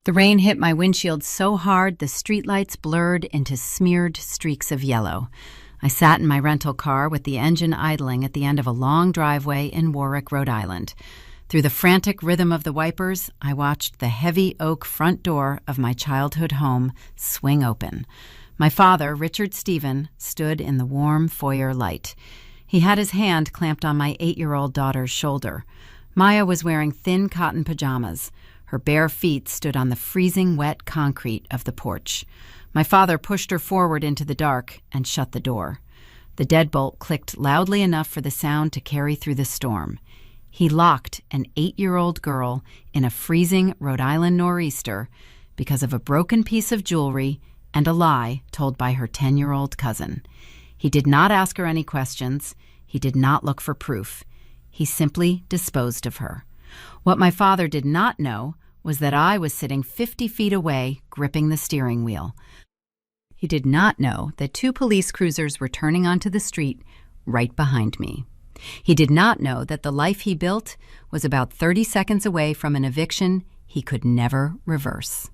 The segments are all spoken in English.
The rain hit my windshield so hard the streetlights blurred into smeared streaks of yellow. I sat in my rental car with the engine idling at the end of a long driveway in Warwick, Rhode Island. Through the frantic rhythm of the wipers, I watched the heavy oak front door of my childhood home swing open. My father, Richard Stephen, stood in the warm foyer light. He had his hand clamped on my 8-year-old daughter's shoulder. Maya was wearing thin cotton pajamas. Her bare feet stood on the freezing wet concrete of the porch. My father pushed her forward into the dark and shut the door. The deadbolt clicked loudly enough for the sound to carry through the storm. He locked an 8-year-old girl in a freezing Rhode Island nor'easter because of a broken piece of jewelry and a lie told by her 10-year-old cousin. He did not ask her any questions. He did not look for proof. He simply disposed of her. What my father did not know was that I was sitting 50 feet away, gripping the steering wheel. He did not know that 2 police cruisers were turning onto the street right behind me. He did not know that the life he built was about 30 seconds away from an eviction he could never reverse.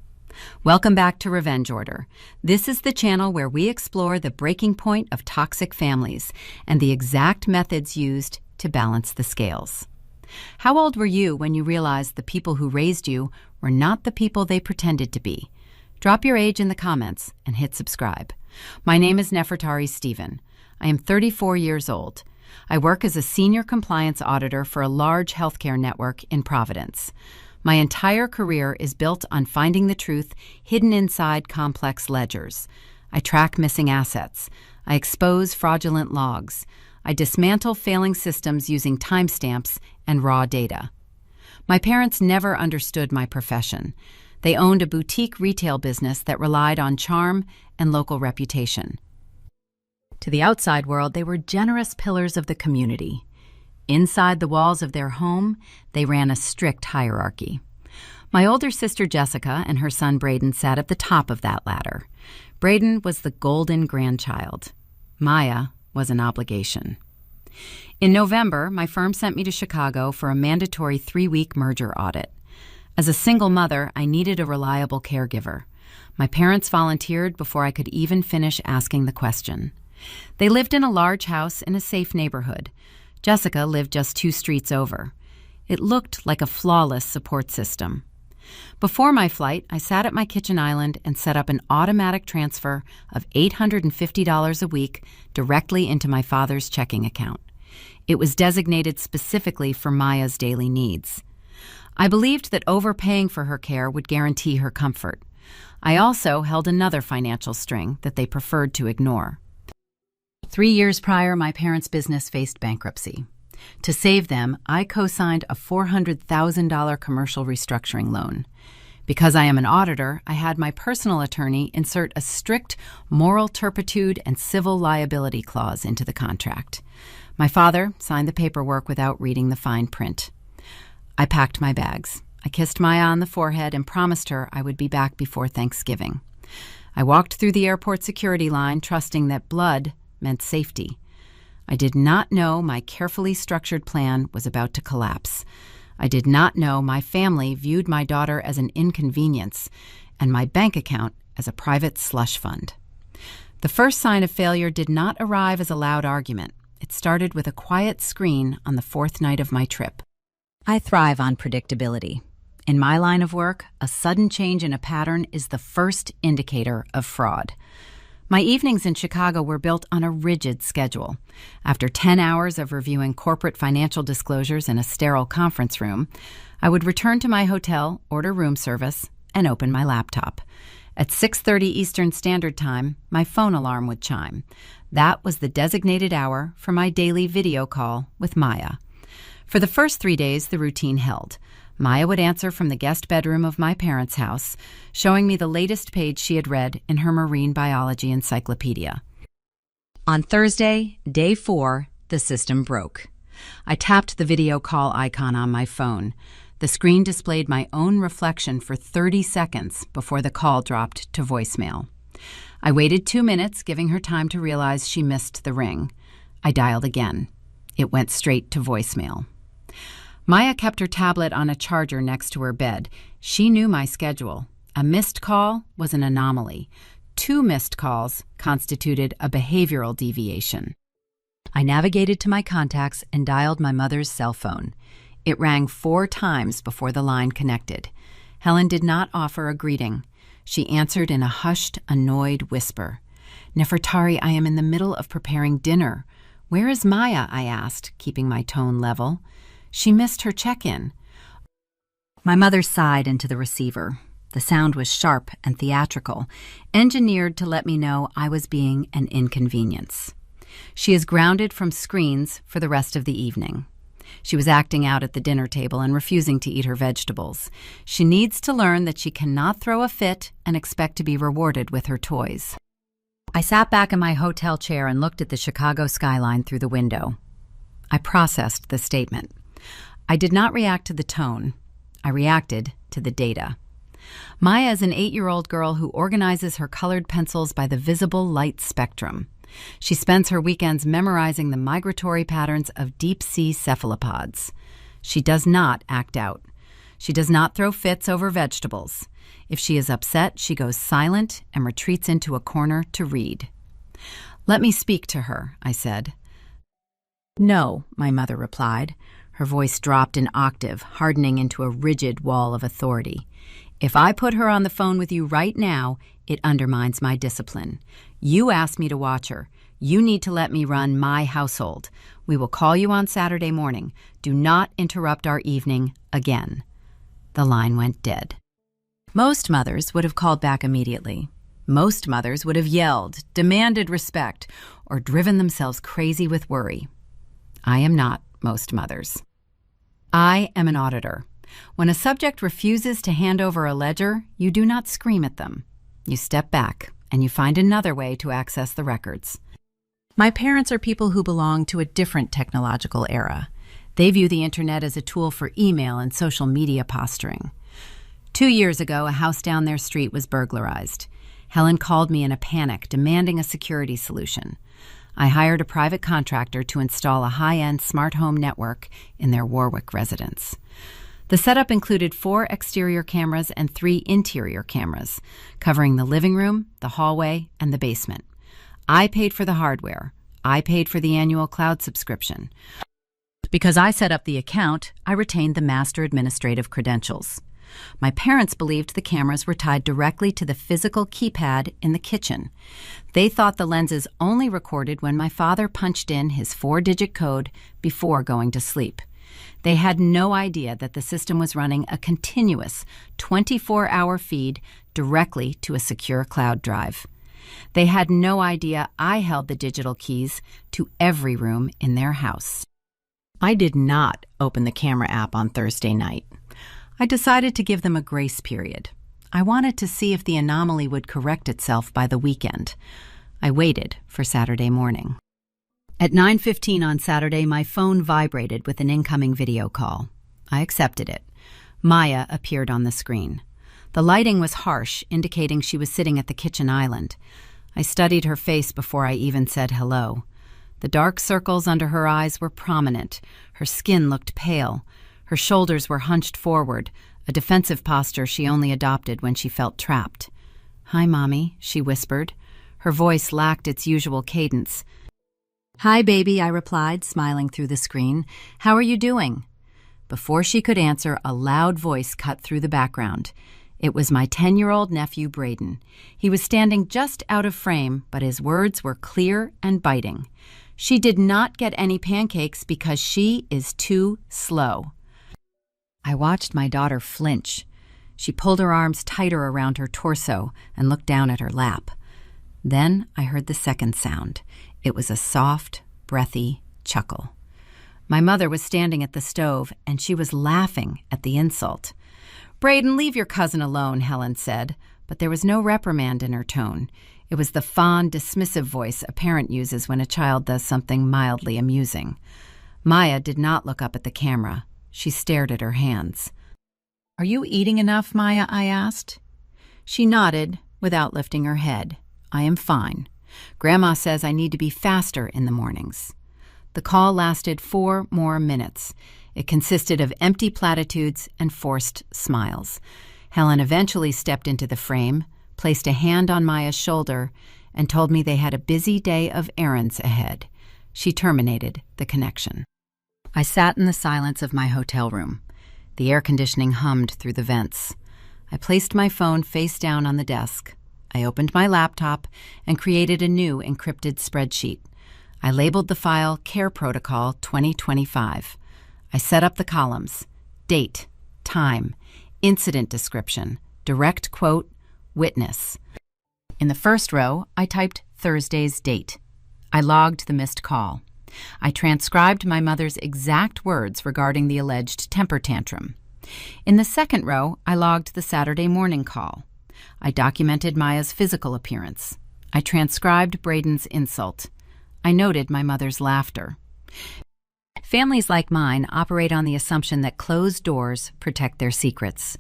Welcome back to Revenge Order. This is the channel where we explore the breaking point of toxic families and the exact methods used to balance the scales. How old were you when you realized the people who raised you were not the people they pretended to be? Drop your age in the comments and hit subscribe. My name is Nefertari Stephen. I am 34 years old. I work as a senior compliance auditor for a large healthcare network in Providence. My entire career is built on finding the truth hidden inside complex ledgers. I track missing assets. I expose fraudulent logs. I dismantle failing systems using timestamps and raw data. My parents never understood my profession. They owned a boutique retail business that relied on charm and local reputation. To the outside world, they were generous pillars of the community. Inside the walls of their home, they ran a strict hierarchy. My older sister Jessica and her son Braden sat at the top of that ladder. Braden was the golden grandchild. Maya was an obligation. In November, my firm sent me to Chicago for a mandatory 3-week merger audit. As a single mother, I needed a reliable caregiver. My parents volunteered before I could even finish asking the question. They lived in a large house in a safe neighborhood. Jessica lived just 2 streets over. It looked like a flawless support system. Before my flight, I sat at my kitchen island and set up an automatic transfer of $850 a week directly into my father's checking account. It was designated specifically for Maya's daily needs. I believed that overpaying for her care would guarantee her comfort. I also held another financial string that they preferred to ignore. 3 years prior, my parents' business faced bankruptcy. To save them, I co-signed a $400,000 commercial restructuring loan. Because I am an auditor, I had my personal attorney insert a strict moral turpitude and civil liability clause into the contract. My father signed the paperwork without reading the fine print. I packed my bags. I kissed Maya on the forehead and promised her I would be back before Thanksgiving. I walked through the airport security line, trusting that blood meant safety. I did not know my carefully structured plan was about to collapse. I did not know my family viewed my daughter as an inconvenience and my bank account as a private slush fund. The first sign of failure did not arrive as a loud argument. It started with a quiet screen on the 4th night of my trip. I thrive on predictability. In my line of work, a sudden change in a pattern is the first indicator of fraud. My evenings in Chicago were built on a rigid schedule. After 10 hours of reviewing corporate financial disclosures in a sterile conference room, I would return to my hotel, order room service, and open my laptop. At 6:30 Eastern Standard Time, my phone alarm would chime. That was the designated hour for my daily video call with Maya. For the first 3 days, the routine held. Maya would answer from the guest bedroom of my parents' house, showing me the latest page she had read in her marine biology encyclopedia. On Thursday, day 4, the system broke. I tapped the video call icon on my phone. The screen displayed my own reflection for 30 seconds before the call dropped to voicemail. I waited 2 minutes, giving her time to realize she missed the ring. I dialed again. It went straight to voicemail. Maya kept her tablet on a charger next to her bed. She knew my schedule. A missed call was an anomaly. 2 missed calls constituted a behavioral deviation. I navigated to my contacts and dialed my mother's cell phone. It rang 4 times before the line connected. Helen did not offer a greeting. She answered in a hushed, annoyed whisper. "Nefertari, I am in the middle of preparing dinner. Where is Maya?" I asked, keeping my tone level. "She missed her check-in." My mother sighed into the receiver. The sound was sharp and theatrical, engineered to let me know I was being an inconvenience. She is grounded from screens for the rest of the evening. She was acting out at the dinner table and refusing to eat her vegetables. She needs to learn that she cannot throw a fit and expect to be rewarded with her toys. I sat back in my hotel chair and looked at the Chicago skyline through the window. I processed the statement. I did not react to the tone. I reacted to the data. Maya is an 8-year-old girl who organizes her colored pencils by the visible light spectrum. She spends her weekends memorizing the migratory patterns of deep-sea cephalopods. She does not act out. She does not throw fits over vegetables. If she is upset, she goes silent and retreats into a corner to read. "Let me speak to her," I said. "No," my mother replied. Her voice dropped an octave, hardening into a rigid wall of authority. "If I put her on the phone with you right now, it undermines my discipline. You asked me to watch her. You need to let me run my household. We will call you on Saturday morning. Do not interrupt our evening again." The line went dead. Most mothers would have called back immediately. Most mothers would have yelled, demanded respect, or driven themselves crazy with worry. I am not most mothers. I am an auditor. When a subject refuses to hand over a ledger, you do not scream at them. You step back, and you find another way to access the records. My parents are people who belong to a different technological era. They view the internet as a tool for email and social media posturing. 2 years ago, a house down their street was burglarized. Helen called me in a panic, demanding a security solution. I hired a private contractor to install a high-end smart home network in their Warwick residence. The setup included 4 exterior cameras and 3 interior cameras, covering the living room, the hallway, and the basement. I paid for the hardware. I paid for the annual cloud subscription. Because I set up the account, I retained the master administrative credentials. My parents believed the cameras were tied directly to the physical keypad in the kitchen. They thought the lenses only recorded when my father punched in his 4-digit code before going to sleep. They had no idea that the system was running a continuous 24-hour feed directly to a secure cloud drive. They had no idea I held the digital keys to every room in their house. I did not open the camera app on Thursday night. I decided to give them a grace period. I wanted to see if the anomaly would correct itself by the weekend. I waited for Saturday morning. At 9:15 on Saturday, my phone vibrated with an incoming video call. I accepted it. Maya appeared on the screen. The lighting was harsh, indicating she was sitting at the kitchen island. I studied her face before I even said hello. The dark circles under her eyes were prominent. Her skin looked pale. Her shoulders were hunched forward, a defensive posture she only adopted when she felt trapped. "Hi, Mommy," she whispered. Her voice lacked its usual cadence. "Hi, baby," I replied, smiling through the screen. "How are you doing?" Before she could answer, a loud voice cut through the background. It was my 10-year-old nephew, Braden. He was standing just out of frame, but his words were clear and biting. "She did not get any pancakes because she is too slow." I watched my daughter flinch. She pulled her arms tighter around her torso and looked down at her lap. Then I heard the second sound. It was a soft, breathy chuckle. My mother was standing at the stove, and she was laughing at the insult. "Braden, leave your cousin alone," Helen said, but there was no reprimand in her tone. It was the fond, dismissive voice a parent uses when a child does something mildly amusing. Maya did not look up at the camera. She stared at her hands. "Are you eating enough, Maya?" I asked. She nodded without lifting her head. "I am fine. Grandma says I need to be faster in the mornings." The call lasted 4 more minutes. It consisted of empty platitudes and forced smiles. Helen eventually stepped into the frame, placed a hand on Maya's shoulder, and told me they had a busy day of errands ahead. She terminated the connection. I sat in the silence of my hotel room. The air conditioning hummed through the vents. I placed my phone face down on the desk. I opened my laptop and created a new encrypted spreadsheet. I labeled the file Care Protocol 2025. I set up the columns: date, time, incident description, direct quote, witness. In the first row, I typed Thursday's date. I logged the missed call. I transcribed my mother's exact words regarding the alleged temper tantrum. In the second row, I logged the Saturday morning call. I documented Maya's physical appearance. I transcribed Braden's insult. I noted my mother's laughter. Families like mine operate on the assumption that closed doors protect their secrets.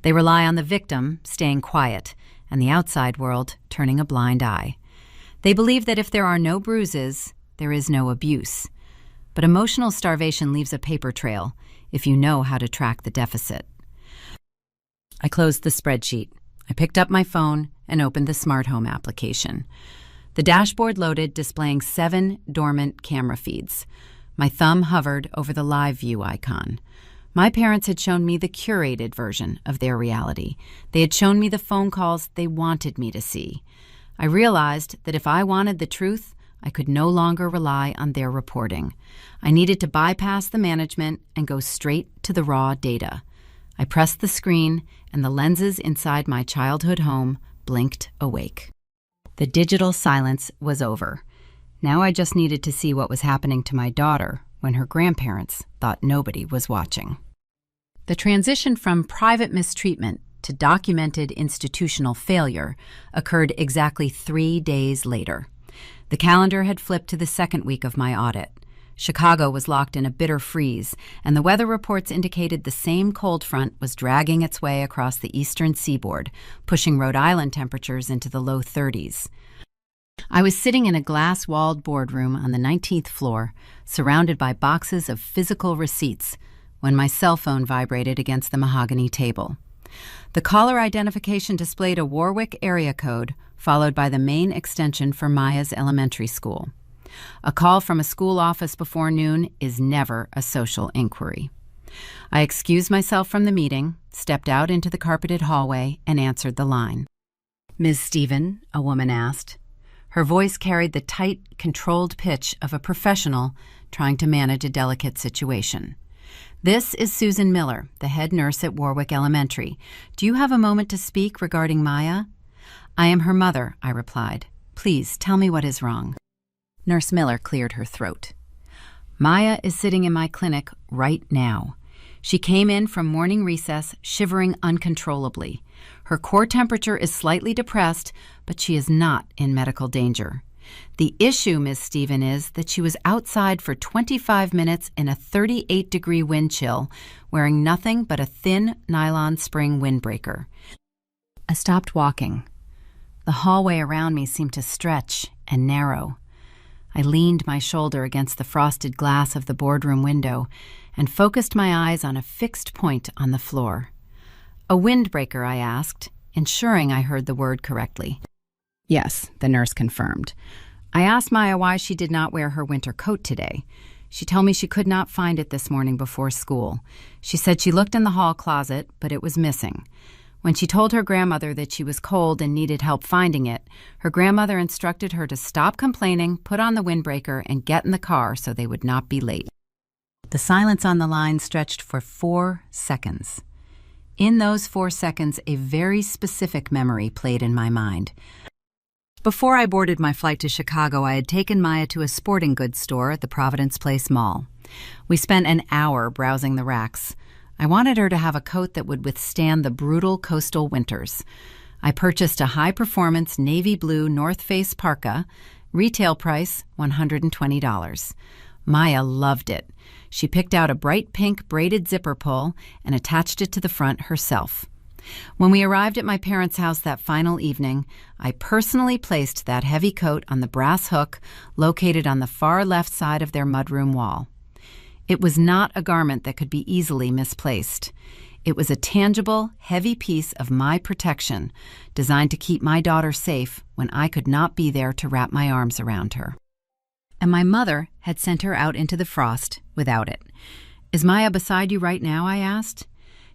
They rely on the victim staying quiet and the outside world turning a blind eye. They believe that if there are no bruises, there is no abuse. But emotional starvation leaves a paper trail if you know how to track the deficit. I closed the spreadsheet. I picked up my phone and opened the smart home application. The dashboard loaded, displaying 7 dormant camera feeds. My thumb hovered over the live view icon. My parents had shown me the curated version of their reality. They had shown me the phone calls they wanted me to see. I realized that if I wanted the truth, I could no longer rely on their reporting. I needed to bypass the management and go straight to the raw data. I pressed the screen, and the lenses inside my childhood home blinked awake. The digital silence was over. Now I just needed to see what was happening to my daughter when her grandparents thought nobody was watching. The transition from private mistreatment to documented institutional failure occurred exactly 3 days later. The calendar had flipped to the second week of my audit. Chicago was locked in a bitter freeze, and the weather reports indicated the same cold front was dragging its way across the eastern seaboard, pushing Rhode Island temperatures into the low 30s. I was sitting in a glass-walled boardroom on the 19th floor, surrounded by boxes of physical receipts, when my cell phone vibrated against the mahogany table. The caller identification displayed a Warwick area code, followed by the main extension for Maya's elementary school. A call from a school office before noon is never a social inquiry. I excused myself from the meeting, stepped out into the carpeted hallway, and answered the line. "Ms. Stephen," a woman asked. Her voice carried the tight, controlled pitch of a professional trying to manage a delicate situation. "This is Susan Miller, the head nurse at Warwick Elementary. Do you have a moment to speak regarding Maya?" "I am her mother," I replied. "Please tell me what is wrong." Nurse Miller cleared her throat. "Maya is sitting in my clinic right now. She came in from morning recess shivering uncontrollably. Her core temperature is slightly depressed, but she is not in medical danger. The issue, Ms. Stephen, is that she was outside for 25 minutes in a 38-degree wind chill, wearing nothing but a thin nylon spring windbreaker." I stopped walking. The hallway around me seemed to stretch and narrow. I leaned my shoulder against the frosted glass of the boardroom window and focused my eyes on a fixed point on the floor. "A windbreaker?" I asked, ensuring I heard the word correctly. "Yes," the nurse confirmed. "I asked Maya why she did not wear her winter coat today. She told me she could not find it this morning before school. She said she looked in the hall closet, but it was missing. When she told her grandmother that she was cold and needed help finding it, her grandmother instructed her to stop complaining, put on the windbreaker, and get in the car so they would not be late." The silence on the line stretched for 4 seconds. In those 4 seconds, a very specific memory played in my mind. Before I boarded my flight to Chicago, I had taken Maya to a sporting goods store at the Providence Place Mall. We spent an hour browsing the racks. I wanted her to have a coat that would withstand the brutal coastal winters. I purchased a high-performance navy blue North Face parka, retail price $120. Maya loved it. She picked out a bright pink braided zipper pull and attached it to the front herself. When we arrived at my parents' house that final evening, I personally placed that heavy coat on the brass hook located on the far left side of their mudroom wall. It was not a garment that could be easily misplaced. It was a tangible, heavy piece of my protection, designed to keep my daughter safe when I could not be there to wrap my arms around her. And my mother had sent her out into the frost without it. "Is Maya beside you right now?" I asked.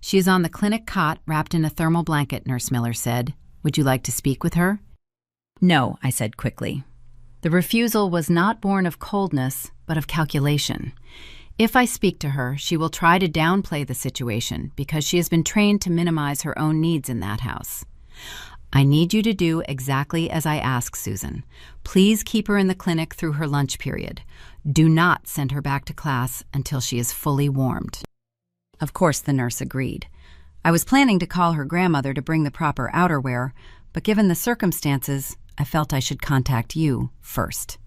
"She is on the clinic cot wrapped in a thermal blanket," Nurse Miller said. "Would you like to speak with her?" "No," I said quickly. The refusal was not born of coldness, but of calculation. If I speak to her, she will try to downplay the situation because she has been trained to minimize her own needs in that house. "I need you to do exactly as I ask, Susan. Please keep her in the clinic through her lunch period. Do not send her back to class until she is fully warmed." Of course, the nurse agreed. I was planning to call her grandmother to bring the proper outerwear, but given the circumstances, I felt I should contact you first.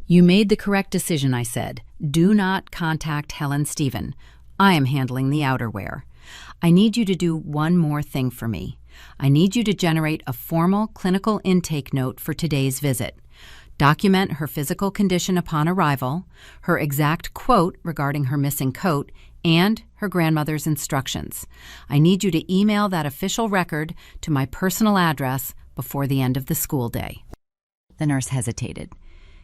"You made the correct decision," I said. "Do not contact Helen Stephen. I am handling the outerwear. I need you to do one more thing for me. I need you to generate a formal clinical intake note for today's visit. Document her physical condition upon arrival, her exact quote regarding her missing coat, and her grandmother's instructions. I need you to email that official record to my personal address before the end of the school day." The nurse hesitated.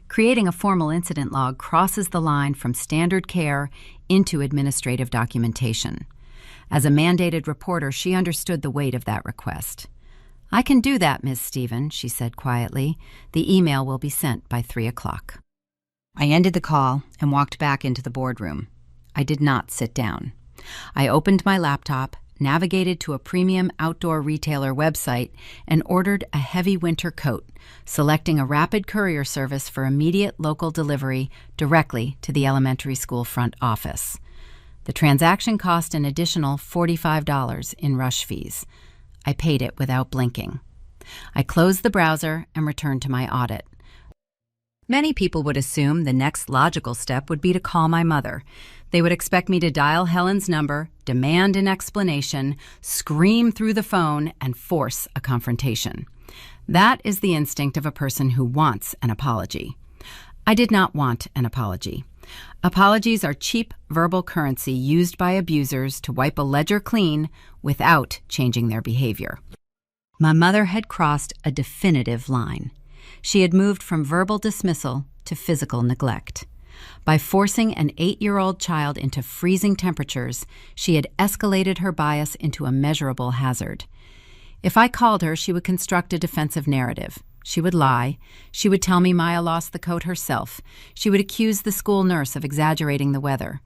Creating a formal incident log crosses the line from standard care into administrative documentation. As a mandated reporter, she understood the weight of that request. "I can do that, Ms. Stephen," she said quietly. "The email will be sent by 3 o'clock. I ended the call and walked back into the boardroom. I did not sit down. I opened my laptop, navigated to a premium outdoor retailer website, and ordered a heavy winter coat, selecting a rapid courier service for immediate local delivery directly to the elementary school front office. The transaction cost an additional $45 in rush fees. I paid it without blinking. I closed the browser and returned to my audit. Many people would assume the next logical step would be to call my mother. They would expect me to dial Helen's number, demand an explanation, scream through the phone, and force a confrontation. That is the instinct of a person who wants an apology. I did not want an apology. Apologies are cheap verbal currency used by abusers to wipe a ledger clean without changing their behavior. My mother had crossed a definitive line. She had moved from verbal dismissal to physical neglect. By forcing an 8-year-old child into freezing temperatures, she had escalated her bias into a measurable hazard. If I called her, she would construct a defensive narrative. She would lie. She would tell me Maya lost the coat herself. She would accuse the school nurse of exaggerating the weather.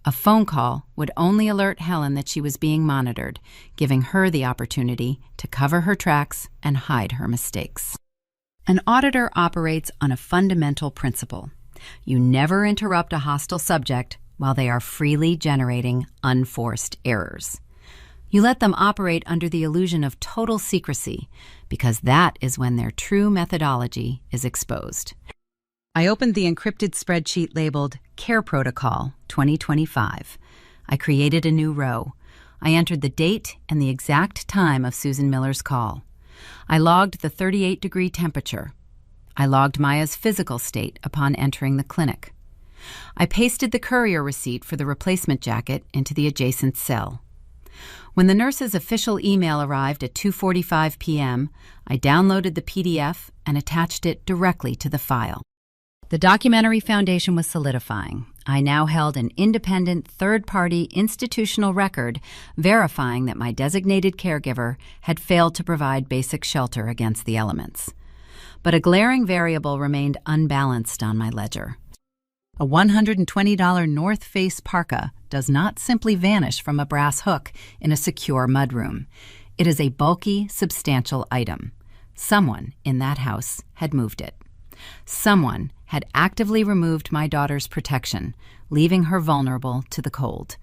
A phone call would only alert Helen that she was being monitored, giving her the opportunity to cover her tracks and hide her mistakes. An auditor operates on a fundamental principle. You never interrupt a hostile subject while they are freely generating unforced errors. You let them operate under the illusion of total secrecy, because that is when their true methodology is exposed. I opened the encrypted spreadsheet labeled Care Protocol 2025. I created a new row. I entered the date and the exact time of Susan Miller's call. I logged the 38-degree temperature. I logged Maya's physical state upon entering the clinic. I pasted the courier receipt for the replacement jacket into the adjacent cell. When the nurse's official email arrived at 2:45 p.m., I downloaded the PDF and attached it directly to the file. The documentary foundation was solidifying. I now held an independent third-party institutional record verifying that my designated caregiver had failed to provide basic shelter against the elements. But a glaring variable remained unbalanced on my ledger. A $120 North Face parka does not simply vanish from a brass hook in a secure mudroom. It is a bulky, substantial item. Someone in that house had moved it. Someone had actively removed my daughter's protection, leaving her vulnerable to the cold.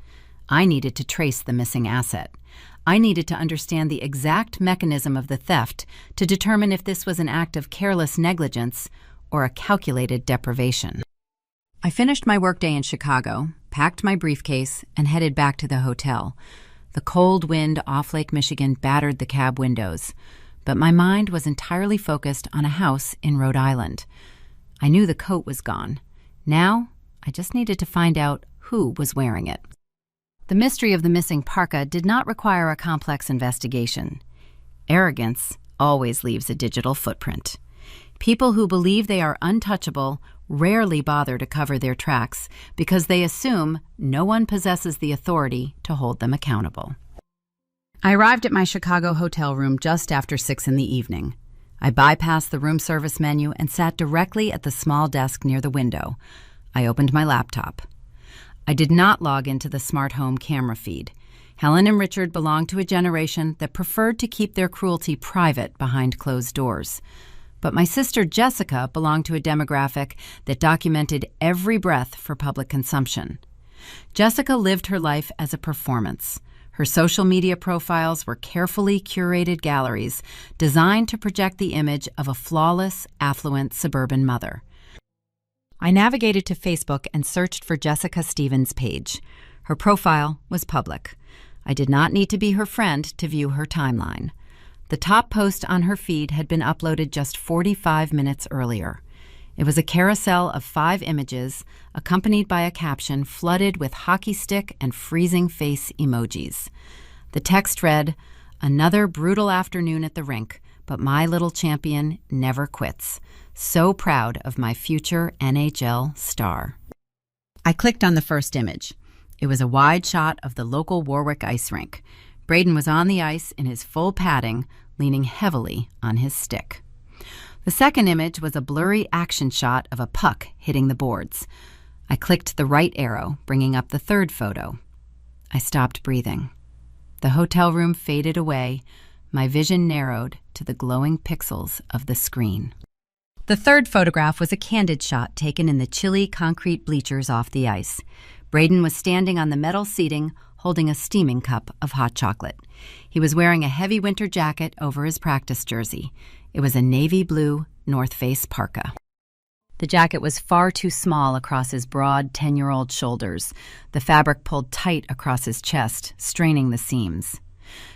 I needed to trace the missing asset. I needed to understand the exact mechanism of the theft to determine if this was an act of careless negligence or a calculated deprivation. I finished my workday in Chicago, packed my briefcase, and headed back to the hotel. The cold wind off Lake Michigan battered the cab windows, but my mind was entirely focused on a house in Rhode Island. I knew the coat was gone. Now, I just needed to find out who was wearing it. The mystery of the missing parka did not require a complex investigation. Arrogance always leaves a digital footprint. People who believe they are untouchable rarely bother to cover their tracks because they assume no one possesses the authority to hold them accountable. I arrived at my Chicago hotel room just after 6 p.m. I bypassed the room service menu and sat directly at the small desk near the window. I opened my laptop. I did not log into the smart home camera feed. Helen and Richard belonged to a generation that preferred to keep their cruelty private behind closed doors. But my sister Jessica belonged to a demographic that documented every breath for public consumption. Jessica lived her life as a performance. Her social media profiles were carefully curated galleries designed to project the image of a flawless, affluent suburban mother. I navigated to Facebook and searched for Jessica Stevens' page. Her profile was public. I did not need to be her friend to view her timeline. The top post on her feed had been uploaded just 45 minutes earlier. It was a carousel of 5 images, accompanied by a caption flooded with hockey stick and freezing face emojis. The text read, "Another brutal afternoon at the rink, but my little champion never quits. So proud of my future NHL star." I clicked on the first image. It was a wide shot of the local Warwick ice rink. Braden was on the ice in his full padding, leaning heavily on his stick. The second image was a blurry action shot of a puck hitting the boards. I clicked the right arrow, bringing up the third photo. I stopped breathing. The hotel room faded away. My vision narrowed to the glowing pixels of the screen. The third photograph was a candid shot taken in the chilly concrete bleachers off the ice. Braden was standing on the metal seating, holding a steaming cup of hot chocolate. He was wearing a heavy winter jacket over his practice jersey. It was a navy blue North Face parka. The jacket was far too small across his broad 10-year-old shoulders. The fabric pulled tight across his chest, straining the seams.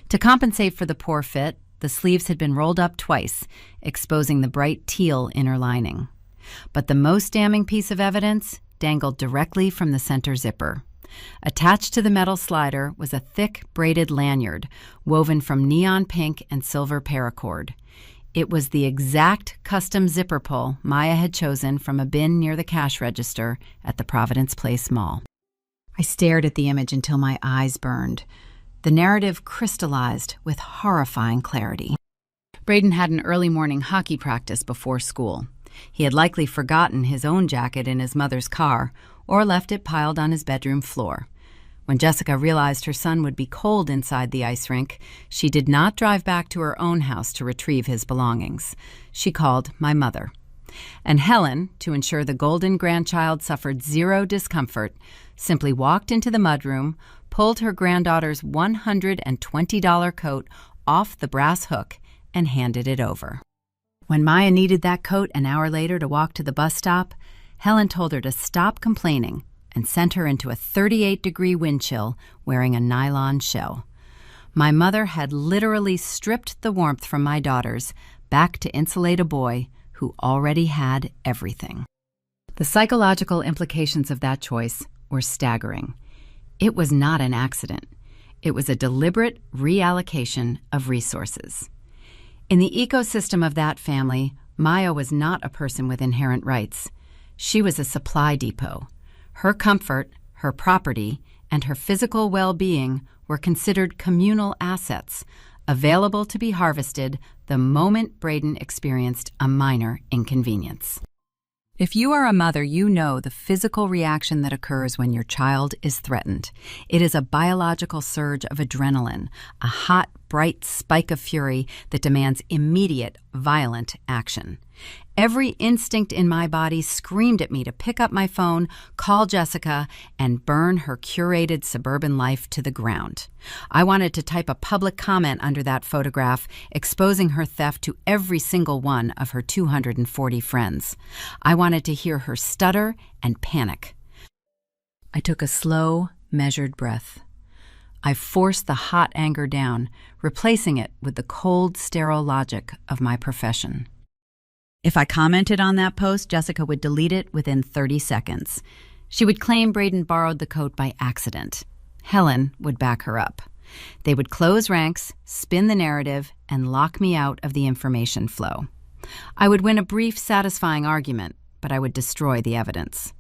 To compensate for the poor fit, the sleeves had been rolled up twice, exposing the bright teal inner lining. But the most damning piece of evidence dangled directly from the center zipper. Attached to the metal slider was a thick, braided lanyard woven from neon pink and silver paracord. It was the exact custom zipper pull Maya had chosen from a bin near the cash register at the Providence Place Mall. I stared at the image until my eyes burned. The narrative crystallized with horrifying clarity. Braden had an early morning hockey practice before school. He had likely forgotten his own jacket in his mother's car or left it piled on his bedroom floor. When Jessica realized her son would be cold inside the ice rink, she did not drive back to her own house to retrieve his belongings. She called my mother. And Helen, to ensure the golden grandchild suffered zero discomfort, simply walked into the mudroom, pulled her granddaughter's $120 coat off the brass hook, and handed it over. When Maya needed that coat an hour later to walk to the bus stop, Helen told her to stop complaining and sent her into a 38-degree wind chill wearing a nylon shell. My mother had literally stripped the warmth from my daughters back to insulate a boy who already had everything. The psychological implications of that choice were staggering. It was not an accident. It was a deliberate reallocation of resources. In the ecosystem of that family, Maya was not a person with inherent rights. She was a supply depot. Her comfort, her property, and her physical well-being were considered communal assets, available to be harvested the moment Braden experienced a minor inconvenience. If you are a mother, you know the physical reaction that occurs when your child is threatened. It is a biological surge of adrenaline, a hot, bright spike of fury that demands immediate, violent action. Every instinct in my body screamed at me to pick up my phone, call Jessica, and burn her curated suburban life to the ground. I wanted to type a public comment under that photograph, exposing her theft to every single one of her 240 friends. I wanted to hear her stutter and panic. I took a slow, measured breath. I forced the hot anger down, replacing it with the cold, sterile logic of my profession. If I commented on that post, Jessica would delete it within 30 seconds. She would claim Braden borrowed the coat by accident. Helen would back her up. They would close ranks, spin the narrative, and lock me out of the information flow. I would win a brief, satisfying argument, but I would destroy the evidence.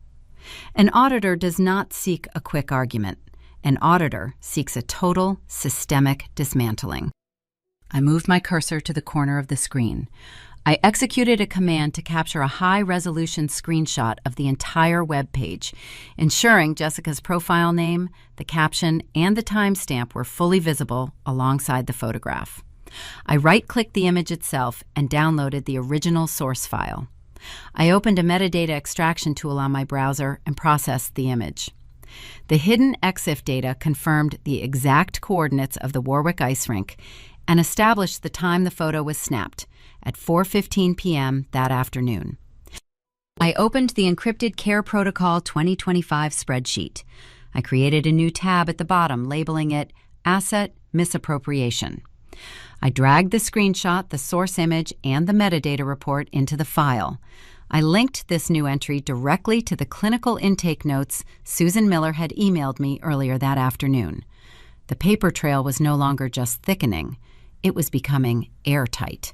An auditor does not seek a quick argument. An auditor seeks a total, systemic dismantling. I moved my cursor to the corner of the screen. I executed a command to capture a high-resolution screenshot of the entire web page, ensuring Jessica's profile name, the caption, and the timestamp were fully visible alongside the photograph. I right-clicked the image itself and downloaded the original source file. I opened a metadata extraction tool on my browser and processed the image. The hidden EXIF data confirmed the exact coordinates of the Warwick ice rink and established the time the photo was snapped, at 4:15 p.m. that afternoon. I opened the Encrypted Care Protocol 2025 spreadsheet. I created a new tab at the bottom, labeling it Asset Misappropriation. I dragged the screenshot, the source image, and the metadata report into the file. I linked this new entry directly to the clinical intake notes Susan Miller had emailed me earlier that afternoon. The paper trail was no longer just thickening. It was becoming airtight.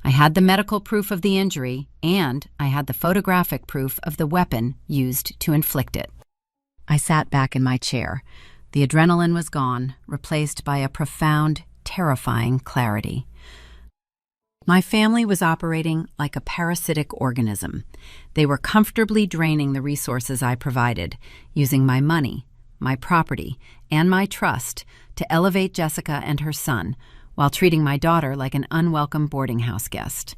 I had the medical proof of the injury, and I had the photographic proof of the weapon used to inflict it. I sat back in my chair. The adrenaline was gone, replaced by a profound, terrifying clarity. My family was operating like a parasitic organism. They were comfortably draining the resources I provided, using my money, my property, and my trust to elevate Jessica and her son, while treating my daughter like an unwelcome boarding house guest.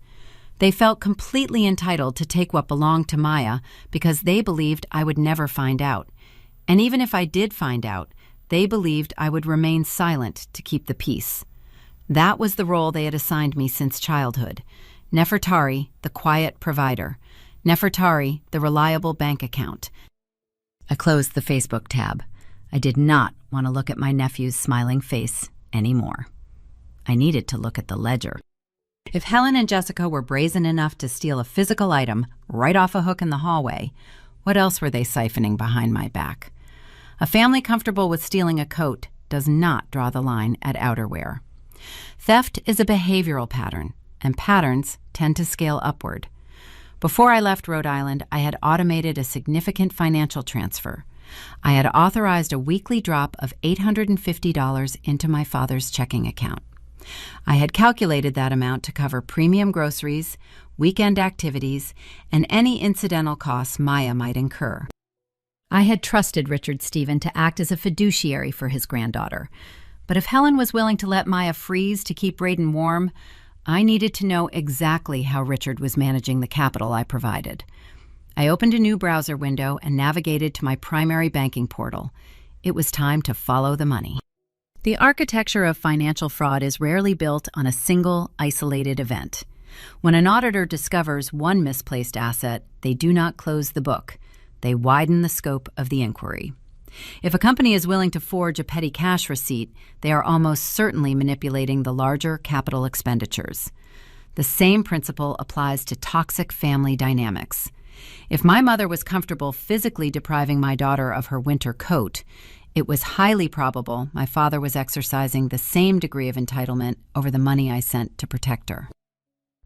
They felt completely entitled to take what belonged to Maya because they believed I would never find out. And even if I did find out, they believed I would remain silent to keep the peace. That was the role they had assigned me since childhood. Nefertari, the quiet provider. Nefertari, the reliable bank account. I closed the Facebook tab. I did not want to look at my nephew's smiling face anymore. I needed to look at the ledger. If Helen and Jessica were brazen enough to steal a physical item right off a hook in the hallway, what else were they siphoning behind my back? A family comfortable with stealing a coat does not draw the line at outerwear. Theft is a behavioral pattern, and patterns tend to scale upward. Before I left Rhode Island, I had automated a significant financial transfer. I had authorized a weekly drop of $850 into my father's checking account. I had calculated that amount to cover premium groceries, weekend activities, and any incidental costs Maya might incur. I had trusted Richard Stephen to act as a fiduciary for his granddaughter. But if Helen was willing to let Maya freeze to keep Braden warm, I needed to know exactly how Richard was managing the capital I provided. I opened a new browser window and navigated to my primary banking portal. It was time to follow the money. The architecture of financial fraud is rarely built on a single, isolated event. When an auditor discovers one misplaced asset, they do not close the book. They widen the scope of the inquiry. If a company is willing to forge a petty cash receipt, they are almost certainly manipulating the larger capital expenditures. The same principle applies to toxic family dynamics. If my mother was comfortable physically depriving my daughter of her winter coat, it was highly probable my father was exercising the same degree of entitlement over the money I sent to protect her.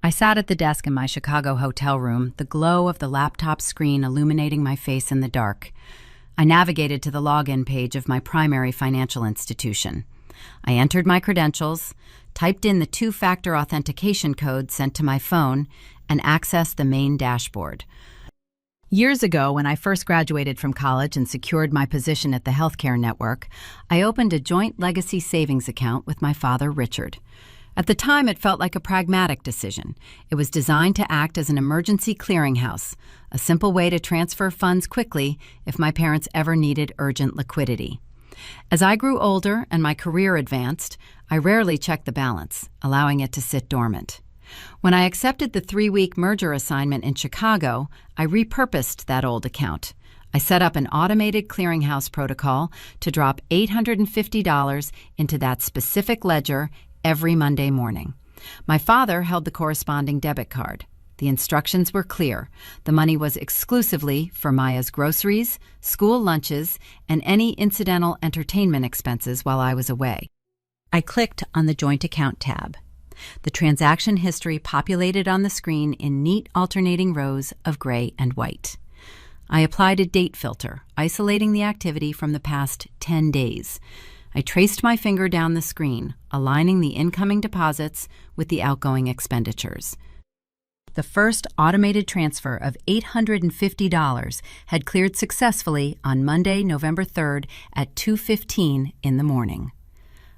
I sat at the desk in my Chicago hotel room, the glow of the laptop screen illuminating my face in the dark. I navigated to the login page of my primary financial institution. I entered my credentials, typed in the two-factor authentication code sent to my phone, and accessed the main dashboard. Years ago, when I first graduated from college and secured my position at the healthcare network, I opened a joint legacy savings account with my father, Richard. At the time, it felt like a pragmatic decision. It was designed to act as an emergency clearinghouse, a simple way to transfer funds quickly if my parents ever needed urgent liquidity. As I grew older and my career advanced, I rarely checked the balance, allowing it to sit dormant. When I accepted the 3-week merger assignment in Chicago, I repurposed that old account. I set up an automated clearinghouse protocol to drop $850 into that specific ledger every Monday morning. My father held the corresponding debit card. The instructions were clear. The money was exclusively for Maya's groceries, school lunches, and any incidental entertainment expenses while I was away. I clicked on the Joint Account tab. The transaction history populated on the screen in neat alternating rows of gray and white. I applied a date filter, isolating the activity from the past 10 days. I traced my finger down the screen, aligning the incoming deposits with the outgoing expenditures. The first automated transfer of $850 had cleared successfully on Monday, November 3rd at 2:15 in the morning.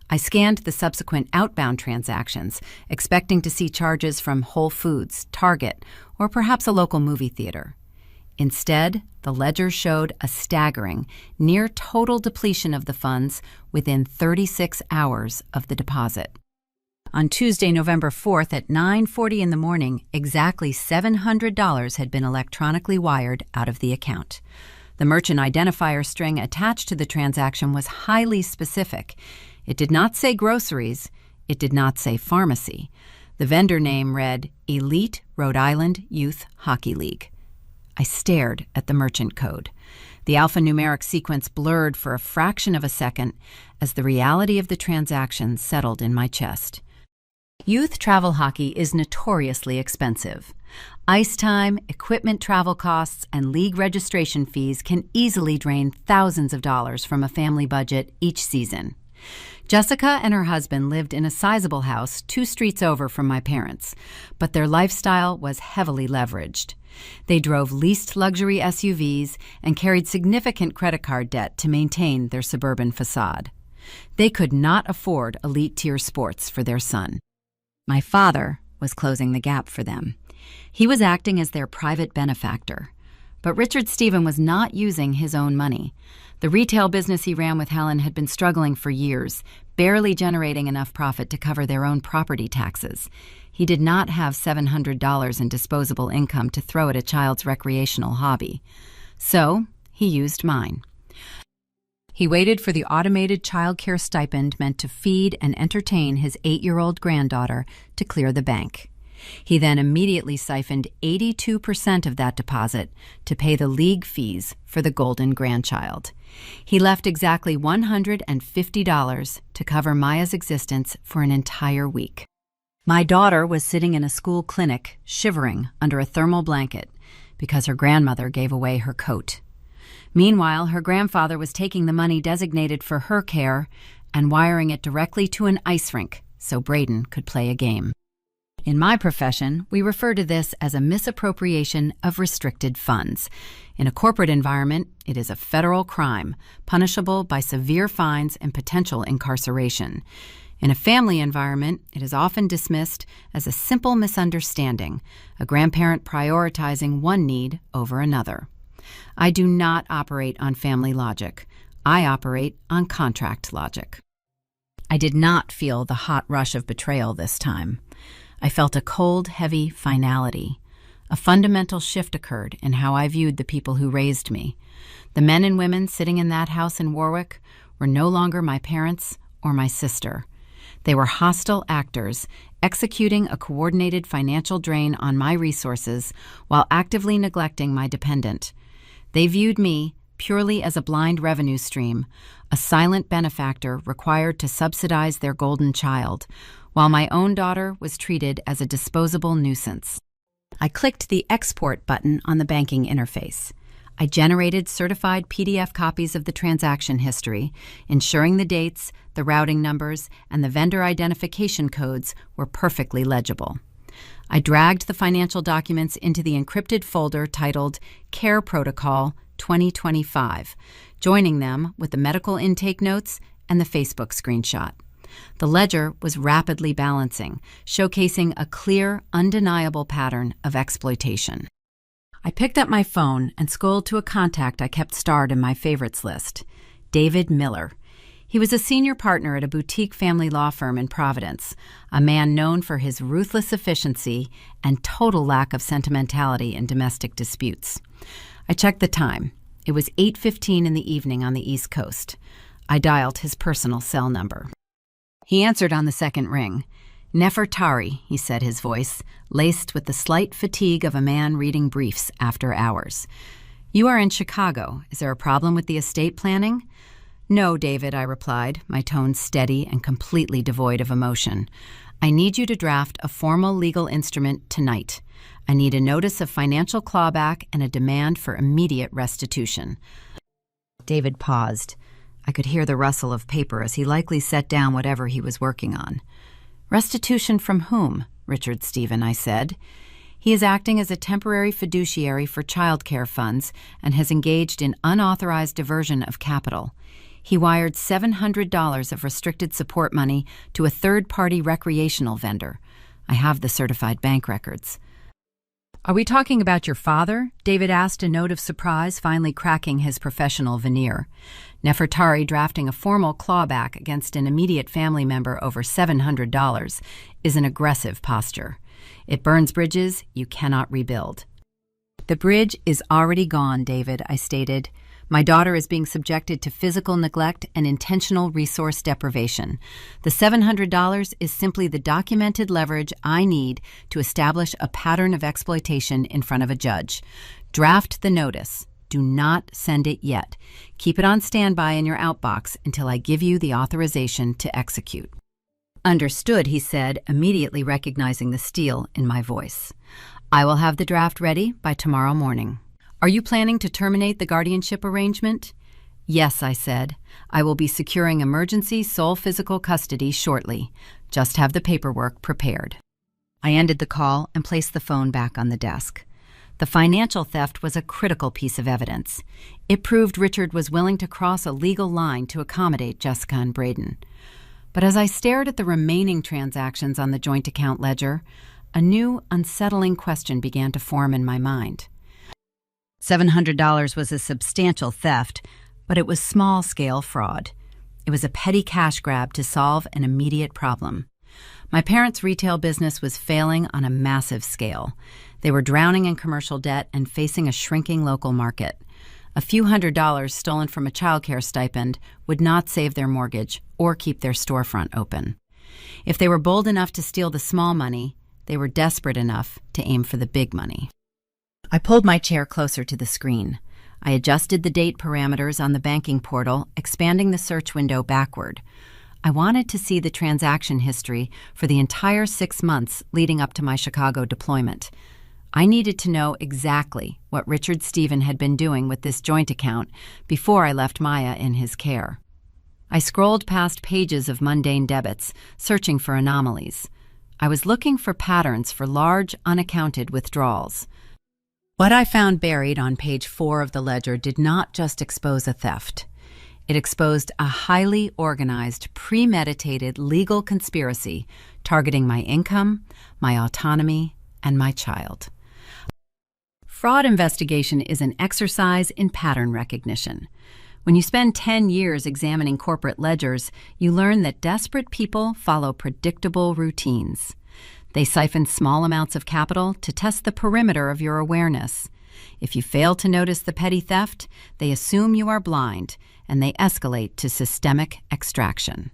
I scanned the subsequent outbound transactions, expecting to see charges from Whole Foods, Target, or perhaps a local movie theater. Instead, the ledger showed a staggering, near total depletion of the funds within 36 hours of the deposit. On Tuesday, November 4th at 9:40 in the morning, exactly $700 had been electronically wired out of the account. The merchant identifier string attached to the transaction was highly specific. It did not say groceries. It did not say pharmacy. The vendor name read Elite Rhode Island Youth Hockey League. I stared at the merchant code. The alphanumeric sequence blurred for a fraction of a second as the reality of the transaction settled in my chest. Youth travel hockey is notoriously expensive. Ice time, equipment travel costs, and league registration fees can easily drain thousands of dollars from a family budget each season. Jessica and her husband lived in a sizable house 2 streets over from my parents, but their lifestyle was heavily leveraged. They drove leased luxury SUVs and carried significant credit card debt to maintain their suburban facade. They could not afford elite-tier sports for their son. My father was closing the gap for them. He was acting as their private benefactor. But Richard Stephen was not using his own money. The retail business he ran with Helen had been struggling for years, barely generating enough profit to cover their own property taxes. He did not have $700 in disposable income to throw at a child's recreational hobby. So he used mine. He waited for the automated child care stipend meant to feed and entertain his 8-year-old granddaughter to clear the bank. He then immediately siphoned 82% of that deposit to pay the league fees for the golden grandchild. He left exactly $150 to cover Maya's existence for an entire week. My daughter was sitting in a school clinic, shivering under a thermal blanket because her grandmother gave away her coat. Meanwhile, her grandfather was taking the money designated for her care and wiring it directly to an ice rink so Braden could play a game. In my profession, we refer to this as a misappropriation of restricted funds. In a corporate environment, it is a federal crime, punishable by severe fines and potential incarceration. In a family environment, it is often dismissed as a simple misunderstanding, a grandparent prioritizing one need over another. I do not operate on family logic. I operate on contract logic. I did not feel the hot rush of betrayal this time. I felt a cold, heavy finality. A fundamental shift occurred in how I viewed the people who raised me. The men and women sitting in that house in Warwick were no longer my parents or my sister. They were hostile actors, executing a coordinated financial drain on my resources while actively neglecting my dependent. They viewed me purely as a blind revenue stream, a silent benefactor required to subsidize their golden child, while my own daughter was treated as a disposable nuisance. I clicked the Export button on the banking interface. I generated certified PDF copies of the transaction history, ensuring the dates, the routing numbers, and the vendor identification codes were perfectly legible. I dragged the financial documents into the encrypted folder titled Care Protocol 2025, joining them with the medical intake notes and the Facebook screenshot. The ledger was rapidly balancing, showcasing a clear, undeniable pattern of exploitation. I picked up my phone and scrolled to a contact I kept starred in my favorites list, David Miller. He was a senior partner at a boutique family law firm in Providence, a man known for his ruthless efficiency and total lack of sentimentality in domestic disputes. I checked the time. It was 8:15 in the evening on the East Coast. I dialed his personal cell number. He answered on the second ring. Nefertari, he said, his voice laced with the slight fatigue of a man reading briefs after hours. You are in Chicago. Is there a problem with the estate planning? No, David, I replied, my tone steady and completely devoid of emotion. I need you to draft a formal legal instrument tonight. I need a notice of financial clawback and a demand for immediate restitution. David paused. I could hear the rustle of paper as he likely set down whatever he was working on. Restitution from whom? Richard Stephen, I said. He is acting as a temporary fiduciary for child care funds and has engaged in unauthorized diversion of capital. He wired $700 of restricted support money to a third-party recreational vendor. I have the certified bank records. Are we talking about your father? David asked, a note of surprise finally cracking his professional veneer. Nefertari drafting a formal clawback against an immediate family member over $700 is an aggressive posture. It burns bridges you cannot rebuild. The bridge is already gone, David, I stated. My daughter is being subjected to physical neglect and intentional resource deprivation. The $700 is simply the documented leverage I need to establish a pattern of exploitation in front of a judge. Draft the notice. Do not send it yet. Keep it on standby in your outbox until I give you the authorization to execute. Understood, he said, immediately recognizing the steel in my voice. I will have the draft ready by tomorrow morning. Are you planning to terminate the guardianship arrangement? Yes, I said. I will be securing emergency sole physical custody shortly. Just have the paperwork prepared. I ended the call and placed the phone back on the desk. The financial theft was a critical piece of evidence. It proved Richard was willing to cross a legal line to accommodate Jessica and Braden. But as I stared at the remaining transactions on the joint account ledger, a new, unsettling question began to form in my mind. $700 was a substantial theft, but it was small-scale fraud. It was a petty cash grab to solve an immediate problem. My parents' retail business was failing on a massive scale. They were drowning in commercial debt and facing a shrinking local market. A few $100s stolen from a childcare stipend would not save their mortgage or keep their storefront open. If they were bold enough to steal the small money, they were desperate enough to aim for the big money. I pulled my chair closer to the screen. I adjusted the date parameters on the banking portal, expanding the search window backward. I wanted to see the transaction history for the entire 6 months leading up to my Chicago deployment. I needed to know exactly what Richard Stephen had been doing with this joint account before I left Maya in his care. I scrolled past pages of mundane debits, searching for anomalies. I was looking for patterns for large, unaccounted withdrawals. What I found buried on page 4 of the ledger did not just expose a theft. It exposed a highly organized, premeditated legal conspiracy targeting my income, my autonomy, and my child. Fraud investigation is an exercise in pattern recognition. When you spend 10 years examining corporate ledgers, you learn that desperate people follow predictable routines. They siphon small amounts of capital to test the perimeter of your awareness. If you fail to notice the petty theft, they assume you are blind, and they escalate to systemic extraction.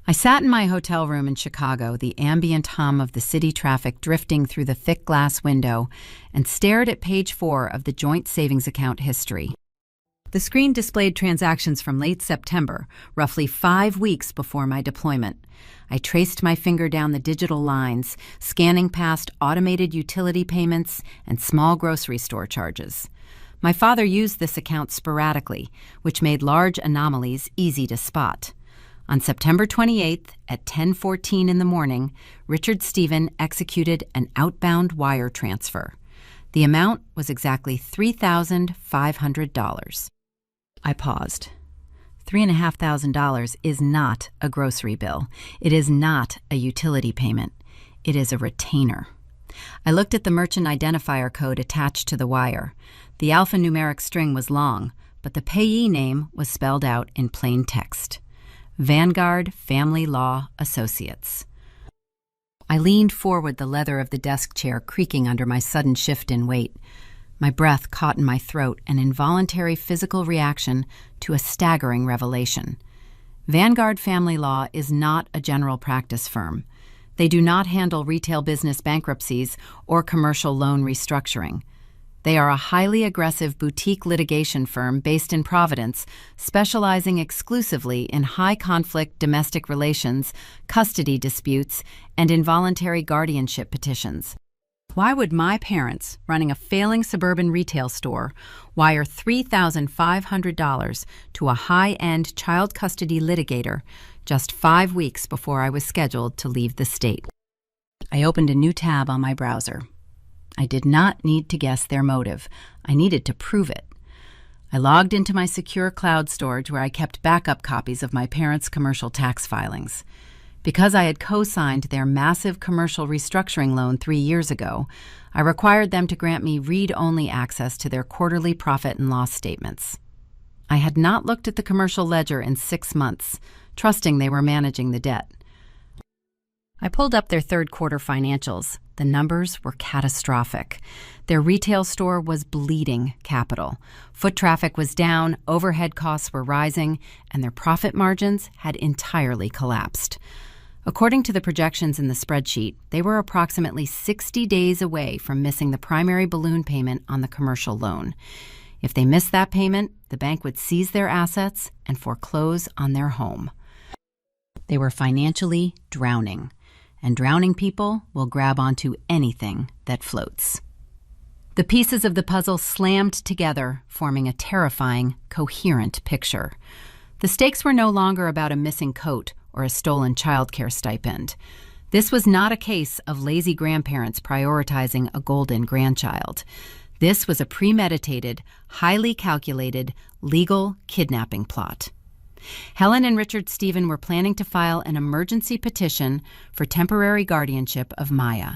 I sat in my hotel room in Chicago, the ambient hum of the city traffic drifting through the thick glass window, and stared at page 4 of the joint savings account history. The screen displayed transactions from late September, roughly 5 weeks before my deployment. I traced my finger down the digital lines, scanning past automated utility payments and small grocery store charges. My father used this account sporadically, which made large anomalies easy to spot. On September 28th at 10:14 in the morning, Richard Stephen executed an outbound wire transfer. The amount was exactly $3,500. I paused. $3,500 is not a grocery bill. It is not a utility payment. It is a retainer. I looked at the merchant identifier code attached to the wire. The alphanumeric string was long, but the payee name was spelled out in plain text. Vanguard Family Law Associates. I leaned forward, the leather of the desk chair creaking under my sudden shift in weight. My breath caught in my throat, an involuntary physical reaction to a staggering revelation. Vanguard Family Law is not a general practice firm. They do not handle retail business bankruptcies or commercial loan restructuring. They are a highly aggressive boutique litigation firm based in Providence, specializing exclusively in high-conflict domestic relations, custody disputes, and involuntary guardianship petitions. Why would my parents, running a failing suburban retail store, wire $3,500 to a high-end child custody litigator just 5 weeks before I was scheduled to leave the state? I opened a new tab on my browser. I did not need to guess their motive. I needed to prove it. I logged into my secure cloud storage where I kept backup copies of my parents' commercial tax filings. Because I had co-signed their massive commercial restructuring loan 3 years ago, I required them to grant me read-only access to their quarterly profit and loss statements. I had not looked at the commercial ledger in 6 months, trusting they were managing the debt. I pulled up their third quarter financials. The numbers were catastrophic. Their retail store was bleeding capital. Foot traffic was down, overhead costs were rising, and their profit margins had entirely collapsed. According to the projections in the spreadsheet, they were approximately 60 days away from missing the primary balloon payment on the commercial loan. If they missed that payment, the bank would seize their assets and foreclose on their home. They were financially drowning. And drowning people will grab onto anything that floats. The pieces of the puzzle slammed together, forming a terrifying, coherent picture. The stakes were no longer about a missing coat or a stolen childcare stipend. This was not a case of lazy grandparents prioritizing a golden grandchild. This was a premeditated, highly calculated, legal kidnapping plot. Helen and Richard Stephen were planning to file an emergency petition for temporary guardianship of Maya.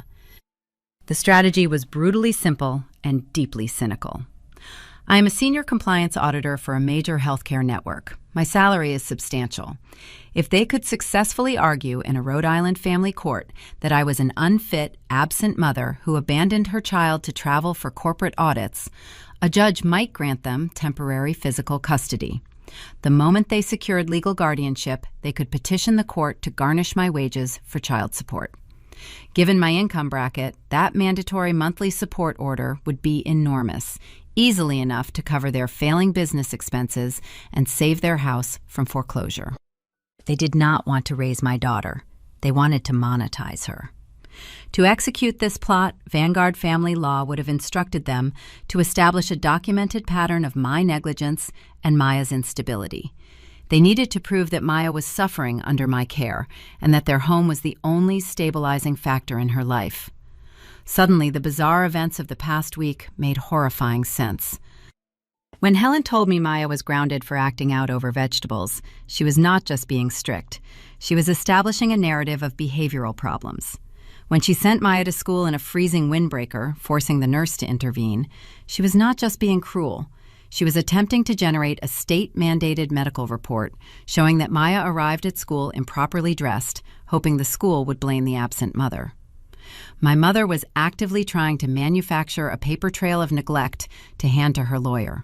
The strategy was brutally simple and deeply cynical. I am a senior compliance auditor for a major healthcare network. My salary is substantial. If they could successfully argue in a Rhode Island family court that I was an unfit, absent mother who abandoned her child to travel for corporate audits, a judge might grant them temporary physical custody. The moment they secured legal guardianship, they could petition the court to garnish my wages for child support. Given my income bracket, that mandatory monthly support order would be enormous, easily enough to cover their failing business expenses and save their house from foreclosure. They did not want to raise my daughter. They wanted to monetize her. To execute this plot, Vanguard Family Law would have instructed them to establish a documented pattern of my negligence and Maya's instability. They needed to prove that Maya was suffering under my care and that their home was the only stabilizing factor in her life. Suddenly, the bizarre events of the past week made horrifying sense. When Helen told me Maya was grounded for acting out over vegetables, she was not just being strict. She was establishing a narrative of behavioral problems. When she sent Maya to school in a freezing windbreaker, forcing the nurse to intervene, she was not just being cruel. She was attempting to generate a state-mandated medical report showing that Maya arrived at school improperly dressed, hoping the school would blame the absent mother. My mother was actively trying to manufacture a paper trail of neglect to hand to her lawyer.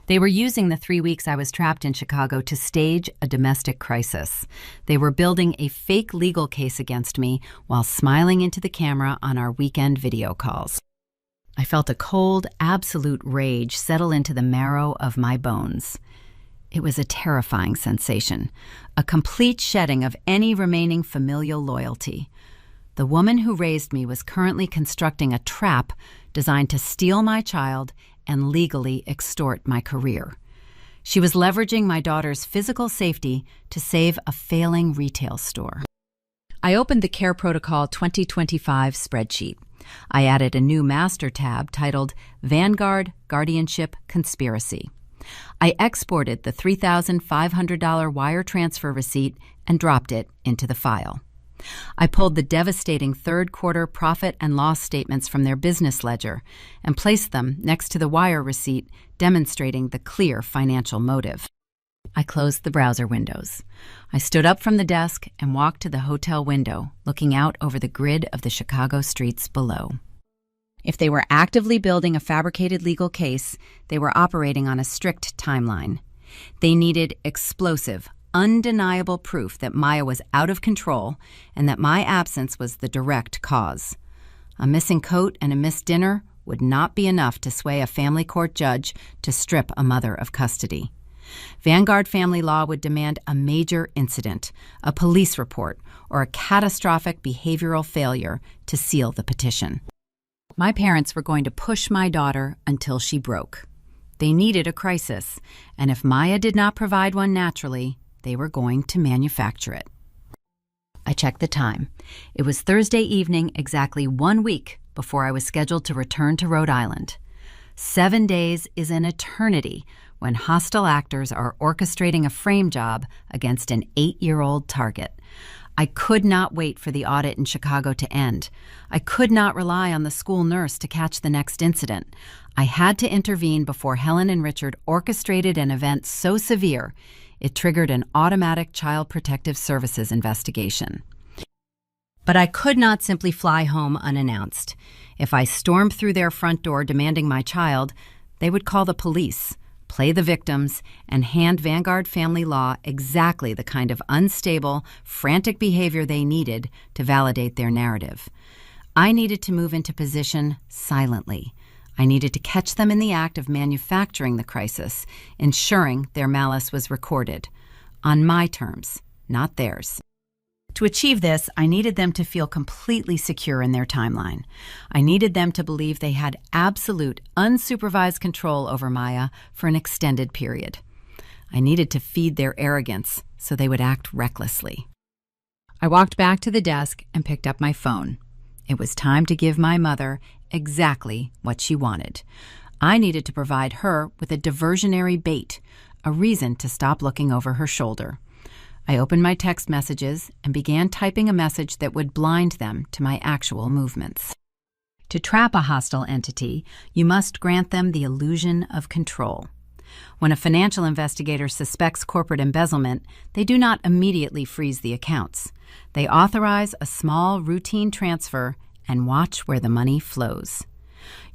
They were using the 3 weeks I was trapped in Chicago to stage a domestic crisis. They were building a fake legal case against me while smiling into the camera on our weekend video calls. I felt a cold, absolute rage settle into the marrow of my bones. It was a terrifying sensation, a complete shedding of any remaining familial loyalty. The woman who raised me was currently constructing a trap designed to steal my child and legally extort my career. She was leveraging my daughter's physical safety to save a failing retail store. I opened the Care Protocol 2025 spreadsheet. I added a new master tab titled Vanguard Guardianship Conspiracy. I exported the $3,500 wire transfer receipt and dropped it into the file. I pulled the devastating third quarter profit and loss statements from their business ledger and placed them next to the wire receipt, demonstrating the clear financial motive. I closed the browser windows. I stood up from the desk and walked to the hotel window, looking out over the grid of the Chicago streets below. If they were actively building a fabricated legal case, they were operating on a strict timeline. They needed explosive, undeniable proof that Maya was out of control and that my absence was the direct cause. A missing coat and a missed dinner would not be enough to sway a family court judge to strip a mother of custody. Vanguard family law would demand a major incident, a police report, or a catastrophic behavioral failure to seal the petition. My parents were going to push my daughter until she broke. They needed a crisis, and if Maya did not provide one naturally, they were going to manufacture it. I checked the time. It was Thursday evening, exactly 1 week before I was scheduled to return to Rhode Island. 7 days is an eternity when hostile actors are orchestrating a frame job against an 8-year-old target. I could not wait for the audit in Chicago to end. I could not rely on the school nurse to catch the next incident. I had to intervene before Helen and Richard orchestrated an event so severe it triggered an automatic Child Protective Services investigation. But I could not simply fly home unannounced. If I stormed through their front door demanding my child, they would call the police, play the victims, and hand Vanguard family law exactly the kind of unstable, frantic behavior they needed to validate their narrative. I needed to move into position silently. I needed to catch them in the act of manufacturing the crisis, ensuring their malice was recorded, on my terms, not theirs. To achieve this, I needed them to feel completely secure in their timeline. I needed them to believe they had absolute, unsupervised control over Maya for an extended period. I needed to feed their arrogance so they would act recklessly. I walked back to the desk and picked up my phone. It was time to give my mother exactly what she wanted. I needed to provide her with a diversionary bait, a reason to stop looking over her shoulder. I opened my text messages and began typing a message that would blind them to my actual movements. To trap a hostile entity, you must grant them the illusion of control. When a financial investigator suspects corporate embezzlement, they do not immediately freeze the accounts. They authorize a small routine transfer and watch where the money flows.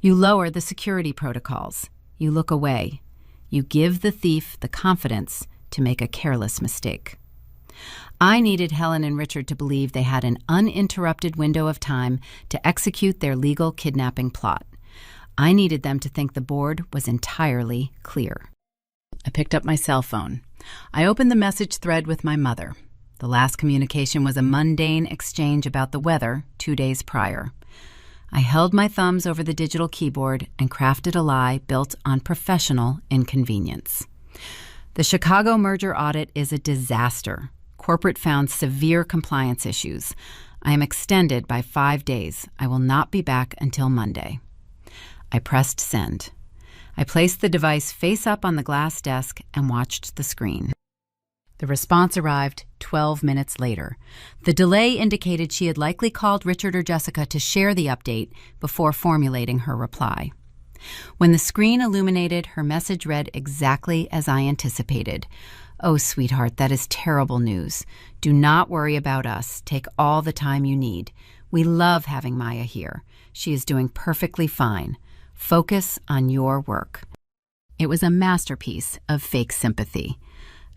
You lower the security protocols. You look away. You give the thief the confidence to make a careless mistake. I needed Helen and Richard to believe they had an uninterrupted window of time to execute their legal kidnapping plot. I needed them to think the board was entirely clear. I picked up my cell phone. I opened the message thread with my mother. The last communication was a mundane exchange about the weather 2 days prior. I held my thumbs over the digital keyboard and crafted a lie built on professional inconvenience. The Chicago merger audit is a disaster. Corporate found severe compliance issues. I am extended by 5 days. I will not be back until Monday. I pressed send. I placed the device face up on the glass desk and watched the screen. The response arrived 12 minutes later. The delay indicated she had likely called Richard or Jessica to share the update before formulating her reply. When the screen illuminated, her message read exactly as I anticipated. "Oh, sweetheart, that is terrible news. Do not worry about us. Take all the time you need. We love having Maya here. She is doing perfectly fine. Focus on your work." It was a masterpiece of fake sympathy.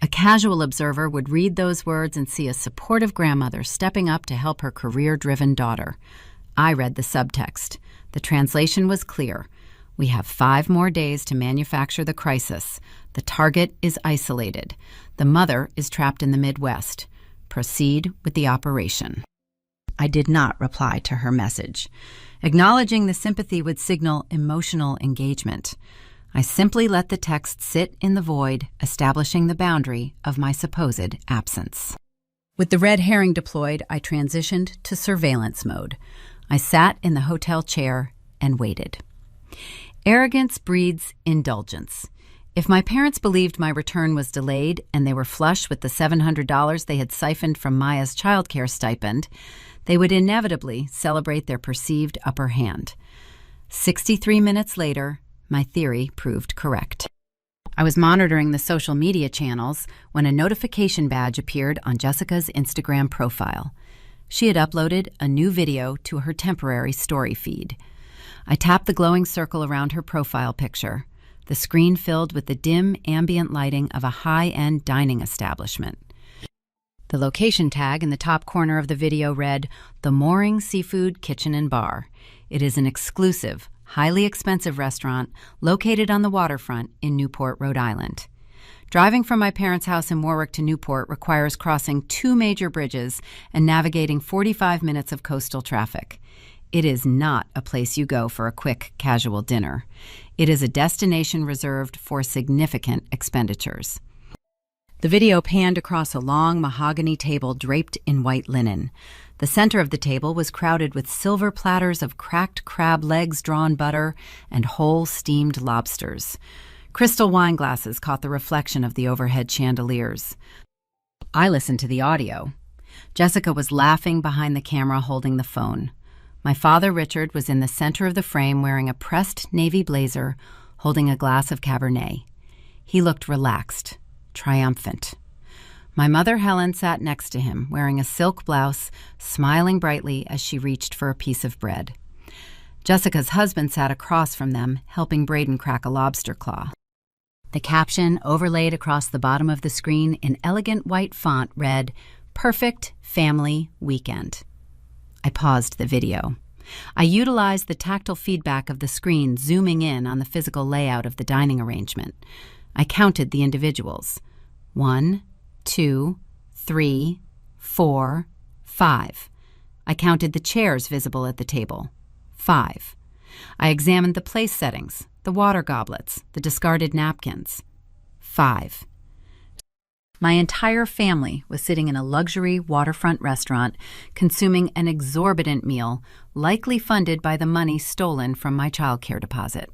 A casual observer would read those words and see a supportive grandmother stepping up to help her career-driven daughter. I read the subtext. The translation was clear. We have 5 more days to manufacture the crisis. The target is isolated. The mother is trapped in the Midwest. Proceed with the operation. I did not reply to her message. Acknowledging the sympathy would signal emotional engagement. I simply let the text sit in the void, establishing the boundary of my supposed absence. With the red herring deployed, I transitioned to surveillance mode. I sat in the hotel chair and waited. Arrogance breeds indulgence. If my parents believed my return was delayed and they were flush with the $700 they had siphoned from Maya's childcare stipend, they would inevitably celebrate their perceived upper hand. 63 minutes later, my theory proved correct. I was monitoring the social media channels when a notification badge appeared on Jessica's Instagram profile. She had uploaded a new video to her temporary story feed. I tapped the glowing circle around her profile picture, the screen filled with the dim ambient lighting of a high-end dining establishment. The location tag in the top corner of the video read, "The Mooring Seafood Kitchen and Bar." It is an exclusive, highly expensive restaurant located on the waterfront in Newport, Rhode Island. Driving from my parents' house in Warwick to Newport requires crossing 2 major bridges and navigating 45 minutes of coastal traffic. It is not a place you go for a quick, casual dinner. It is a destination reserved for significant expenditures. The video panned across a long mahogany table draped in white linen. The center of the table was crowded with silver platters of cracked crab legs, drawn butter, and whole steamed lobsters. Crystal wine glasses caught the reflection of the overhead chandeliers. I listened to the audio. Jessica was laughing behind the camera holding the phone. My father, Richard, was in the center of the frame wearing a pressed navy blazer, holding a glass of Cabernet. He looked relaxed, triumphant. My mother, Helen, sat next to him, wearing a silk blouse, smiling brightly as she reached for a piece of bread. Jessica's husband sat across from them, helping Braden crack a lobster claw. The caption, overlaid across the bottom of the screen in elegant white font, read, "Perfect Family Weekend." I paused the video. I utilized the tactile feedback of the screen, zooming in on the physical layout of the dining arrangement. I counted the individuals. 1, 2, 3, 4, 5. I counted the chairs visible at the table. 5. I examined the place settings, the water goblets, the discarded napkins. 5. My entire family was sitting in a luxury waterfront restaurant, consuming an exorbitant meal, likely funded by the money stolen from my childcare deposit.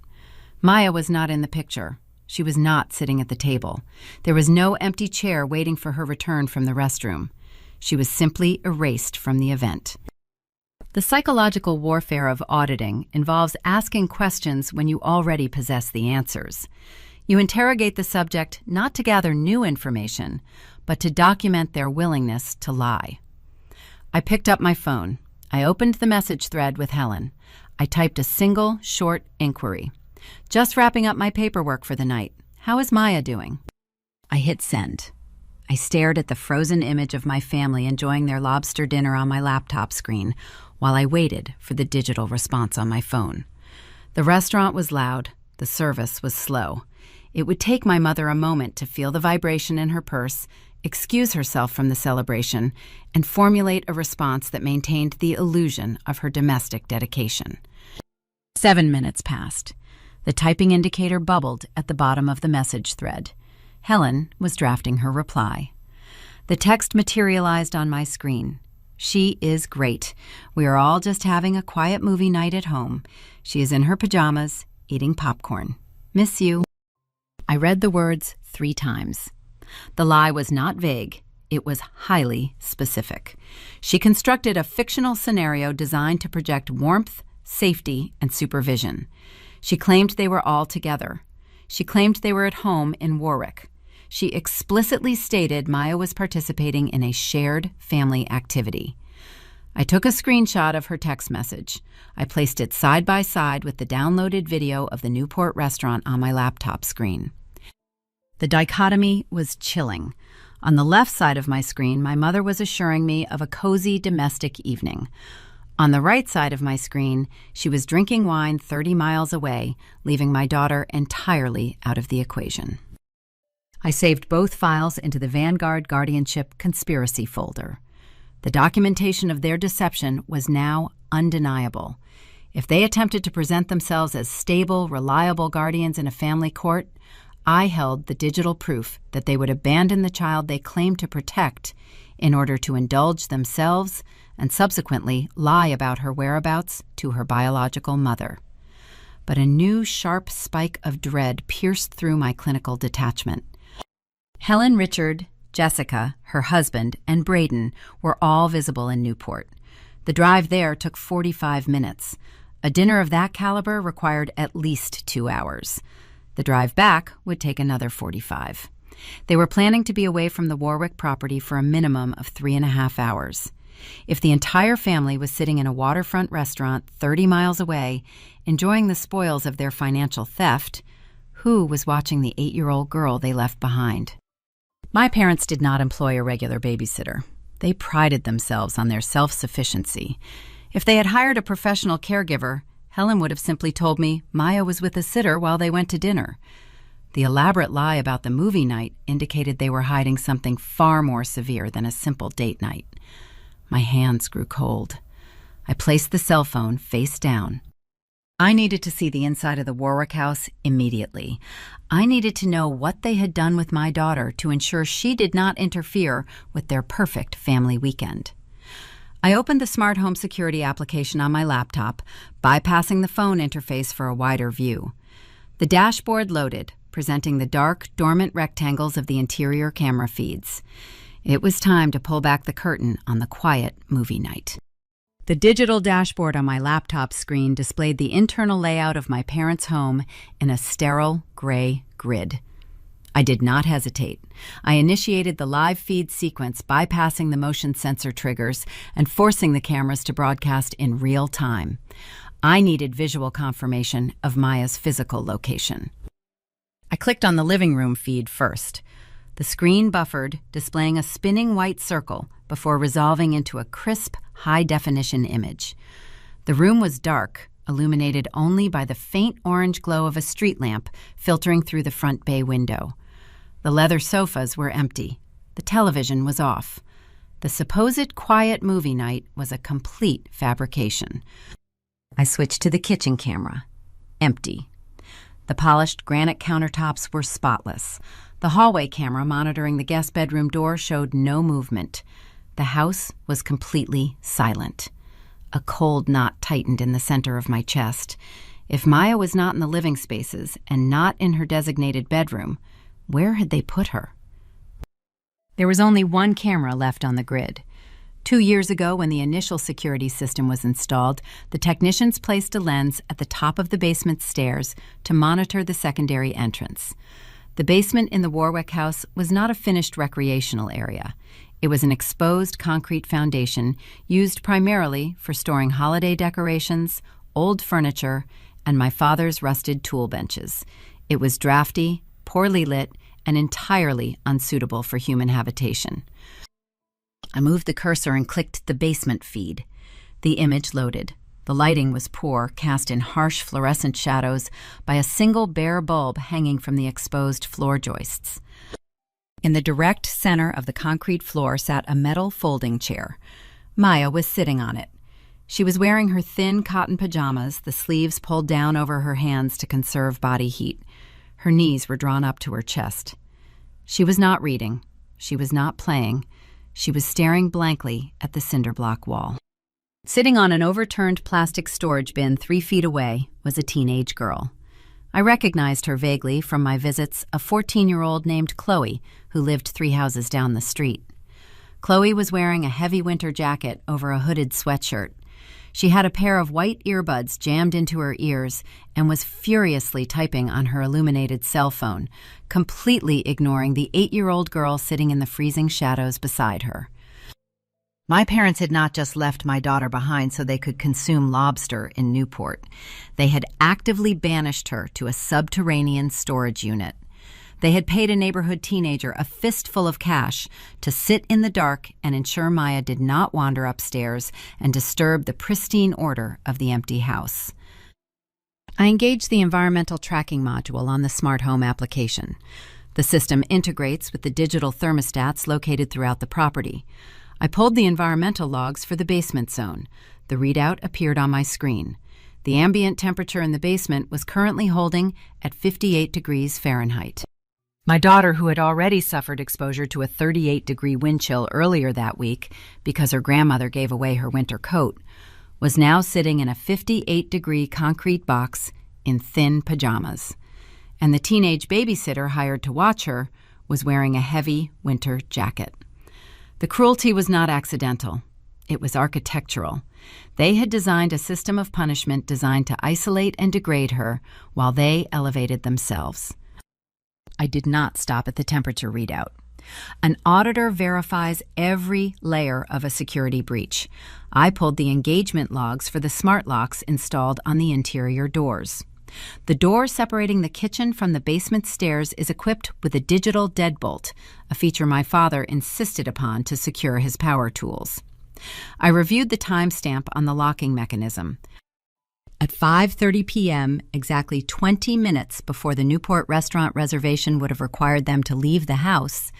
Maya was not in the picture. She was not sitting at the table. There was no empty chair waiting for her return from the restroom. She was simply erased from the event. The psychological warfare of auditing involves asking questions when you already possess the answers. You interrogate the subject not to gather new information, but to document their willingness to lie. I picked up my phone. I opened the message thread with Helen. I typed a single, short inquiry. "Just wrapping up my paperwork for the night. How is Maya doing?" I hit send. I stared at the frozen image of my family enjoying their lobster dinner on my laptop screen while I waited for the digital response on my phone. The restaurant was loud. The service was slow. It would take my mother a moment to feel the vibration in her purse, excuse herself from the celebration, and formulate a response that maintained the illusion of her domestic dedication. 7 minutes passed. The typing indicator bubbled at the bottom of the message thread. Helen was drafting her reply. The text materialized on my screen. "She is great. We are all just having a quiet movie night at home. She is in her pajamas, eating popcorn. Miss you." I read the words 3 times. The lie was not vague. It was highly specific. She constructed a fictional scenario designed to project warmth, safety, and supervision. She claimed they were all together. She claimed they were at home in Warwick. She explicitly stated Maya was participating in a shared family activity. I took a screenshot of her text message. I placed it side by side with the downloaded video of the Newport restaurant on my laptop screen. The dichotomy was chilling. On the left side of my screen, my mother was assuring me of a cozy domestic evening. On the right side of my screen, she was drinking wine 30 miles away, leaving my daughter entirely out of the equation. I saved both files into the Vanguard Guardianship Conspiracy folder. The documentation of their deception was now undeniable. If they attempted to present themselves as stable, reliable guardians in a family court, I held the digital proof that they would abandon the child they claimed to protect in order to indulge themselves and subsequently lie about her whereabouts to her biological mother. But a new sharp spike of dread pierced through my clinical detachment. Helen, Richard, Jessica, her husband, and Braden were all visible in Newport. The drive there took 45 minutes. A dinner of that caliber required at least 2 hours. The drive back would take another 45. They were planning to be away from the Warwick property for a minimum of 3.5 hours. If the entire family was sitting in a waterfront restaurant 30 miles away, enjoying the spoils of their financial theft, who was watching the 8-year-old girl they left behind? My parents did not employ a regular babysitter. They prided themselves on their self-sufficiency. If they had hired a professional caregiver, Helen would have simply told me Maya was with a sitter while they went to dinner. The elaborate lie about the movie night indicated they were hiding something far more severe than a simple date night. My hands grew cold. I placed the cell phone face down. I needed to see the inside of the Warwick house immediately. I needed to know what they had done with my daughter to ensure she did not interfere with their perfect family weekend. I opened the smart home security application on my laptop, bypassing the phone interface for a wider view. The dashboard loaded, presenting the dark, dormant rectangles of the interior camera feeds. It was time to pull back the curtain on the quiet movie night. The digital dashboard on my laptop screen displayed the internal layout of my parents' home in a sterile, gray grid. I did not hesitate. I initiated the live feed sequence, bypassing the motion sensor triggers and forcing the cameras to broadcast in real time. I needed visual confirmation of Maya's physical location. I clicked on the living room feed first. The screen buffered, displaying a spinning white circle before resolving into a crisp, high-definition image. The room was dark, illuminated only by the faint orange glow of a street lamp filtering through the front bay window. The leather sofas were empty. The television was off. The supposed quiet movie night was a complete fabrication. I switched to the kitchen camera. Empty. The polished granite countertops were spotless. The hallway camera monitoring the guest bedroom door showed no movement. The house was completely silent. A cold knot tightened in the center of my chest. If Maya was not in the living spaces and not in her designated bedroom, where had they put her? There was only one camera left on the grid. 2 years ago, when the initial security system was installed, the technicians placed a lens at the top of the basement stairs to monitor the secondary entrance. The basement in the Warwick house was not a finished recreational area. It was an exposed concrete foundation used primarily for storing holiday decorations, old furniture, and my father's rusted tool benches. It was drafty, poorly lit, and entirely unsuitable for human habitation. I moved the cursor and clicked the basement feed. The image loaded. The lighting was poor, cast in harsh fluorescent shadows by a single bare bulb hanging from the exposed floor joists. In the direct center of the concrete floor sat a metal folding chair. Maya was sitting on it. She was wearing her thin cotton pajamas, the sleeves pulled down over her hands to conserve body heat. Her knees were drawn up to her chest. She was not reading. She was not playing. She was staring blankly at the cinder block wall. Sitting on an overturned plastic storage bin 3 feet away was a teenage girl. I recognized her vaguely from my visits, a 14-year-old named Chloe, who lived 3 houses down the street. Chloe was wearing a heavy winter jacket over a hooded sweatshirt. She had a pair of white earbuds jammed into her ears and was furiously typing on her illuminated cell phone, completely ignoring the 8-year-old girl sitting in the freezing shadows beside her. My parents had not just left my daughter behind so they could consume lobster in Newport. They had actively banished her to a subterranean storage unit. They had paid a neighborhood teenager a fistful of cash to sit in the dark and ensure Maya did not wander upstairs and disturb the pristine order of the empty house. I engaged the environmental tracking module on the smart home application. The system integrates with the digital thermostats located throughout the property. I pulled the environmental logs for the basement zone. The readout appeared on my screen. The ambient temperature in the basement was currently holding at 58 degrees Fahrenheit. My daughter, who had already suffered exposure to a 38-degree wind chill earlier that week because her grandmother gave away her winter coat, was now sitting in a 58-degree concrete box in thin pajamas. And the teenage babysitter hired to watch her was wearing a heavy winter jacket. The cruelty was not accidental. It was architectural. They had designed a system of punishment designed to isolate and degrade her while they elevated themselves. I did not stop at the temperature readout. An auditor verifies every layer of a security breach. I pulled the engagement logs for the smart locks installed on the interior doors. The door separating the kitchen from the basement stairs is equipped with a digital deadbolt, a feature my father insisted upon to secure his power tools. I reviewed the timestamp on the locking mechanism. At 5:30 p.m., exactly 20 minutes before the Newport restaurant reservation would have required them to leave the house,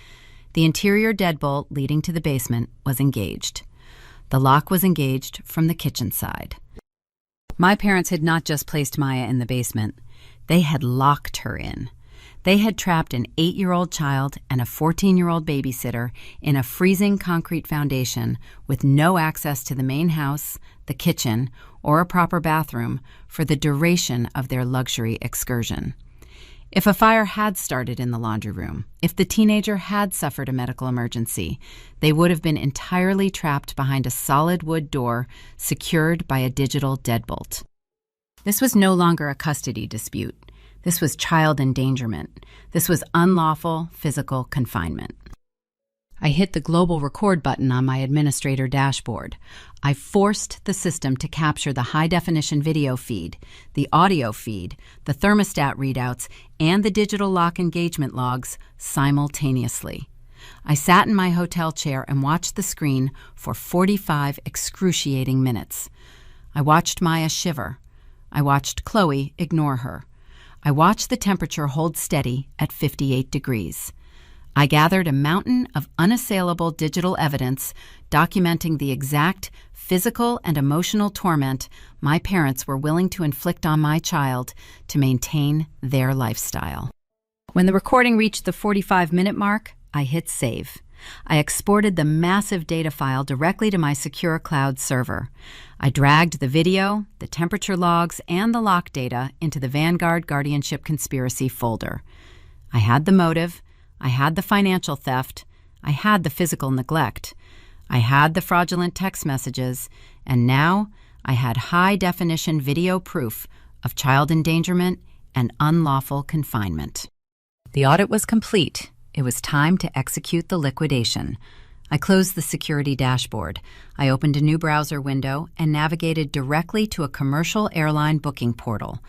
the interior deadbolt leading to the basement was engaged. The lock was engaged from the kitchen side. My parents had not just placed Maya in the basement. They had locked her in. They had trapped an 8-year-old child and a 14-year-old babysitter in a freezing concrete foundation with no access to the main house, the kitchen, or a proper bathroom for the duration of their luxury excursion. If a fire had started in the laundry room, if the teenager had suffered a medical emergency, they would have been entirely trapped behind a solid wood door secured by a digital deadbolt. This was no longer a custody dispute. This was child endangerment. This was unlawful physical confinement. I hit the global record button on my administrator dashboard. I forced the system to capture the high-definition video feed, the audio feed, the thermostat readouts, and the digital lock engagement logs simultaneously. I sat in my hotel chair and watched the screen for 45 excruciating minutes. I watched Maya shiver. I watched Chloe ignore her. I watched the temperature hold steady at 58 degrees. I gathered a mountain of unassailable digital evidence documenting the exact physical and emotional torment my parents were willing to inflict on my child to maintain their lifestyle. When the recording reached the 45-minute mark, I hit save. I exported the massive data file directly to my secure cloud server. I dragged the video, the temperature logs, and the lock data into the Vanguard Guardianship Conspiracy folder. I had the motive, I had the financial theft, I had the physical neglect, I had the fraudulent text messages, and now I had high-definition video proof of child endangerment and unlawful confinement. The audit was complete. It was time to execute the liquidation. I closed the security dashboard. I opened a new browser window and navigated directly to a commercial airline booking portal.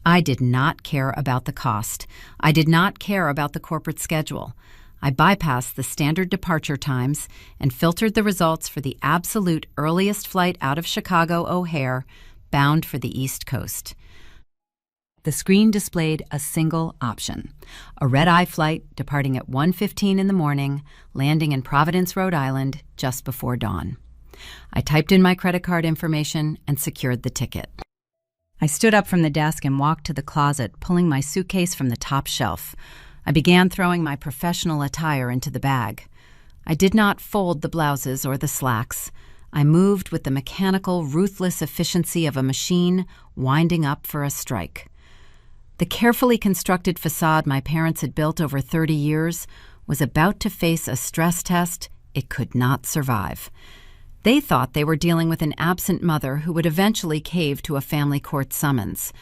I did not care about the cost. I did not care about the corporate schedule. I bypassed the standard departure times and filtered the results for the absolute earliest flight out of Chicago O'Hare, bound for the East Coast. The screen displayed a single option, a red-eye flight departing at 1:15 in the morning, landing in Providence, Rhode Island, just before dawn. I typed in my credit card information and secured the ticket. I stood up from the desk and walked to the closet, pulling my suitcase from the top shelf. I began throwing my professional attire into the bag. I did not fold the blouses or the slacks. I moved with the mechanical, ruthless efficiency of a machine winding up for a strike. The carefully constructed facade my parents had built over 30 years was about to face a stress test it could not survive. They thought they were dealing with an absent mother who would eventually cave to a family court summons.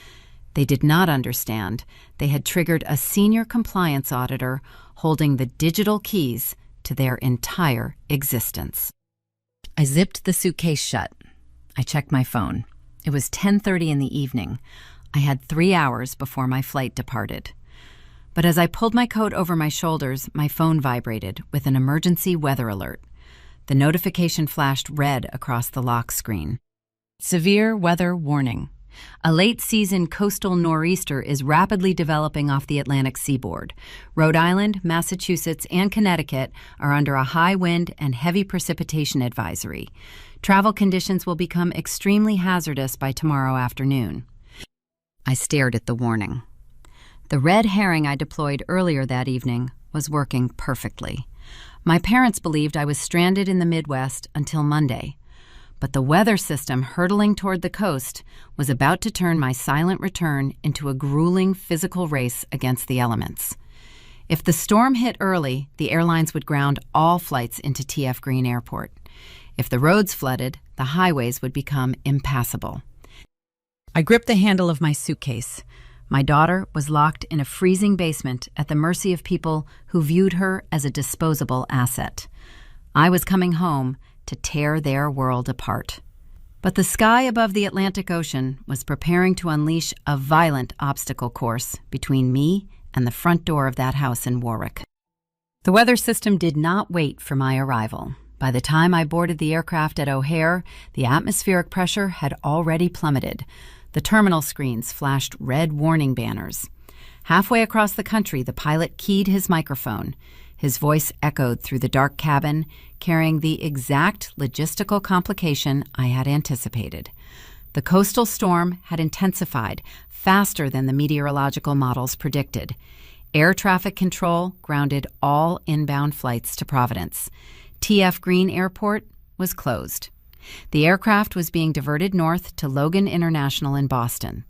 They did not understand they had triggered a senior compliance auditor holding the digital keys to their entire existence. I zipped the suitcase shut. I checked my phone. It was 10:30 in the evening. I had 3 hours before my flight departed. But as I pulled my coat over my shoulders, my phone vibrated with an emergency weather alert. The notification flashed red across the lock screen. Severe weather warning. A late-season coastal nor'easter is rapidly developing off the Atlantic seaboard. Rhode Island, Massachusetts, and Connecticut are under a high wind and heavy precipitation advisory. Travel conditions will become extremely hazardous by tomorrow afternoon. I stared at the warning. The red herring I deployed earlier that evening was working perfectly. My parents believed I was stranded in the Midwest until Monday, but the weather system hurtling toward the coast was about to turn my silent return into a grueling physical race against the elements. If the storm hit early, the airlines would ground all flights into TF Green Airport. If the roads flooded, the highways would become impassable. I gripped the handle of my suitcase. My daughter was locked in a freezing basement at the mercy of people who viewed her as a disposable asset. I was coming home to tear their world apart. But the sky above the Atlantic Ocean was preparing to unleash a violent obstacle course between me and the front door of that house in Warwick. The weather system did not wait for my arrival. By the time I boarded the aircraft at O'Hare, the atmospheric pressure had already plummeted. The terminal screens flashed red warning banners. Halfway across the country, the pilot keyed his microphone. His voice echoed through the dark cabin, carrying the exact logistical complication I had anticipated. The coastal storm had intensified faster than the meteorological models predicted. Air traffic control grounded all inbound flights to Providence. T.F. Green Airport was closed. The aircraft was being diverted north to Logan International in Boston.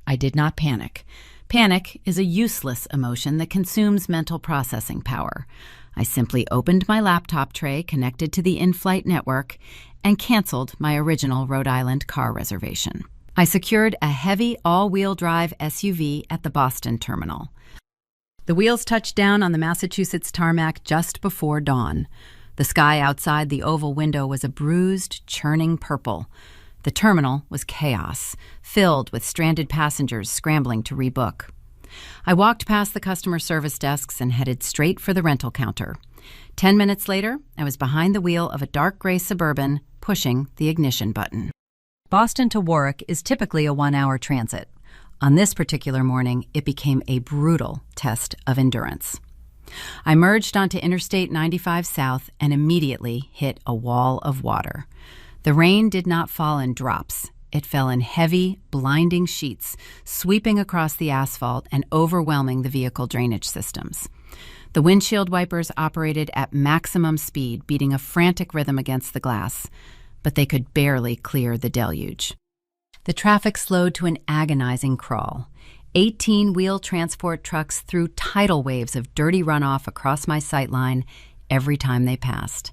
I did not panic. Panic is a useless emotion that consumes mental processing power. I simply opened my laptop tray connected to the in-flight network and canceled my original Rhode Island car reservation. I secured a heavy all-wheel drive SUV at the Boston terminal. The wheels touched down on the Massachusetts tarmac just before dawn. The sky outside the oval window was a bruised, churning purple. The terminal was chaos, filled with stranded passengers scrambling to rebook. I walked past the customer service desks and headed straight for the rental counter. 10 minutes later, I was behind the wheel of a dark gray Suburban, pushing the ignition button. Boston to Warwick is typically a 1-hour transit. On this particular morning, it became a brutal test of endurance. I merged onto Interstate 95 South and immediately hit a wall of water. The rain did not fall in drops. It fell in heavy, blinding sheets, sweeping across the asphalt and overwhelming the vehicle drainage systems. The windshield wipers operated at maximum speed, beating a frantic rhythm against the glass, but they could barely clear the deluge. The traffic slowed to an agonizing crawl. 18-wheel transport trucks threw tidal waves of dirty runoff across my sightline every time they passed.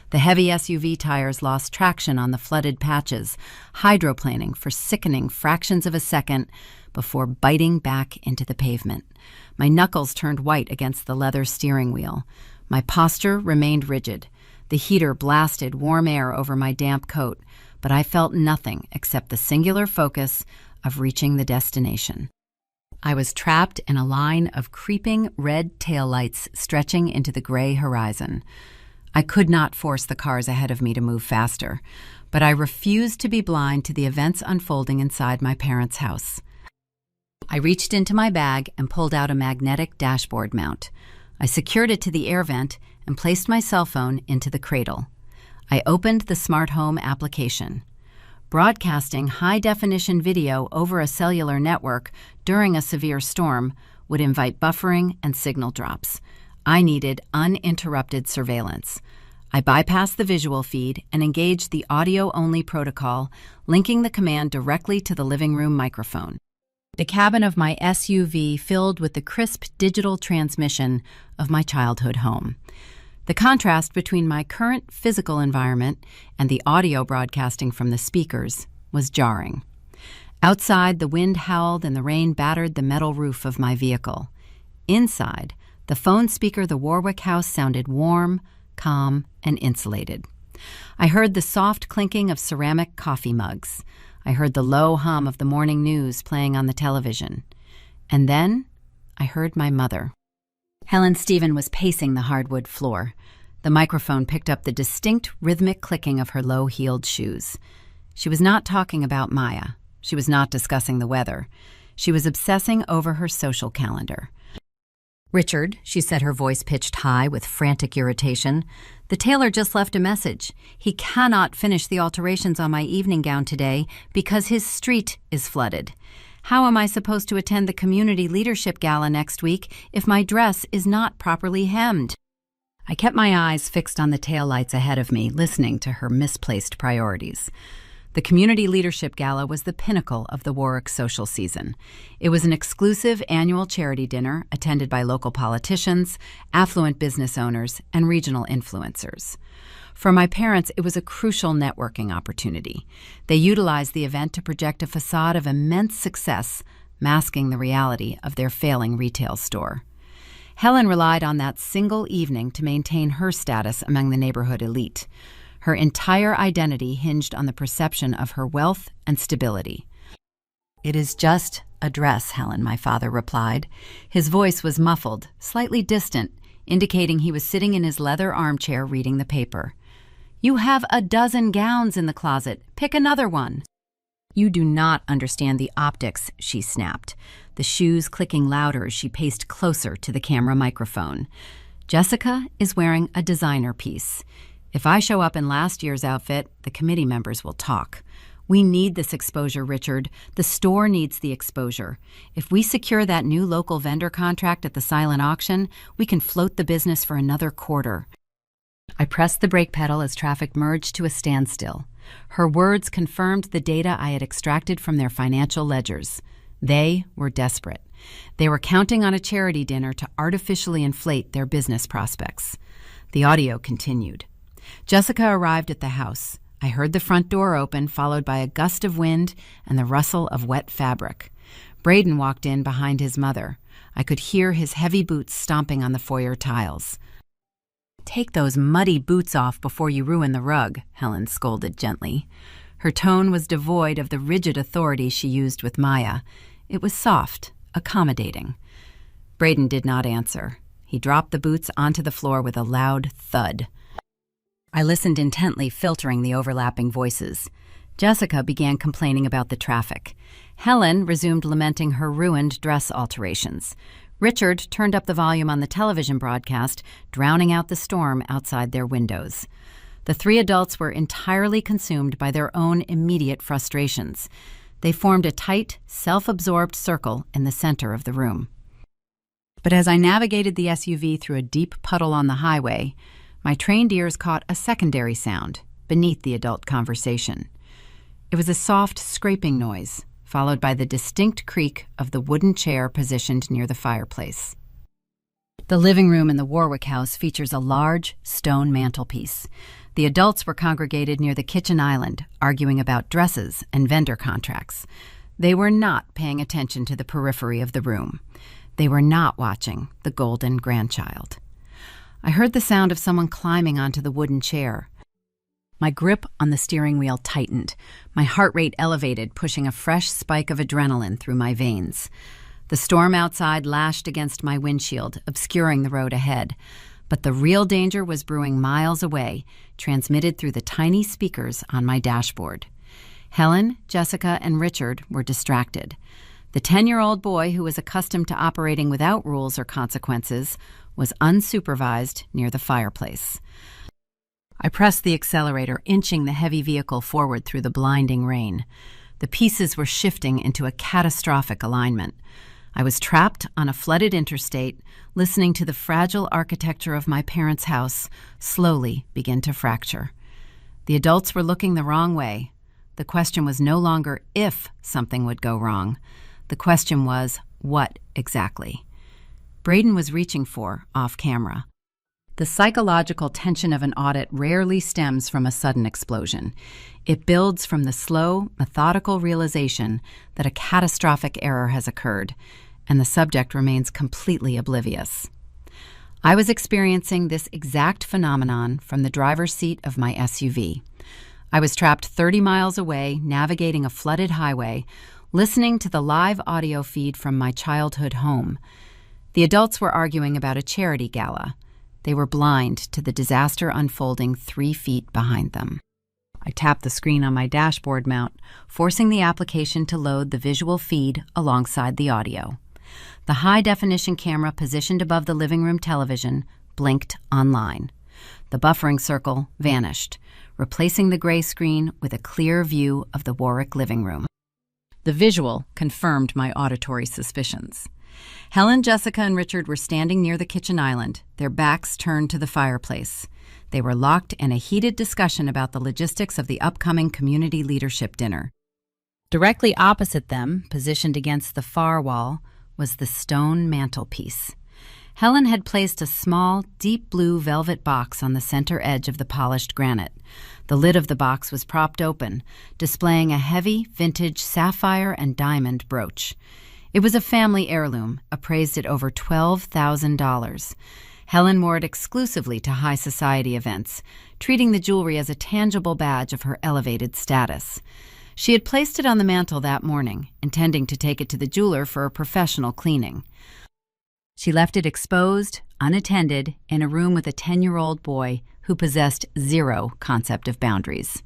The heavy SUV tires lost traction on the flooded patches, hydroplaning for sickening fractions of a second before biting back into the pavement. My knuckles turned white against the leather steering wheel. My posture remained rigid. The heater blasted warm air over my damp coat, but I felt nothing except the singular focus of reaching the destination. I was trapped in a line of creeping red taillights stretching into the gray horizon. I could not force the cars ahead of me to move faster, but I refused to be blind to the events unfolding inside my parents' house. I reached into my bag and pulled out a magnetic dashboard mount. I secured it to the air vent and placed my cell phone into the cradle. I opened the smart home application. Broadcasting high-definition video over a cellular network during a severe storm would invite buffering and signal drops. I needed uninterrupted surveillance. I bypassed the visual feed and engaged the audio-only protocol, linking the command directly to the living room microphone. The cabin of my SUV filled with the crisp digital transmission of my childhood home. The contrast between my current physical environment and the audio broadcasting from the speakers was jarring. Outside, the wind howled and the rain battered the metal roof of my vehicle. Inside, the phone speaker of the Warwick house sounded warm, calm, and insulated. I heard the soft clinking of ceramic coffee mugs. I heard the low hum of the morning news playing on the television. And then I heard my mother. Helen Stephen was pacing the hardwood floor. The microphone picked up the distinct rhythmic clicking of her low-heeled shoes. She was not talking about Maya. She was not discussing the weather. She was obsessing over her social calendar. "Richard," she said, her voice pitched high with frantic irritation, "the tailor just left a message. He cannot finish the alterations on my evening gown today because his street is flooded. How am I supposed to attend the community leadership gala next week if my dress is not properly hemmed?" I kept my eyes fixed on the taillights ahead of me, listening to her misplaced priorities. The Community Leadership Gala was the pinnacle of the Warwick social season. It was an exclusive annual charity dinner attended by local politicians, affluent business owners, and regional influencers. For my parents, it was a crucial networking opportunity. They utilized the event to project a facade of immense success, masking the reality of their failing retail store. Helen relied on that single evening to maintain her status among the neighborhood elite. Her entire identity hinged on the perception of her wealth and stability. "It is just a dress, Helen," my father replied. His voice was muffled, slightly distant, indicating he was sitting in his leather armchair reading the paper. "You have a dozen gowns in the closet. Pick another one." "You do not understand the optics," she snapped, the shoes clicking louder as she paced closer to the camera microphone. "Jessica is wearing a designer piece. If I show up in last year's outfit, the committee members will talk. We need this exposure, Richard. The store needs the exposure. If we secure that new local vendor contract at the silent auction, we can float the business for another quarter." I pressed the brake pedal as traffic merged to a standstill. Her words confirmed the data I had extracted from their financial ledgers. They were desperate. They were counting on a charity dinner to artificially inflate their business prospects. The audio continued. Jessica arrived at the house. I heard the front door open, followed by a gust of wind and the rustle of wet fabric. Braden walked in behind his mother. I could hear his heavy boots stomping on the foyer tiles. "Take those muddy boots off before you ruin the rug," Helen scolded gently. Her tone was devoid of the rigid authority she used with Maya. It was soft, accommodating. Braden did not answer. He dropped the boots onto the floor with a loud thud. I listened intently, filtering the overlapping voices. Jessica began complaining about the traffic. Helen resumed lamenting her ruined dress alterations. Richard turned up the volume on the television broadcast, drowning out the storm outside their windows. The three adults were entirely consumed by their own immediate frustrations. They formed a tight, self-absorbed circle in the center of the room. But as I navigated the SUV through a deep puddle on the highway, my trained ears caught a secondary sound beneath the adult conversation. It was a soft scraping noise, followed by the distinct creak of the wooden chair positioned near the fireplace. The living room in the Warwick house features a large stone mantelpiece. The adults were congregated near the kitchen island, arguing about dresses and vendor contracts. They were not paying attention to the periphery of the room. They were not watching the golden grandchild. I heard the sound of someone climbing onto the wooden chair. My grip on the steering wheel tightened. My heart rate elevated, pushing a fresh spike of adrenaline through my veins. The storm outside lashed against my windshield, obscuring the road ahead. But the real danger was brewing miles away, transmitted through the tiny speakers on my dashboard. Helen, Jessica, and Richard were distracted. The 10-year-old boy, who was accustomed to operating without rules or consequences, was unsupervised near the fireplace. I pressed the accelerator, inching the heavy vehicle forward through the blinding rain. The pieces were shifting into a catastrophic alignment. I was trapped on a flooded interstate, listening to the fragile architecture of my parents' house slowly begin to fracture. The adults were looking the wrong way. The question was no longer if something would go wrong. The question was, what exactly? Braden was reaching for, off camera. The psychological tension of an audit rarely stems from a sudden explosion. It builds from the slow, methodical realization that a catastrophic error has occurred, and the subject remains completely oblivious. I was experiencing this exact phenomenon from the driver's seat of my SUV. I was trapped 30 miles away, navigating a flooded highway, listening to the live audio feed from my childhood home. The adults were arguing about a charity gala. They were blind to the disaster unfolding 3 feet behind them. I tapped the screen on my dashboard mount, forcing the application to load the visual feed alongside the audio. The high-definition camera positioned above the living room television blinked online. The buffering circle vanished, replacing the gray screen with a clear view of the Warwick living room. The visual confirmed my auditory suspicions. Helen, Jessica, and Richard were standing near the kitchen island, their backs turned to the fireplace. They were locked in a heated discussion about the logistics of the upcoming community leadership dinner. Directly opposite them, positioned against the far wall, was the stone mantelpiece. Helen had placed a small, deep blue velvet box on the center edge of the polished granite. The lid of the box was propped open, displaying a heavy, vintage sapphire and diamond brooch. It was a family heirloom, appraised at over $12,000. Helen wore it exclusively to high society events, treating the jewelry as a tangible badge of her elevated status. She had placed it on the mantel that morning, intending to take it to the jeweler for a professional cleaning. She left it exposed, unattended, in a room with a 10-year-old boy who possessed zero concept of boundaries.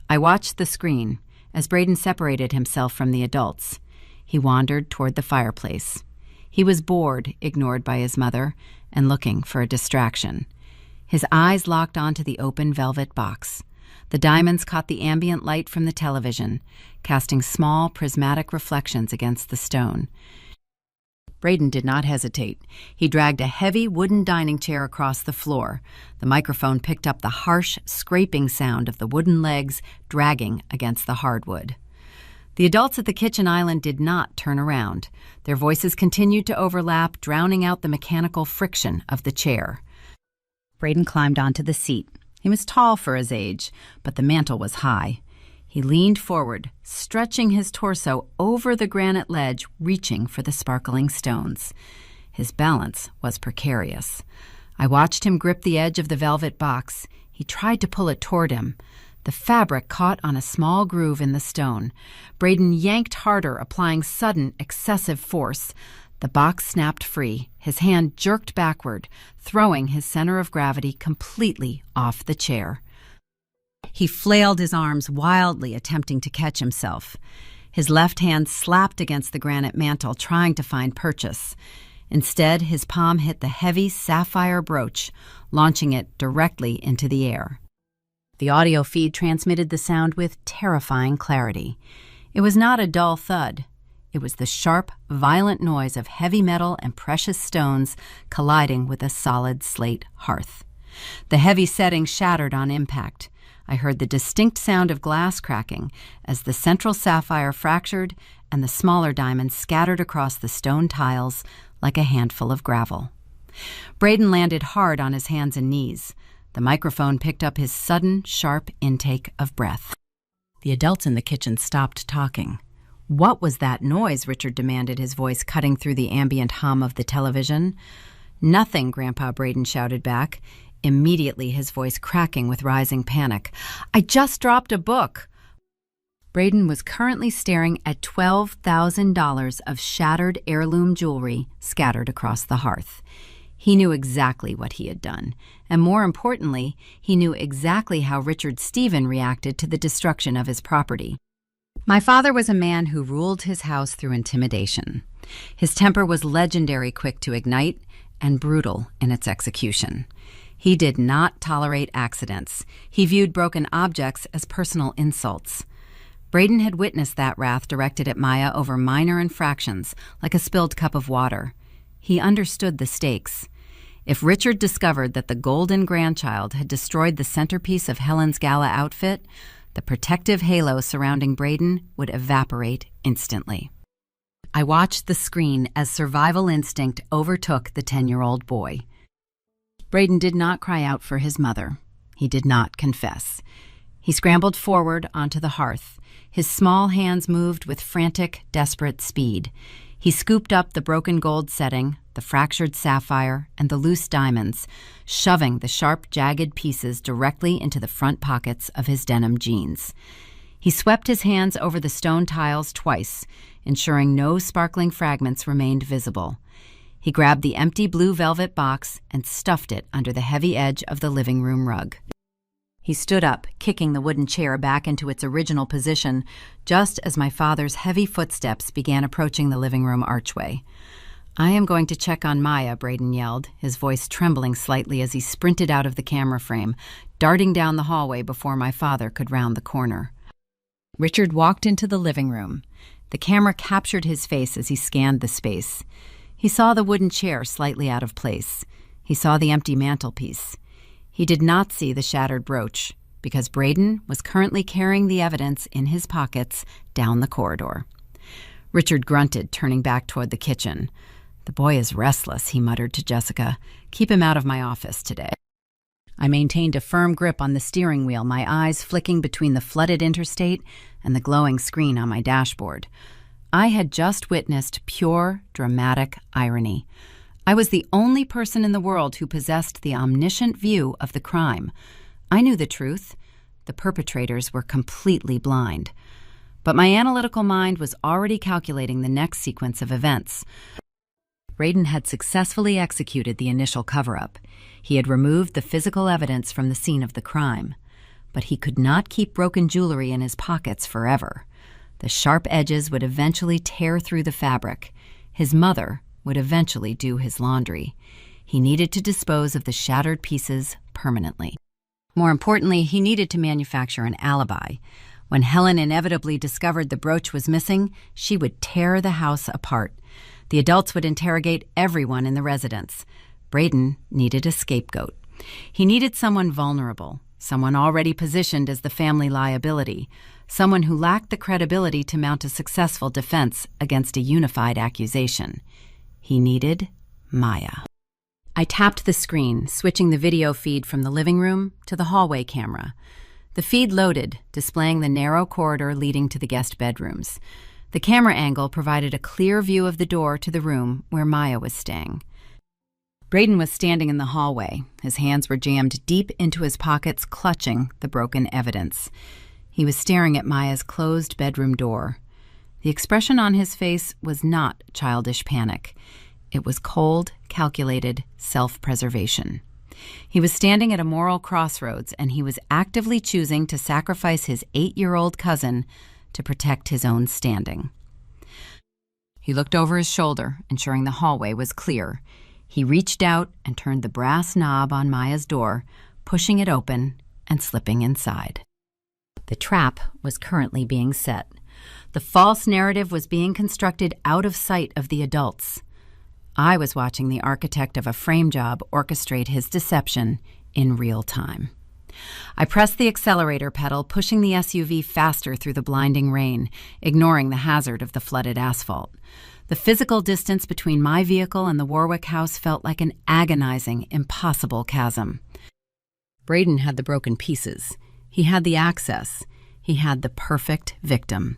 I watched the screen as Braden separated himself from the adults. He wandered toward the fireplace. He was bored, ignored by his mother, and looking for a distraction. His eyes locked onto the open velvet box. The diamonds caught the ambient light from the television, casting small prismatic reflections against the stone. Braden did not hesitate. He dragged a heavy wooden dining chair across the floor. The microphone picked up the harsh, scraping sound of the wooden legs dragging against the hardwood. The adults at the kitchen island did not turn around. Their voices continued to overlap, drowning out the mechanical friction of the chair. Braden climbed onto the seat. He was tall for his age, but the mantel was high. He leaned forward, stretching his torso over the granite ledge, reaching for the sparkling stones. His balance was precarious. I watched him grip the edge of the velvet box. He tried to pull it toward him. The fabric caught on a small groove in the stone. Braden yanked harder, applying sudden, excessive force. The box snapped free. His hand jerked backward, throwing his center of gravity completely off the chair. He flailed his arms wildly, attempting to catch himself. His left hand slapped against the granite mantel, trying to find purchase. Instead, his palm hit the heavy sapphire brooch, launching it directly into the air. The audio feed transmitted the sound with terrifying clarity. It was not a dull thud. It was the sharp, violent noise of heavy metal and precious stones colliding with a solid slate hearth. The heavy setting shattered on impact. I heard the distinct sound of glass cracking as the central sapphire fractured and the smaller diamonds scattered across the stone tiles like a handful of gravel. Braden landed hard on his hands and knees. The microphone picked up his sudden, sharp intake of breath. The adults in the kitchen stopped talking. "What was that noise?" Richard demanded, his voice cutting through the ambient hum of the television. "Nothing," Grandpa Braden shouted back, immediately his voice cracking with rising panic. "I just dropped a book." Braden was currently staring at $12,000 of shattered heirloom jewelry scattered across the hearth. He knew exactly what he had done, and more importantly, he knew exactly how Richard Stephen reacted to the destruction of his property. My father was a man who ruled his house through intimidation. His temper was legendary quick to ignite and brutal in its execution. He did not tolerate accidents. He viewed broken objects as personal insults. Braden had witnessed that wrath directed at Maya over minor infractions, like a spilled cup of water. He understood the stakes. If Richard discovered that the golden grandchild had destroyed the centerpiece of Helen's gala outfit, the protective halo surrounding Braden would evaporate instantly. I watched the screen as survival instinct overtook the 10-year-old boy. Braden did not cry out for his mother. He did not confess. He scrambled forward onto the hearth. His small hands moved with frantic, desperate speed. He scooped up the broken gold setting, the fractured sapphire, and the loose diamonds, shoving the sharp, jagged pieces directly into the front pockets of his denim jeans. He swept his hands over the stone tiles twice, ensuring no sparkling fragments remained visible. He grabbed the empty blue velvet box and stuffed it under the heavy edge of the living room rug. He stood up, kicking the wooden chair back into its original position, just as my father's heavy footsteps began approaching the living room archway. "I am going to check on Maya," Braden yelled, his voice trembling slightly as he sprinted out of the camera frame, darting down the hallway before my father could round the corner. Richard walked into the living room. The camera captured his face as he scanned the space. He saw the wooden chair slightly out of place. He saw the empty mantelpiece. He did not see the shattered brooch, because Braden was currently carrying the evidence in his pockets down the corridor. Richard grunted, turning back toward the kitchen. "The boy is restless," he muttered to Jessica. "Keep him out of my office today." I maintained a firm grip on the steering wheel, my eyes flicking between the flooded interstate and the glowing screen on my dashboard. I had just witnessed pure, dramatic irony. I was the only person in the world who possessed the omniscient view of the crime. I knew the truth. The perpetrators were completely blind. But my analytical mind was already calculating the next sequence of events. Braden had successfully executed the initial cover-up. He had removed the physical evidence from the scene of the crime. But he could not keep broken jewelry in his pockets forever. The sharp edges would eventually tear through the fabric. His mother would eventually do his laundry. He needed to dispose of the shattered pieces permanently. More importantly, he needed to manufacture an alibi. When Helen inevitably discovered the brooch was missing, she would tear the house apart. The adults would interrogate everyone in the residence. Braden needed a scapegoat. He needed someone vulnerable, someone already positioned as the family liability, someone who lacked the credibility to mount a successful defense against a unified accusation. He needed Maya. I tapped the screen, switching the video feed from the living room to the hallway camera. The feed loaded, displaying the narrow corridor leading to the guest bedrooms. The camera angle provided a clear view of the door to the room where Maya was staying. Braden was standing in the hallway. His hands were jammed deep into his pockets, clutching the broken evidence. He was staring at Maya's closed bedroom door. The expression on his face was not childish panic. It was cold, calculated self-preservation. He was standing at a moral crossroads, and he was actively choosing to sacrifice his 8-year-old cousin to protect his own standing. He looked over his shoulder, ensuring the hallway was clear. He reached out and turned the brass knob on Maya's door, pushing it open and slipping inside. The trap was currently being set. The false narrative was being constructed out of sight of the adults. I was watching the architect of a frame job orchestrate his deception in real time. I pressed the accelerator pedal, pushing the SUV faster through the blinding rain, ignoring the hazard of the flooded asphalt. The physical distance between my vehicle and the Warwick house felt like an agonizing, impossible chasm. Braden had the broken pieces. He had the access. He had the perfect victim.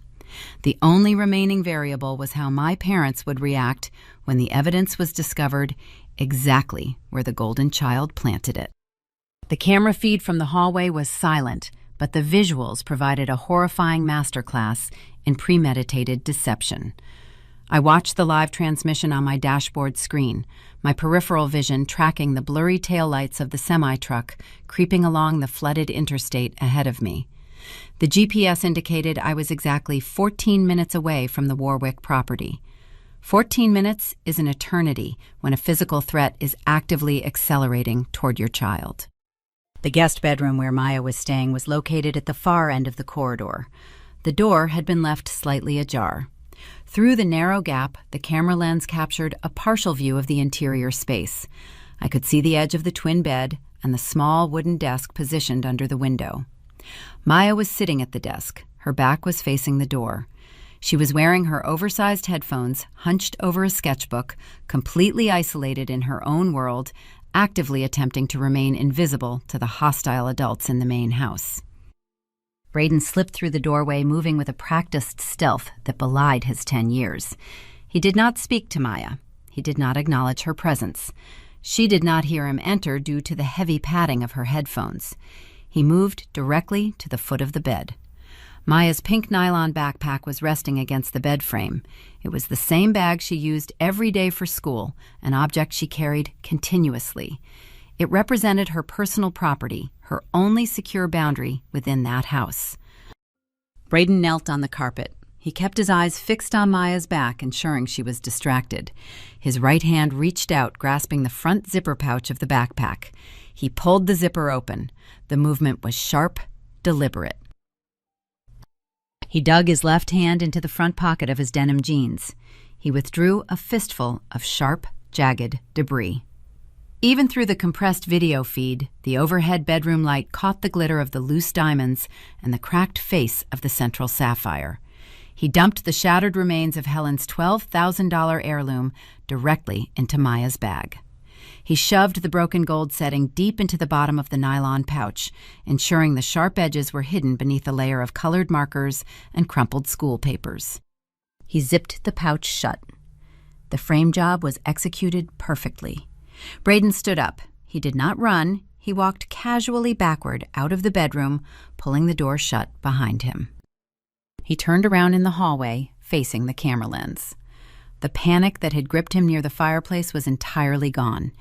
The only remaining variable was how my parents would react when the evidence was discovered exactly where the golden child planted it. The camera feed from the hallway was silent, but the visuals provided a horrifying masterclass in premeditated deception. I watched the live transmission on my dashboard screen, my peripheral vision tracking the blurry taillights of the semi-truck creeping along the flooded interstate ahead of me. The GPS indicated I was exactly 14 minutes away from the Warwick property. 14 minutes is an eternity when a physical threat is actively accelerating toward your child. The guest bedroom where Maya was staying was located at the far end of the corridor. The door had been left slightly ajar. Through the narrow gap, the camera lens captured a partial view of the interior space. I could see the edge of the twin bed and the small wooden desk positioned under the window. Maya was sitting at the desk. Her back was facing the door. She was wearing her oversized headphones, hunched over a sketchbook, completely isolated in her own world, actively attempting to remain invisible to the hostile adults in the main house. Braden slipped through the doorway, moving with a practiced stealth that belied his 10 years. He did not speak to Maya. He did not acknowledge her presence. She did not hear him enter due to the heavy padding of her headphones. He moved directly to the foot of the bed. Maya's pink nylon backpack was resting against the bed frame. It was the same bag she used every day for school, an object she carried continuously. It represented her personal property, her only secure boundary within that house. Braden knelt on the carpet. He kept his eyes fixed on Maya's back, ensuring she was distracted. His right hand reached out, grasping the front zipper pouch of the backpack. He pulled the zipper open. The movement was sharp, deliberate. He dug his left hand into the front pocket of his denim jeans. He withdrew a fistful of sharp, jagged debris. Even through the compressed video feed, the overhead bedroom light caught the glitter of the loose diamonds and the cracked face of the central sapphire. He dumped the shattered remains of Helen's $12,000 heirloom directly into Maya's bag. He shoved the broken gold setting deep into the bottom of the nylon pouch, ensuring the sharp edges were hidden beneath a layer of colored markers and crumpled school papers. He zipped the pouch shut. The frame job was executed perfectly. Braden stood up. He did not run. he walked casually backward out of the bedroom, pulling the door shut behind him. He turned around in the hallway, facing the camera lens. The panic that had gripped him near the fireplace was entirely gone.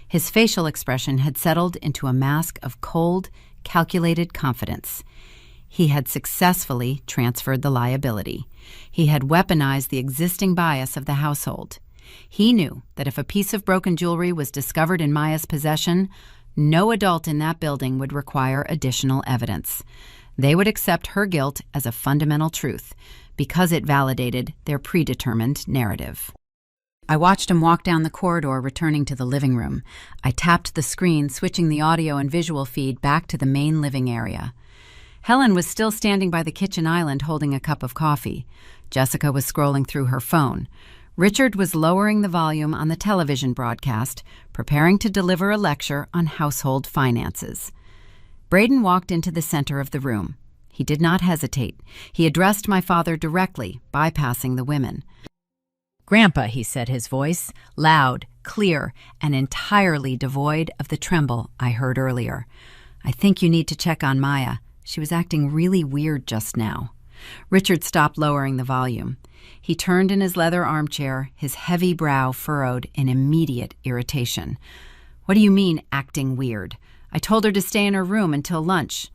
His facial expression had settled into a mask of cold, calculated confidence. He had successfully transferred the liability. He had weaponized the existing bias of the household. He knew that if a piece of broken jewelry was discovered in Maya's possession, no adult in that building would require additional evidence. They would accept her guilt as a fundamental truth because it validated their predetermined narrative. I watched him walk down the corridor, returning to the living room. I tapped the screen, switching the audio and visual feed back to the main living area. Helen was still standing by the kitchen island holding a cup of coffee. Jessica was scrolling through her phone. Richard was lowering the volume on the television broadcast, preparing to deliver a lecture on household finances. Braden walked into the center of the room. He did not hesitate. He addressed my father directly, bypassing the women. "Grandpa," he said, his voice loud, clear, and entirely devoid of the tremble I heard earlier. "I think you need to check on Maya. She was acting really weird just now." Richard stopped lowering the volume. He turned in his leather armchair, his heavy brow furrowed in immediate irritation. "What do you mean, acting weird? I told her to stay in her room until lunch."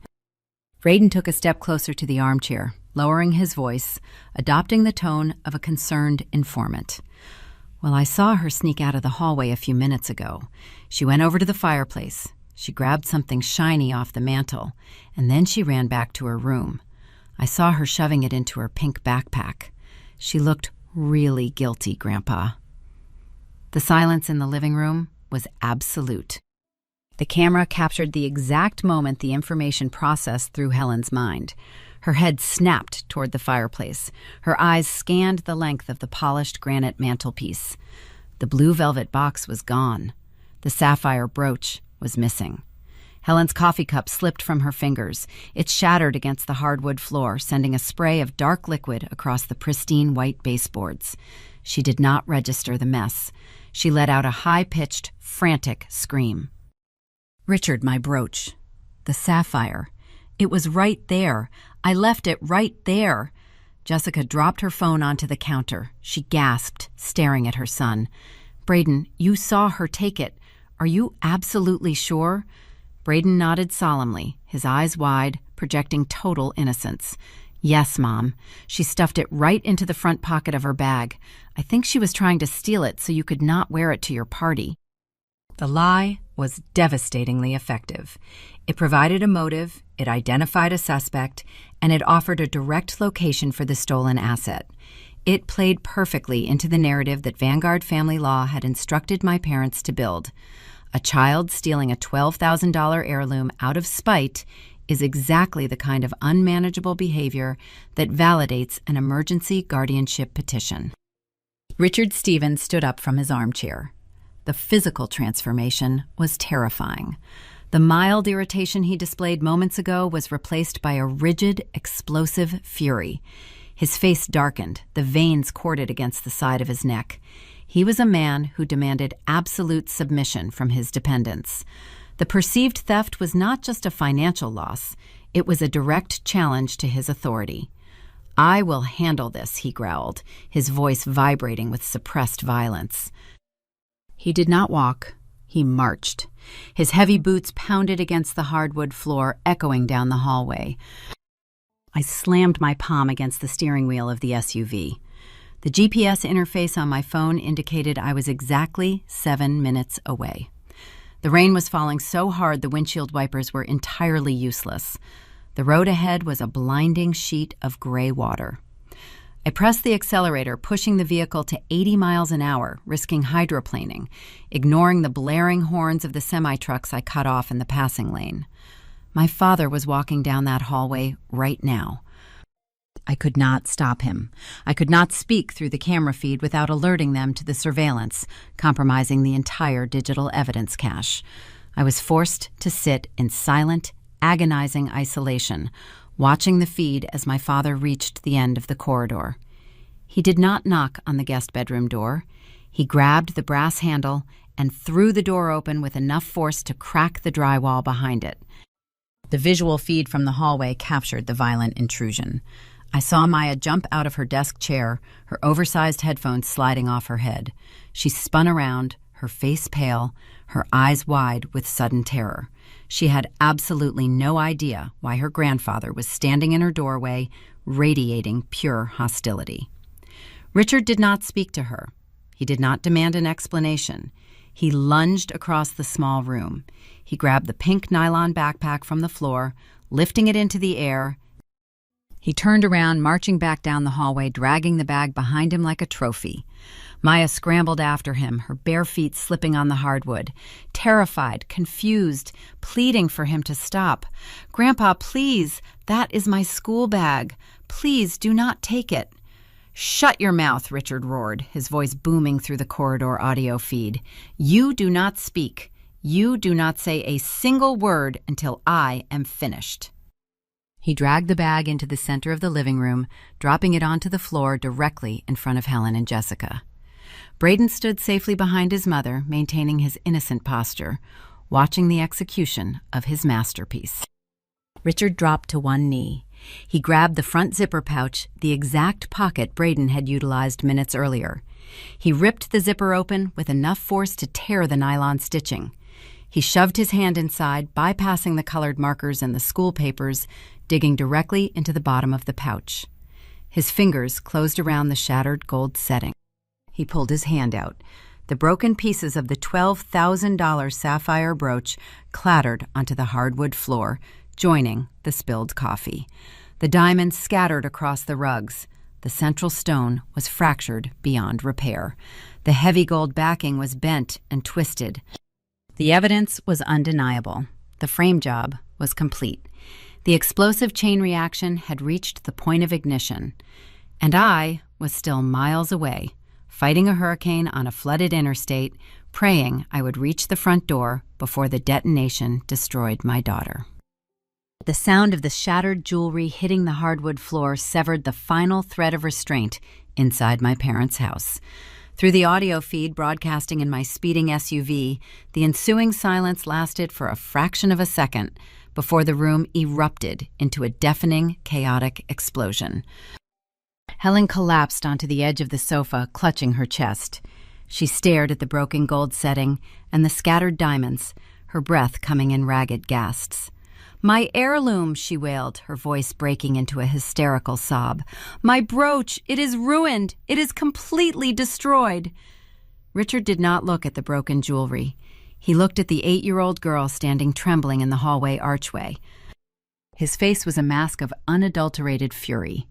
Braden took a step closer to the armchair, lowering his voice, adopting the tone of a concerned informant. "Well, I saw her sneak out of the hallway a few minutes ago. She went over to the fireplace. She grabbed something shiny off the mantel, and then she ran back to her room. I saw her shoving it into her pink backpack. She looked really guilty, Grandpa." The silence in the living room was absolute. The camera captured the exact moment the information processed through Helen's mind. Her head snapped toward the fireplace. Her eyes scanned the length of the polished granite mantelpiece. The blue velvet box was gone. The sapphire brooch was missing. Helen's coffee cup slipped from her fingers. It shattered against the hardwood floor, sending a spray of dark liquid across the pristine white baseboards. She did not register the mess. She let out a high-pitched, frantic scream. "Richard, my brooch. The sapphire. It was right there. I left it right there." Jessica dropped her phone onto the counter. She gasped, staring at her son. "Braden, you saw her take it. Are you absolutely sure?" Braden nodded solemnly, his eyes wide, projecting total innocence. "Yes, Mom. She stuffed it right into the front pocket of her bag. I think she was trying to steal it so you could not wear it to your party." The lie was devastatingly effective. It provided a motive, it identified a suspect, and it offered a direct location for the stolen asset. It played perfectly into the narrative that Vanguard family law had instructed my parents to build. A child stealing a $12,000 heirloom out of spite is exactly the kind of unmanageable behavior that validates an emergency guardianship petition. Richard Stevens stood up from his armchair. The physical transformation was terrifying. The mild irritation he displayed moments ago was replaced by a rigid, explosive fury. His face darkened, the veins corded against the side of his neck. He was a man who demanded absolute submission from his dependents. The perceived theft was not just a financial loss, it was a direct challenge to his authority. "I will handle this," he growled, his voice vibrating with suppressed violence. He did not walk, he marched. His heavy boots pounded against the hardwood floor, echoing down the hallway. I slammed my palm against the steering wheel of the SUV. The GPS interface on my phone indicated I was exactly 7 minutes away. The rain was falling so hard the windshield wipers were entirely useless. The road ahead was a blinding sheet of gray water. I pressed the accelerator, pushing the vehicle to 80 miles an hour, risking hydroplaning, ignoring the blaring horns of the semi-trucks I cut off in the passing lane. My father was walking down that hallway right now. I could not stop him. I could not speak through the camera feed without alerting them to the surveillance, compromising the entire digital evidence cache. I was forced to sit in silent, agonizing isolation, watching the feed as my father reached the end of the corridor. He did not knock on the guest bedroom door. He grabbed the brass handle and threw the door open with enough force to crack the drywall behind it. The visual feed from the hallway captured the violent intrusion. I saw Maya jump out of her desk chair, her oversized headphones sliding off her head. She spun around, her face pale, her eyes wide with sudden terror. She had absolutely no idea why her grandfather was standing in her doorway, radiating pure hostility. Richard did not speak to her. He did not demand an explanation. He lunged across the small room. He grabbed the pink nylon backpack from the floor, lifting it into the air. He turned around, marching back down the hallway, dragging the bag behind him like a trophy. Maya scrambled after him, her bare feet slipping on the hardwood, terrified, confused, pleading for him to stop. "Grandpa, please, that is my school bag. Please do not take it." "Shut your mouth," Richard roared, his voice booming through the corridor audio feed. "You do not speak. You do not say a single word until I am finished." He dragged the bag into the center of the living room, dropping it onto the floor directly in front of Helen and Jessica. Braden stood safely behind his mother, maintaining his innocent posture, watching the execution of his masterpiece. Richard dropped to one knee. He grabbed the front zipper pouch, the exact pocket Braden had utilized minutes earlier. He ripped the zipper open with enough force to tear the nylon stitching. He shoved his hand inside, bypassing the colored markers and the school papers, digging directly into the bottom of the pouch. His fingers closed around the shattered gold setting. He pulled his hand out. The broken pieces of the $12,000 sapphire brooch clattered onto the hardwood floor, joining the spilled coffee. The diamonds scattered across the rugs. The central stone was fractured beyond repair. The heavy gold backing was bent and twisted. The evidence was undeniable. The frame job was complete. The explosive chain reaction had reached the point of ignition. And I was still miles away, fighting a hurricane on a flooded interstate, praying I would reach the front door before the detonation destroyed my daughter. The sound of the shattered jewelry hitting the hardwood floor severed the final thread of restraint inside my parents' house. Through the audio feed broadcasting in my speeding SUV, the ensuing silence lasted for a fraction of a second before the room erupted into a deafening, chaotic explosion. Helen collapsed onto the edge of the sofa, clutching her chest. She stared at the broken gold setting and the scattered diamonds, her breath coming in ragged gasps. "My heirloom," she wailed, her voice breaking into a hysterical sob. "My brooch, it is ruined. It is completely destroyed." Richard did not look at the broken jewelry. He looked at the 8-year-old girl standing trembling in the hallway archway. His face was a mask of unadulterated fury.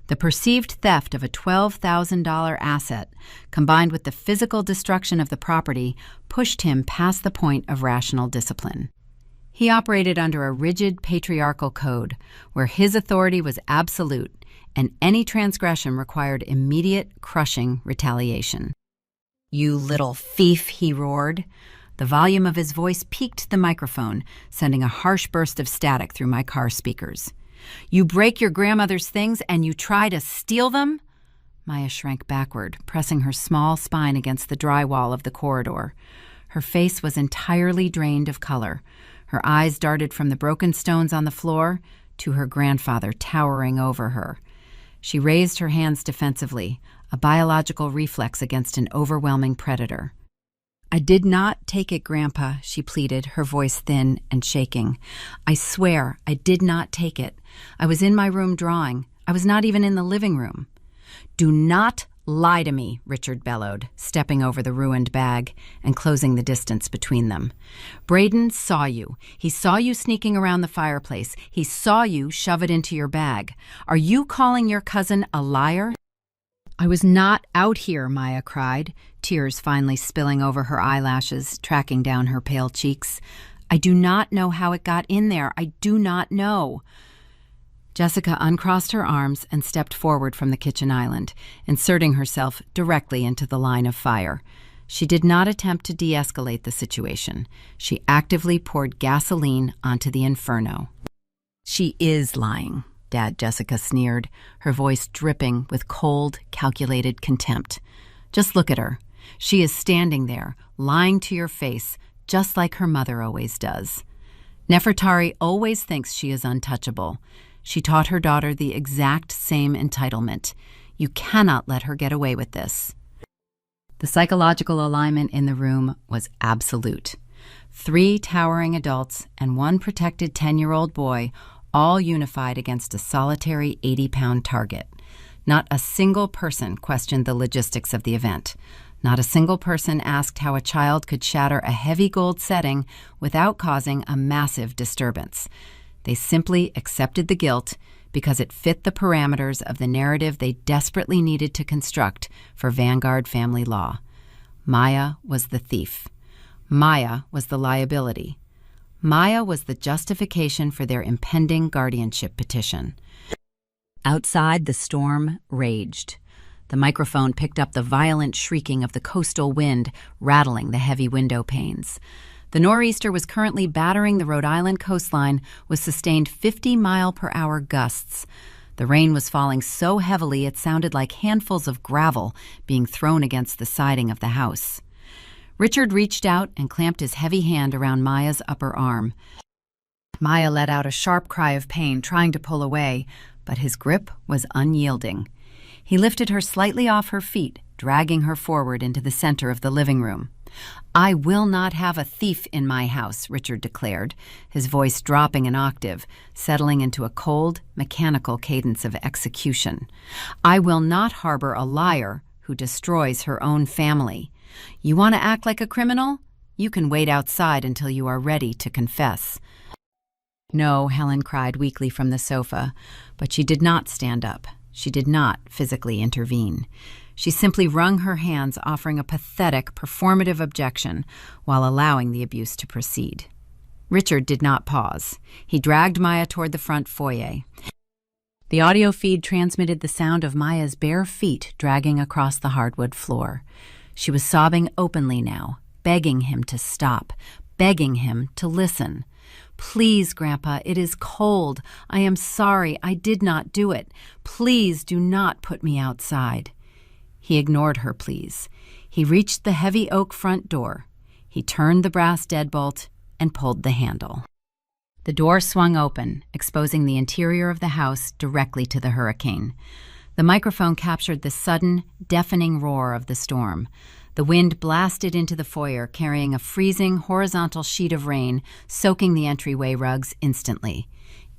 The perceived theft of a $12,000 asset, combined with the physical destruction of the property, pushed him past the point of rational discipline. He operated under a rigid patriarchal code where his authority was absolute and any transgression required immediate, crushing retaliation. "You little thief," he roared. The volume of his voice peaked the microphone, sending a harsh burst of static through my car speakers. "You break your grandmother's things and you try to steal them?" Maya shrank backward, pressing her small spine against the drywall of the corridor. Her face was entirely drained of color. Her eyes darted from the broken stones on the floor to her grandfather towering over her. She raised her hands defensively, a biological reflex against an overwhelming predator. "I did not take it, Grandpa," she pleaded, her voice thin and shaking. "I swear I did not take it. I was in my room drawing. I was not even in the living room." "Do not lie to me," Richard bellowed, stepping over the ruined bag and closing the distance between them. "Braden saw you. He saw you sneaking around the fireplace. He saw you shove it into your bag. Are you calling your cousin a liar?" "I was not out here," Maya cried, tears finally spilling over her eyelashes, tracking down her pale cheeks. "I do not know how it got in there. I do not know." Jessica uncrossed her arms and stepped forward from the kitchen island, inserting herself directly into the line of fire. She did not attempt to de-escalate the situation. She actively poured gasoline onto the inferno. "She is lying," Dad Jessica sneered, her voice dripping with cold, calculated contempt. "Just look at her. She is standing there, lying to your face, just like her mother always does. Nefertari always thinks she is untouchable. She taught her daughter the exact same entitlement. You cannot let her get away with this. The psychological alignment in the room was absolute. 3 towering adults and 1 protected 10-year-old boy, all unified against a solitary 80-pound target. Not a single person questioned the logistics of the event. Not a single person asked how a child could shatter a heavy gold setting without causing a massive disturbance. They simply accepted the guilt because it fit the parameters of the narrative they desperately needed to construct for Vanguard family law. Maya was the thief. Maya was the liability. Maya was the justification for their impending guardianship petition. Outside, the storm raged. The microphone picked up the violent shrieking of the coastal wind, rattling the heavy window panes. The nor'easter was currently battering the Rhode Island coastline with sustained 50-mile-per-hour gusts. The rain was falling so heavily it sounded like handfuls of gravel being thrown against the siding of the house. Richard reached out and clamped his heavy hand around Maya's upper arm. Maya let out a sharp cry of pain, trying to pull away, but his grip was unyielding. He lifted her slightly off her feet, dragging her forward into the center of the living room. "I will not have a thief in my house," Richard declared, his voice dropping an octave, settling into a cold, mechanical cadence of execution. "I will not harbor a liar who destroys her own family. You want to act like a criminal? You can wait outside until you are ready to confess." "No," Helen cried weakly from the sofa, but she did not stand up. She did not physically intervene. She simply wrung her hands, offering a pathetic, performative objection while allowing the abuse to proceed. Richard did not pause. He dragged Maya toward the front foyer. The audio feed transmitted the sound of Maya's bare feet dragging across the hardwood floor. She was sobbing openly now, begging him to stop, begging him to listen. "Please, Grandpa, it is cold. I am sorry. I did not do it. Please do not put me outside." He ignored her pleas. He reached the heavy oak front door. He turned the brass deadbolt and pulled the handle. The door swung open, exposing the interior of the house directly to the hurricane. The microphone captured the sudden, deafening roar of the storm. The wind blasted into the foyer, carrying a freezing, horizontal sheet of rain, soaking the entryway rugs instantly.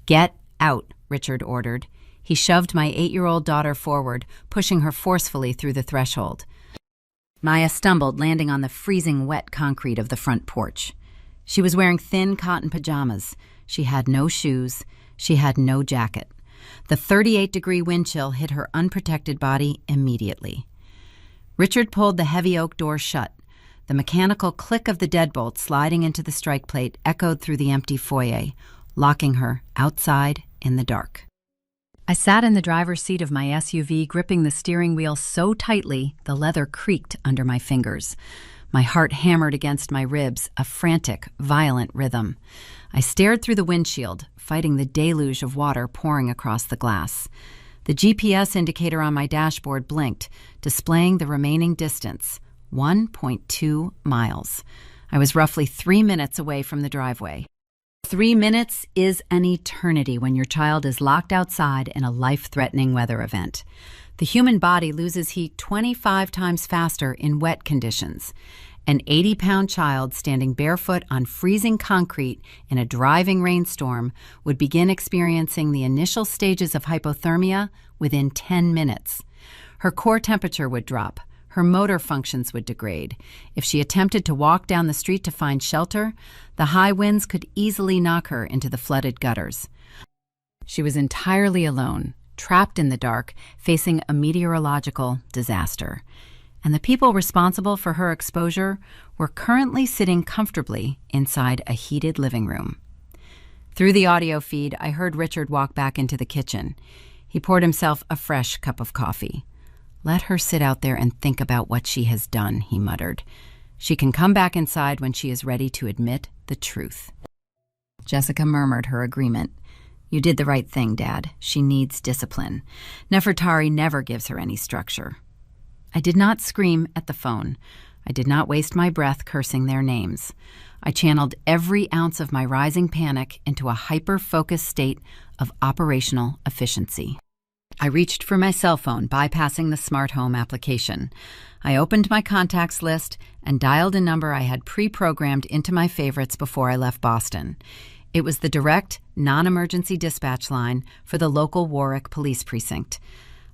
"Get out," Richard ordered. He shoved my 8-year-old daughter forward, pushing her forcefully through the threshold. Maya stumbled, landing on the freezing wet concrete of the front porch. She was wearing thin cotton pajamas. She had no shoes. She had no jacket. The 38-degree wind chill hit her unprotected body immediately. Richard pulled the heavy oak door shut. The mechanical click of the deadbolt sliding into the strike plate echoed through the empty foyer, locking her outside in the dark. I sat in the driver's seat of my SUV, gripping the steering wheel so tightly the leather creaked under my fingers. My heart hammered against my ribs, a frantic, violent rhythm. I stared through the windshield, fighting the deluge of water pouring across the glass. The GPS indicator on my dashboard blinked, displaying the remaining distance, 1.2 miles. I was roughly 3 minutes away from the driveway. 3 minutes is an eternity when your child is locked outside in a life-threatening weather event. The human body loses heat 25 times faster in wet conditions. An 80-pound child standing barefoot on freezing concrete in a driving rainstorm would begin experiencing the initial stages of hypothermia within 10 minutes. Her core temperature would drop. Her motor functions would degrade. If she attempted to walk down the street to find shelter, the high winds could easily knock her into the flooded gutters. She was entirely alone, trapped in the dark, facing a meteorological disaster. And the people responsible for her exposure were currently sitting comfortably inside a heated living room. Through the audio feed, I heard Richard walk back into the kitchen. He poured himself a fresh cup of coffee. "Let her sit out there and think about what she has done," he muttered. "She can come back inside when she is ready to admit the truth." Jessica murmured her agreement. "You did the right thing, Dad. She needs discipline. Nefertari never gives her any structure." I did not scream at the phone. I did not waste my breath cursing their names. I channeled every ounce of my rising panic into a hyper-focused state of operational efficiency. I reached for my cell phone, bypassing the smart home application. I opened my contacts list and dialed a number I had pre-programmed into my favorites before I left Boston. It was the direct, non-emergency dispatch line for the local Warwick Police Precinct.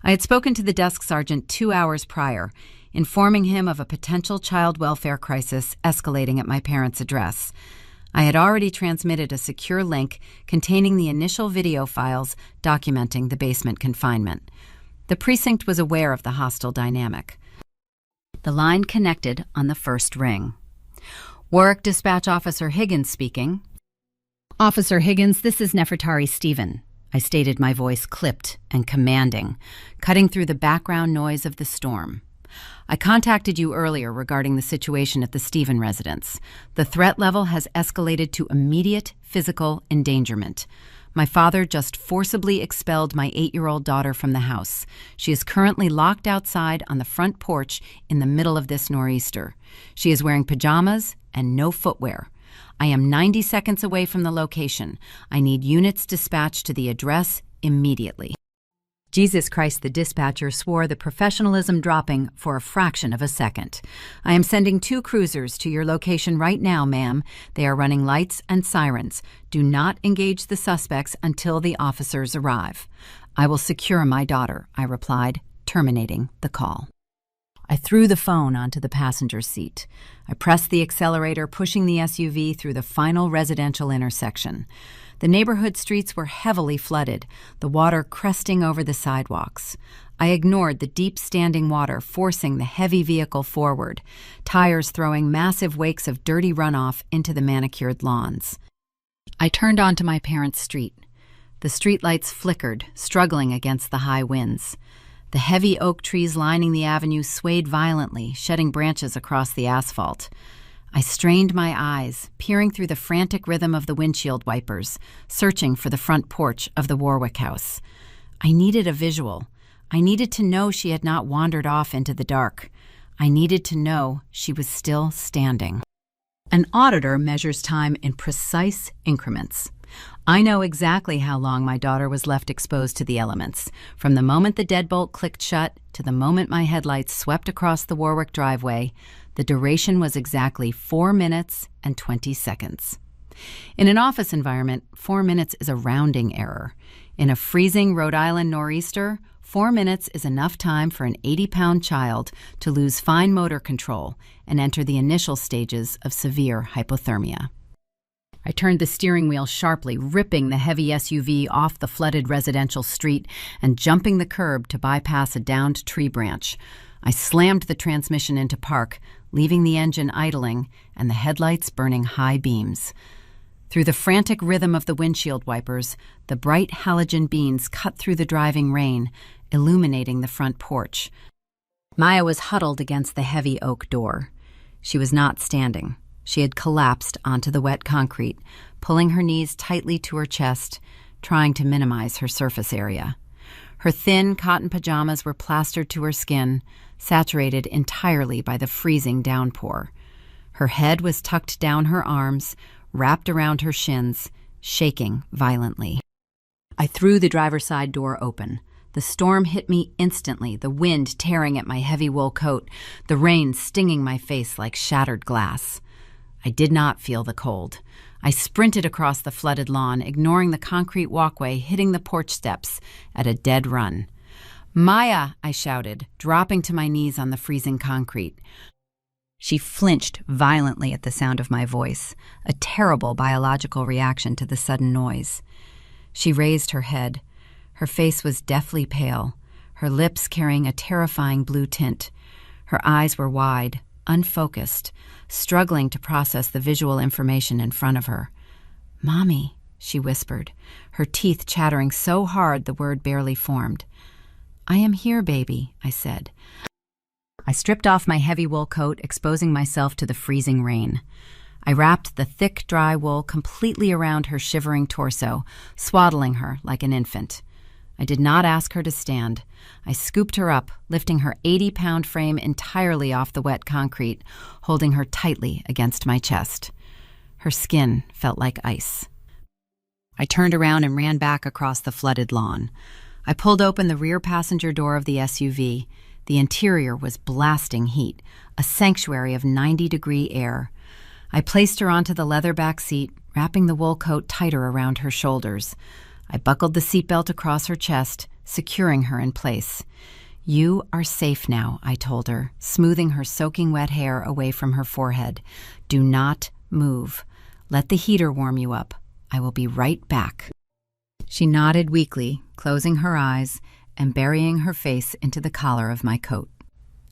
I had spoken to the desk sergeant 2 hours prior, informing him of a potential child welfare crisis escalating at my parents' address. I had already transmitted a secure link containing the initial video files documenting the basement confinement. The precinct was aware of the hostile dynamic. The line connected on the first ring. Warwick Dispatch Officer Higgins speaking. Officer Higgins, this is Nefertari Stephen. I stated, my voice clipped and commanding, cutting through the background noise of the storm. I contacted you earlier regarding the situation at the Stephen residence. The threat level has escalated to immediate physical endangerment. My father just forcibly expelled my 8-year-old daughter from the house. She is currently locked outside on the front porch in the middle of this nor'easter. She is wearing pajamas and no footwear. I am 90 seconds away from the location. I need units dispatched to the address immediately. Jesus Christ, the dispatcher swore, the professionalism dropping for a fraction of a second. I am sending 2 cruisers to your location right now, ma'am. They are running lights and sirens. Do not engage the suspects until the officers arrive. I will secure my daughter, I replied, terminating the call. I threw the phone onto the passenger seat. I pressed the accelerator, pushing the SUV through the final residential intersection. The neighborhood streets were heavily flooded, the water cresting over the sidewalks. I ignored the deep standing water, forcing the heavy vehicle forward, tires throwing massive wakes of dirty runoff into the manicured lawns. I turned onto my parents' street. The streetlights flickered, struggling against the high winds. The heavy oak trees lining the avenue swayed violently, shedding branches across the asphalt. I strained my eyes, peering through the frantic rhythm of the windshield wipers, searching for the front porch of the Warwick house. I needed a visual. I needed to know she had not wandered off into the dark. I needed to know she was still standing. An auditor measures time in precise increments. I know exactly how long my daughter was left exposed to the elements, from the moment the deadbolt clicked shut to the moment my headlights swept across the Warwick driveway. The duration was exactly 4 minutes and 20 seconds. In an office environment, 4 minutes is a rounding error. In a freezing Rhode Island nor'easter, 4 minutes is enough time for an 80-pound child to lose fine motor control and enter the initial stages of severe hypothermia. I turned the steering wheel sharply, ripping the heavy SUV off the flooded residential street and jumping the curb to bypass a downed tree branch. I slammed the transmission into park, leaving the engine idling and the headlights burning high beams. Through the frantic rhythm of the windshield wipers, the bright halogen beams cut through the driving rain, illuminating the front porch. Maya was huddled against the heavy oak door. She was not standing. She had collapsed onto the wet concrete, pulling her knees tightly to her chest, trying to minimize her surface area. Her thin cotton pajamas were plastered to her skin, saturated entirely by the freezing downpour. Her head was tucked down her arms, wrapped around her shins, shaking violently. I threw the driver's side door open. The storm hit me instantly, the wind tearing at my heavy wool coat, the rain stinging my face like shattered glass. I did not feel the cold. I sprinted across the flooded lawn, ignoring the concrete walkway, hitting the porch steps at a dead run. "Maya!" I shouted, dropping to my knees on the freezing concrete. She flinched violently at the sound of my voice, a terrible biological reaction to the sudden noise. She raised her head. Her face was deathly pale, her lips carrying a terrifying blue tint. Her eyes were wide, unfocused, struggling to process the visual information in front of her. "Mommy," she whispered, her teeth chattering so hard the word barely formed. "I am here, baby," I said. I stripped off my heavy wool coat, exposing myself to the freezing rain. I wrapped the thick, dry wool completely around her shivering torso, swaddling her like an infant. I did not ask her to stand. I scooped her up, lifting her 80-pound frame entirely off the wet concrete, holding her tightly against my chest. Her skin felt like ice. I turned around and ran back across the flooded lawn. I pulled open the rear passenger door of the SUV. The interior was blasting heat, a sanctuary of 90-degree air. I placed her onto the leather back seat, wrapping the wool coat tighter around her shoulders. I buckled the seatbelt across her chest, securing her in place. "You are safe now," I told her, smoothing her soaking wet hair away from her forehead. "Do not move. Let the heater warm you up. I will be right back." She nodded weakly, closing her eyes and burying her face into the collar of my coat.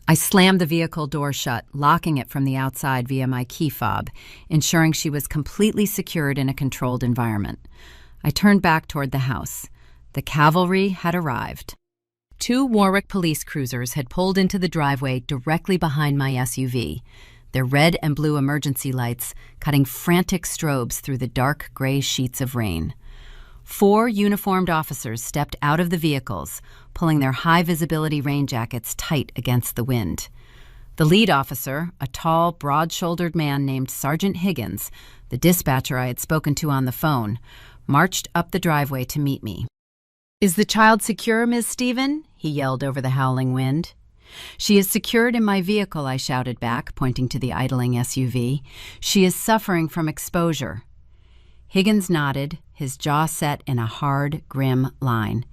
I slammed the vehicle door shut, locking it from the outside via my key fob, ensuring she was completely secured in a controlled environment. I turned back toward the house. The cavalry had arrived. 2 Warwick police cruisers had pulled into the driveway directly behind my SUV, their red and blue emergency lights cutting frantic strobes through the dark gray sheets of rain. 4 uniformed officers stepped out of the vehicles, pulling their high-visibility rain jackets tight against the wind. The lead officer, a tall, broad-shouldered man named Sergeant Higgins, the dispatcher I had spoken to on the phone, marched up the driveway to meet me. "Is the child secure, Miss Stephen?" he yelled over the howling wind. "She is secured in my vehicle," I shouted back, pointing to the idling SUV. "She is suffering from exposure." Higgins nodded, his jaw set in a hard, grim line.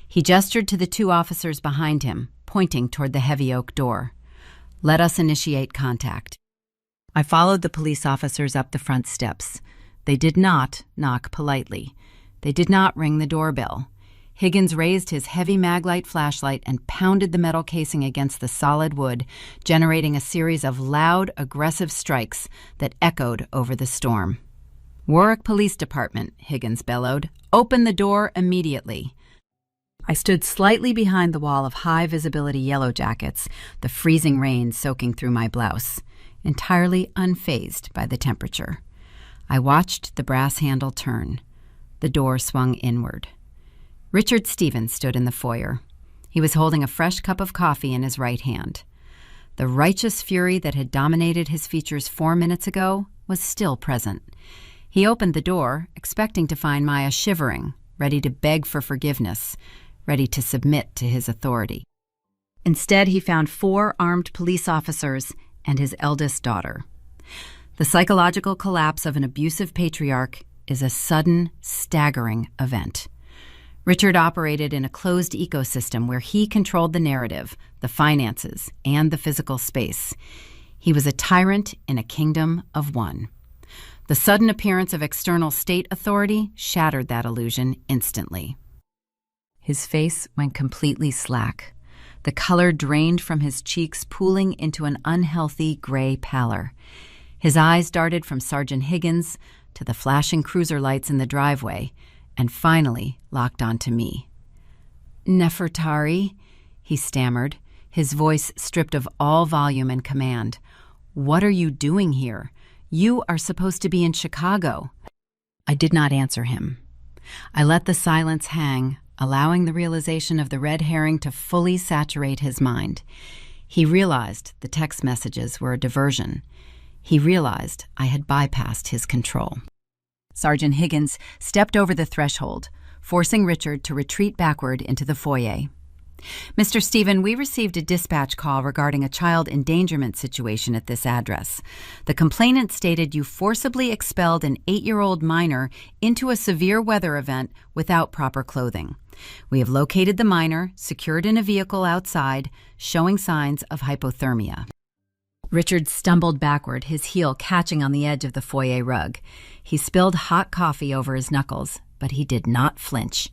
He gestured to the 2 officers behind him, pointing toward the heavy oak door. "Let us initiate contact." I followed the police officers up the front steps. They did not knock politely. They did not ring the doorbell. Higgins raised his heavy Maglite flashlight and pounded the metal casing against the solid wood, generating a series of loud, aggressive strikes that echoed over the storm. "Warwick Police Department," Higgins bellowed. "Open the door immediately." I stood slightly behind the wall of high-visibility yellow jackets, the freezing rain soaking through my blouse, entirely unfazed by the temperature. I watched the brass handle turn. The door swung inward. Richard Stevens stood in the foyer. He was holding a fresh cup of coffee in his right hand. The righteous fury that had dominated his features 4 minutes ago was still present. He opened the door, expecting to find Maya shivering, ready to beg for forgiveness, ready to submit to his authority. Instead, he found 4 armed police officers and his eldest daughter. The psychological collapse of an abusive patriarch is a sudden, staggering event. Richard operated in a closed ecosystem where he controlled the narrative, the finances, and the physical space. He was a tyrant in a kingdom of one. The sudden appearance of external state authority shattered that illusion instantly. His face went completely slack. The color drained from his cheeks, pooling into an unhealthy gray pallor. His eyes darted from Sergeant Higgins to the flashing cruiser lights in the driveway, and finally locked onto me. "Nefertari," he stammered, his voice stripped of all volume and command. "What are you doing here? You are supposed to be in Chicago." I did not answer him. I let the silence hang, allowing the realization of the red herring to fully saturate his mind. He realized the text messages were a diversion. He realized I had bypassed his control. Sergeant Higgins stepped over the threshold, forcing Richard to retreat backward into the foyer. "Mr. Stephen, we received a dispatch call regarding a child endangerment situation at this address. The complainant stated you forcibly expelled an 8-year-old minor into a severe weather event without proper clothing. We have located the minor, secured in a vehicle outside, showing signs of hypothermia." Richard stumbled backward, his heel catching on the edge of the foyer rug. He spilled hot coffee over his knuckles, but he did not flinch.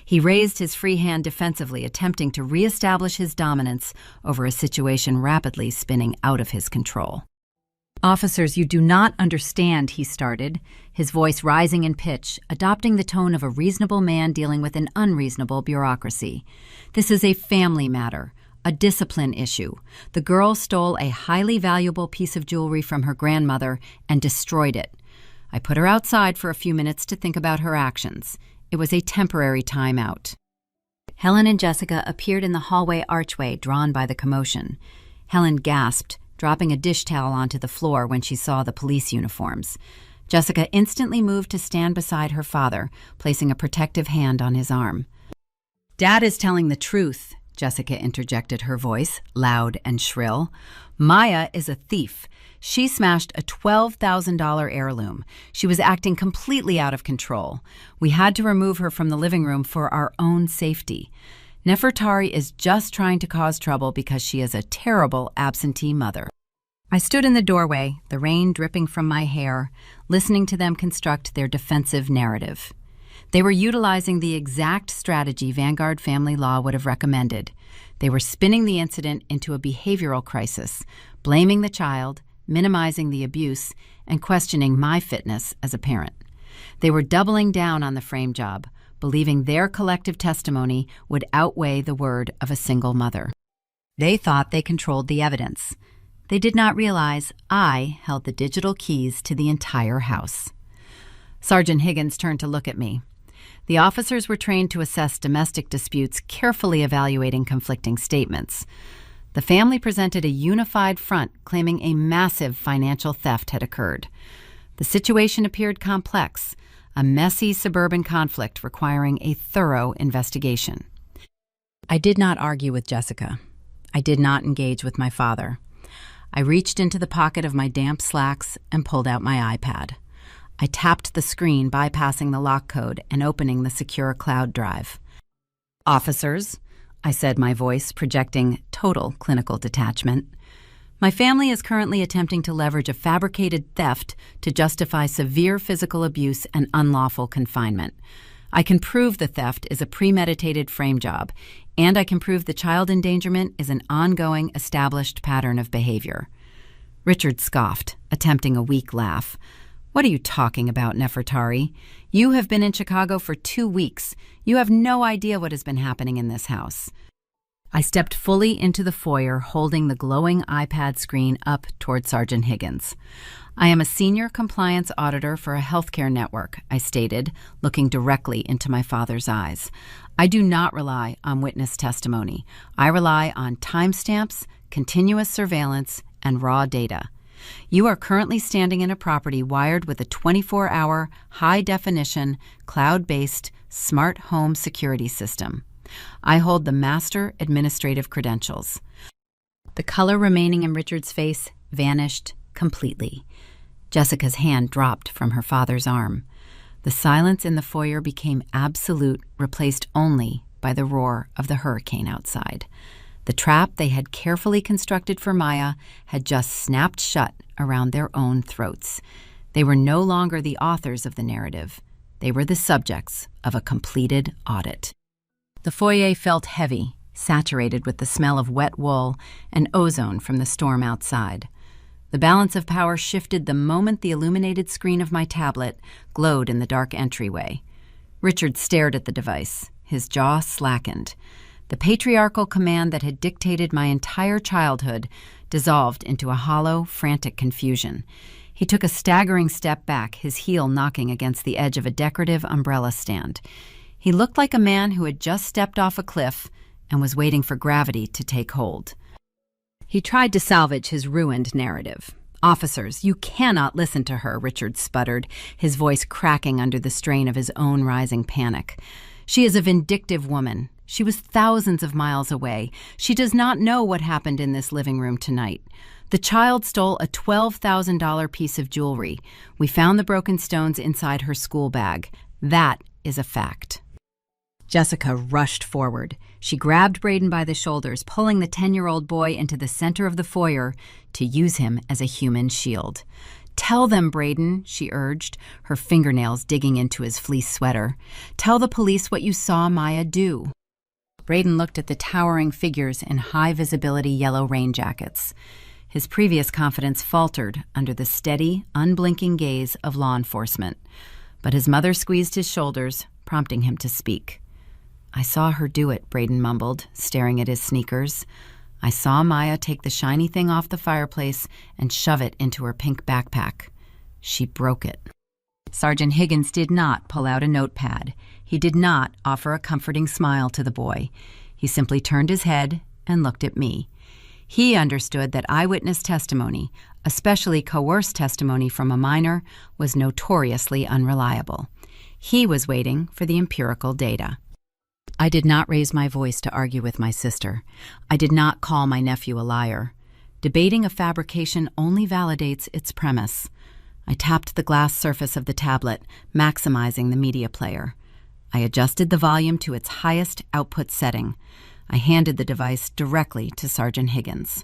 He raised his free hand defensively, attempting to reestablish his dominance over a situation rapidly spinning out of his control. "Officers, you do not understand," he started, his voice rising in pitch, adopting the tone of a reasonable man dealing with an unreasonable bureaucracy. "This is a family matter. A discipline issue. The girl stole a highly valuable piece of jewelry from her grandmother and destroyed it. I put her outside for a few minutes to think about her actions. It was a temporary timeout." Helen and Jessica appeared in the hallway archway drawn by the commotion. Helen gasped, dropping a dish towel onto the floor when she saw the police uniforms. Jessica instantly moved to stand beside her father, placing a protective hand on his arm. "Dad is telling the truth," Jessica interjected, her voice loud and shrill. "Maya is a thief. She smashed a $12,000 heirloom. She was acting completely out of control. We had to remove her from the living room for our own safety. Nefertari is just trying to cause trouble because she is a terrible absentee mother." I stood in the doorway, the rain dripping from my hair, listening to them construct their defensive narrative. They were utilizing the exact strategy Vanguard family law would have recommended. They were spinning the incident into a behavioral crisis, blaming the child, minimizing the abuse, and questioning my fitness as a parent. They were doubling down on the frame job, believing their collective testimony would outweigh the word of a single mother. They thought they controlled the evidence. They did not realize I held the digital keys to the entire house. Sergeant Higgins turned to look at me. The officers were trained to assess domestic disputes, carefully evaluating conflicting statements. The family presented a unified front, claiming a massive financial theft had occurred. The situation appeared complex, a messy suburban conflict requiring a thorough investigation. I did not argue with Jessica. I did not engage with my father. I reached into the pocket of my damp slacks and pulled out my iPad. I tapped the screen, bypassing the lock code and opening the secure cloud drive. "Officers," I said, my voice projecting total clinical detachment. "My family is currently attempting to leverage a fabricated theft to justify severe physical abuse and unlawful confinement. I can prove the theft is a premeditated frame job, and I can prove the child endangerment is an ongoing, established pattern of behavior." Richard scoffed, attempting a weak laugh. "What are you talking about, Nefertari? You have been in Chicago for 2 weeks. You have no idea what has been happening in this house." I stepped fully into the foyer, holding the glowing iPad screen up toward Sergeant Higgins. "I am a senior compliance auditor for a healthcare network," I stated, looking directly into my father's eyes. "I do not rely on witness testimony. I rely on timestamps, continuous surveillance, and raw data. You are currently standing in a property wired with a 24-hour, high-definition, cloud-based, smart home security system. I hold the master administrative credentials." The color remaining in Richard's face vanished completely. Jessica's hand dropped from her father's arm. The silence in the foyer became absolute, replaced only by the roar of the hurricane outside. The trap they had carefully constructed for Maya had just snapped shut around their own throats. They were no longer the authors of the narrative. They were the subjects of a completed audit. The foyer felt heavy, saturated with the smell of wet wool and ozone from the storm outside. The balance of power shifted the moment the illuminated screen of my tablet glowed in the dark entryway. Richard stared at the device, his jaw slackened. The patriarchal command that had dictated my entire childhood dissolved into a hollow, frantic confusion. He took a staggering step back, his heel knocking against the edge of a decorative umbrella stand. He looked like a man who had just stepped off a cliff and was waiting for gravity to take hold. He tried to salvage his ruined narrative. "Officers, you cannot listen to her," Richard sputtered, his voice cracking under the strain of his own rising panic. "She is a vindictive woman. She was thousands of miles away. She does not know what happened in this living room tonight. The child stole a $12,000 piece of jewelry. We found the broken stones inside her school bag. That is a fact." Jessica rushed forward. She grabbed Braden by the shoulders, pulling the 10-year-old boy into the center of the foyer to use him as a human shield. "Tell them, Braden," she urged, her fingernails digging into his fleece sweater. "Tell the police what you saw Maya do." Braden looked at the towering figures in high-visibility yellow rain jackets. His previous confidence faltered under the steady, unblinking gaze of law enforcement. But his mother squeezed his shoulders, prompting him to speak. "I saw her do it," Braden mumbled, staring at his sneakers. "I saw Maya take the shiny thing off the fireplace and shove it into her pink backpack. She broke it." Sergeant Higgins did not pull out a notepad. He did not offer a comforting smile to the boy. He simply turned his head and looked at me. He understood that eyewitness testimony, especially coerced testimony from a minor, was notoriously unreliable. He was waiting for the empirical data. I did not raise my voice to argue with my sister. I did not call my nephew a liar. Debating a fabrication only validates its premise. I tapped the glass surface of the tablet, maximizing the media player. I adjusted the volume to its highest output setting. I handed the device directly to Sergeant Higgins.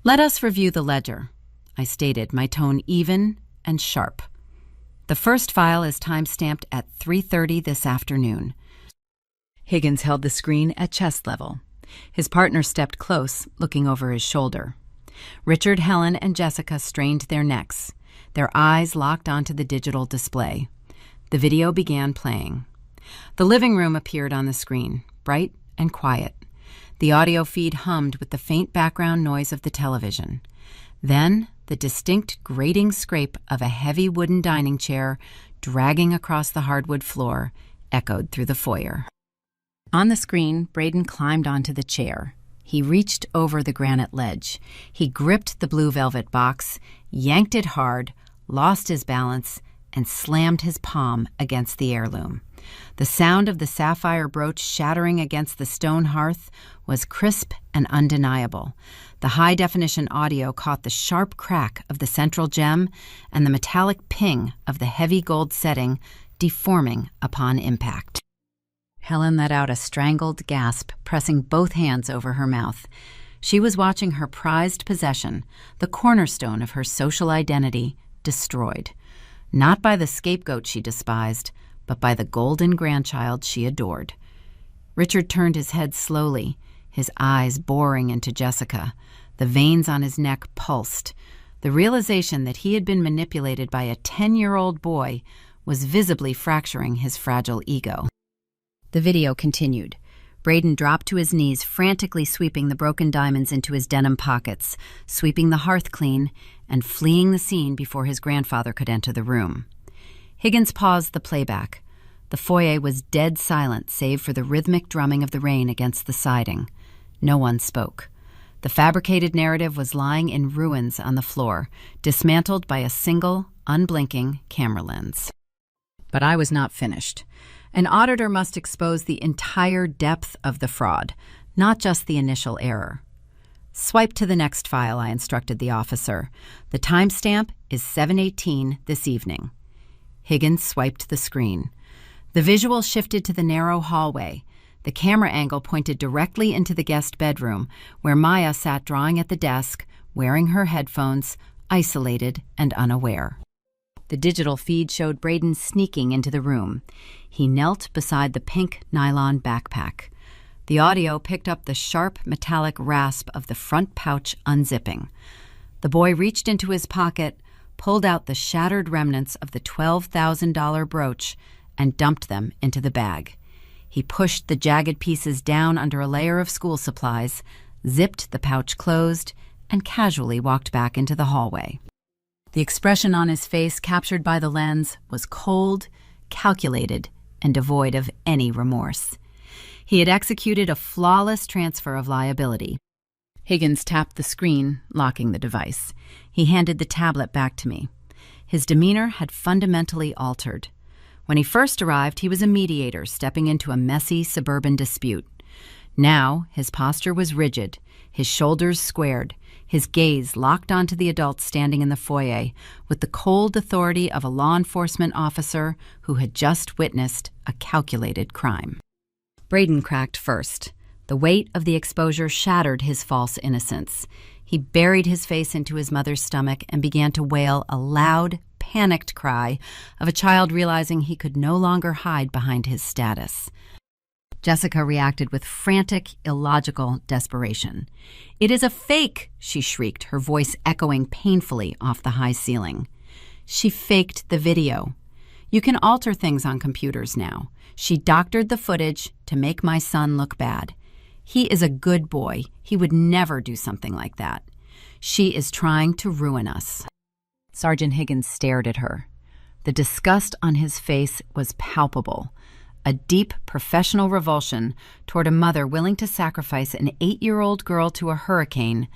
"Let us review the ledger," I stated, my tone even and sharp. "The first file is time-stamped at 3:30 this afternoon." Higgins held the screen at chest level. His partner stepped close, looking over his shoulder. Richard, Helen, and Jessica strained their necks. Their eyes locked onto the digital display. The video began playing. The living room appeared on the screen, bright and quiet. The audio feed hummed with the faint background noise of the television. Then, the distinct grating scrape of a heavy wooden dining chair dragging across the hardwood floor echoed through the foyer. On the screen, Braden climbed onto the chair. He reached over the granite ledge. He gripped the blue velvet box, yanked it hard, lost his balance, and slammed his palm against the heirloom. The sound of the sapphire brooch shattering against the stone hearth was crisp and undeniable. The high-definition audio caught the sharp crack of the central gem and the metallic ping of the heavy gold setting deforming upon impact. Helen let out a strangled gasp, pressing both hands over her mouth. She was watching her prized possession, the cornerstone of her social identity, destroyed. Not by the scapegoat she despised, but by the golden grandchild she adored. Richard turned his head slowly, his eyes boring into Jessica. The veins on his neck pulsed. The realization that he had been manipulated by a 10-year-old boy was visibly fracturing his fragile ego. The video continued. Braden dropped to his knees, frantically sweeping the broken diamonds into his denim pockets, sweeping the hearth clean, and fleeing the scene before his grandfather could enter the room. Higgins paused the playback. The foyer was dead silent save for the rhythmic drumming of the rain against the siding. No one spoke. The fabricated narrative was lying in ruins on the floor, dismantled by a single, unblinking camera lens. But I was not finished. An auditor must expose the entire depth of the fraud, not just the initial error. "Swipe to the next file," I instructed the officer. "The timestamp is 7:18 this evening." Higgins swiped the screen. The visual shifted to the narrow hallway. The camera angle pointed directly into the guest bedroom, where Maya sat drawing at the desk, wearing her headphones, isolated and unaware. The digital feed showed Braden sneaking into the room. He knelt beside the pink nylon backpack. The audio picked up the sharp metallic rasp of the front pouch unzipping. The boy reached into his pocket, pulled out the shattered remnants of the $12,000 brooch, and dumped them into the bag. He pushed the jagged pieces down under a layer of school supplies, zipped the pouch closed, and casually walked back into the hallway. The expression on his face, captured by the lens, was cold, calculated, and devoid of any remorse. He had executed a flawless transfer of liability. Higgins tapped the screen, locking the device. He handed the tablet back to me. His demeanor had fundamentally altered. When he first arrived, he was a mediator stepping into a messy suburban dispute. Now, his posture was rigid, his shoulders squared, his gaze locked onto the adults standing in the foyer with the cold authority of a law enforcement officer who had just witnessed a calculated crime. Braden cracked first. The weight of the exposure shattered his false innocence. He buried his face into his mother's stomach and began to wail a loud, panicked cry of a child realizing he could no longer hide behind his status. Jessica reacted with frantic, illogical desperation. "It is a fake!" she shrieked, her voice echoing painfully off the high ceiling. She faked the video. You can alter things on computers now. She doctored the footage to make my son look bad. He is a good boy. He would never do something like that. She is trying to ruin us. Sergeant Higgins stared at her. The disgust on his face was palpable, a deep professional revulsion toward a mother willing to sacrifice an 8-year-old girl to a hurricane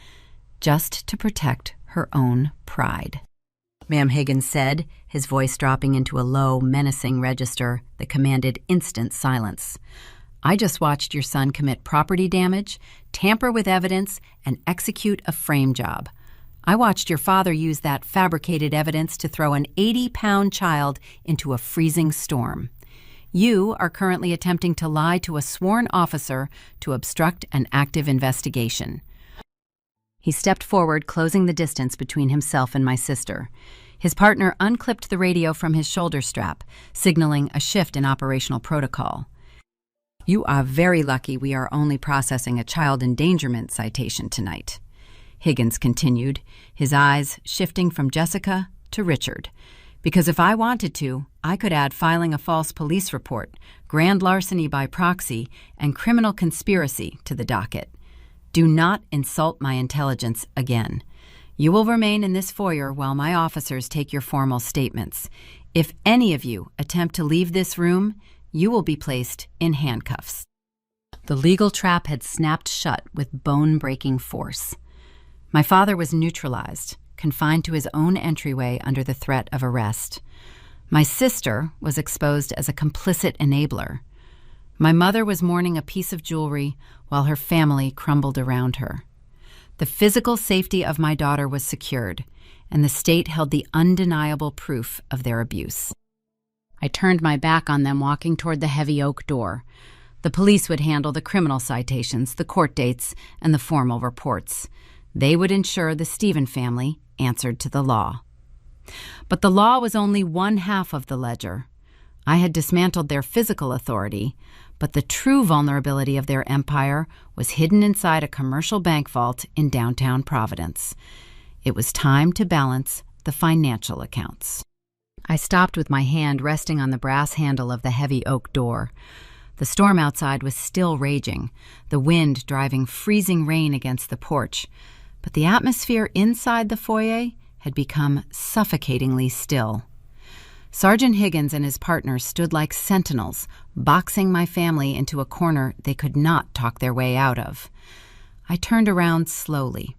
just to protect her own pride. Ma'am Higgins said, his voice dropping into a low, menacing register that commanded instant silence. I just watched your son commit property damage, tamper with evidence, and execute a frame job. I watched your father use that fabricated evidence to throw an 80-pound child into a freezing storm. You are currently attempting to lie to a sworn officer to obstruct an active investigation. He stepped forward, closing the distance between himself and my sister. His partner unclipped the radio from his shoulder strap, signaling a shift in operational protocol. You are very lucky we are only processing a child endangerment citation tonight, Higgins continued, his eyes shifting from Jessica to Richard. Because if I wanted to, I could add filing a false police report, grand larceny by proxy, and criminal conspiracy to the docket. Do not insult my intelligence again. You will remain in this foyer while my officers take your formal statements. If any of you attempt to leave this room, you will be placed in handcuffs. The legal trap had snapped shut with bone-breaking force. My father was neutralized, confined to his own entryway under the threat of arrest. My sister was exposed as a complicit enabler. My mother was mourning a piece of jewelry while her family crumbled around her. The physical safety of my daughter was secured, and the state held the undeniable proof of their abuse. I turned my back on them, walking toward the heavy oak door. The police would handle the criminal citations, the court dates, and the formal reports. They would ensure the Stephen family answered to the law. But the law was only one half of the ledger. I had dismantled their physical authority, but the true vulnerability of their empire was hidden inside a commercial bank vault in downtown Providence. It was time to balance the financial accounts. I stopped with my hand resting on the brass handle of the heavy oak door. The storm outside was still raging, the wind driving freezing rain against the porch, but the atmosphere inside the foyer had become suffocatingly still. Sergeant Higgins and his partner stood like sentinels, boxing my family into a corner they could not talk their way out of. I turned around slowly.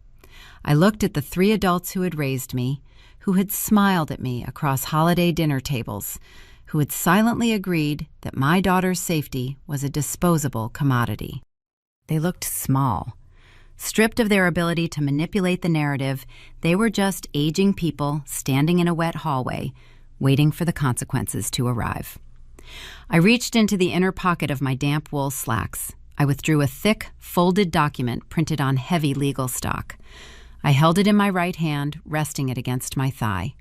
I looked at the 3 adults who had raised me, who had smiled at me across holiday dinner tables, who had silently agreed that my daughter's safety was a disposable commodity. They looked small. Stripped of their ability to manipulate the narrative, they were just aging people standing in a wet hallway, waiting for the consequences to arrive. I reached into the inner pocket of my damp wool slacks. I withdrew a thick, folded document printed on heavy legal stock. I held it in my right hand, resting it against my thigh.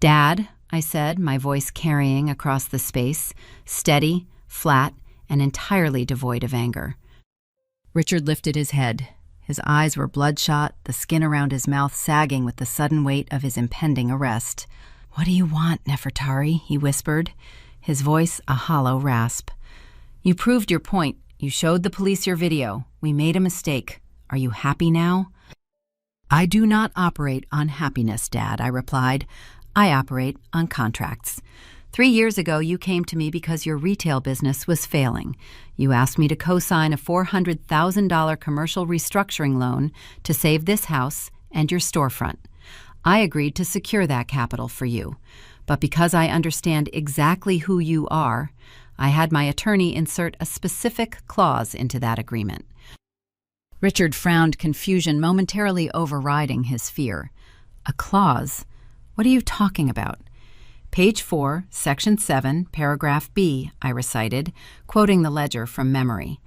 "Dad," I said, my voice carrying across the space, steady, flat, and entirely devoid of anger. Richard lifted his head. His eyes were bloodshot, the skin around his mouth sagging with the sudden weight of his impending arrest. "What do you want, Nefertari?" he whispered, his voice a hollow rasp. "You proved your point. You showed the police your video. We made a mistake. Are you happy now?" "I do not operate on happiness, Dad," I replied. "I operate on contracts. 3 years ago, you came to me because your retail business was failing. You asked me to co-sign a $400,000 commercial restructuring loan to save this house and your storefront. I agreed to secure that capital for you. But because I understand exactly who you are, I had my attorney insert a specific clause into that agreement." Richard frowned, confusion momentarily overriding his fear. "A clause? What are you talking about?" "Page 4, Section 7, Paragraph B," I recited, quoting the ledger from memory.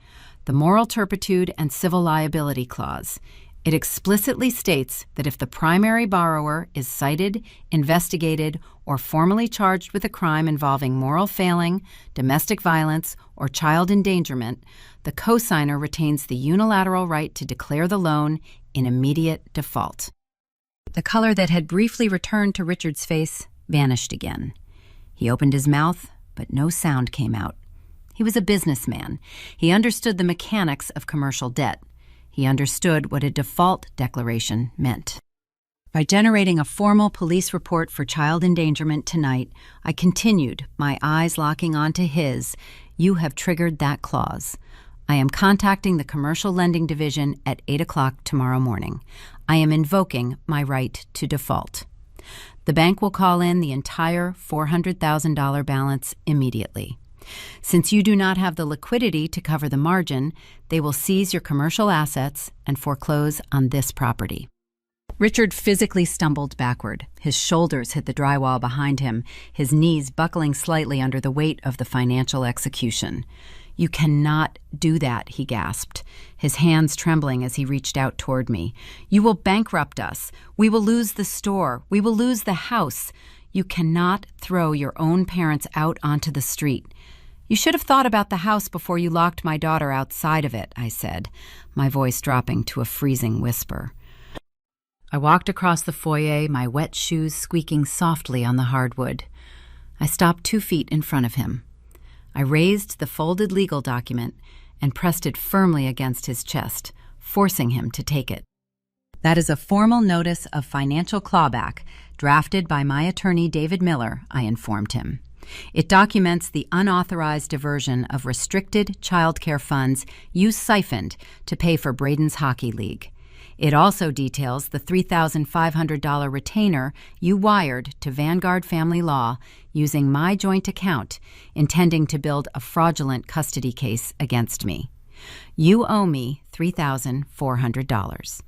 "The moral turpitude and civil liability clause. It explicitly states that if the primary borrower is cited, investigated, or formally charged with a crime involving moral failing, domestic violence, or child endangerment, the cosigner retains the unilateral right to declare the loan in immediate default." The color that had briefly returned to Richard's face vanished again. He opened his mouth, but no sound came out. He was a businessman. He understood the mechanics of commercial debt. He understood what a default declaration meant. By generating a formal police report for child endangerment tonight, I continued, my eyes locking onto his. You have triggered that clause. I am contacting the Commercial Lending Division at 8 o'clock tomorrow morning. I am invoking my right to default. The bank will call in the entire $400,000 balance immediately. Since you do not have the liquidity to cover the margin, they will seize your commercial assets and foreclose on this property. Richard physically stumbled backward. His shoulders hit the drywall behind him, his knees buckling slightly under the weight of the financial execution. You cannot do that, he gasped, his hands trembling as he reached out toward me. You will bankrupt us. We will lose the store. We will lose the house. You cannot throw your own parents out onto the street. You should have thought about the house before you locked my daughter outside of it, I said, my voice dropping to a freezing whisper. I walked across the foyer, my wet shoes squeaking softly on the hardwood. I stopped 2 feet in front of him. I raised the folded legal document and pressed it firmly against his chest, forcing him to take it. That is a formal notice of financial clawback, drafted by my attorney David Miller, I informed him. It documents the unauthorized diversion of restricted child care funds you siphoned to pay for Braden's hockey league. It also details the $3,500 retainer you wired to Vanguard Family Law using my joint account, intending to build a fraudulent custody case against me. You owe me $3,400.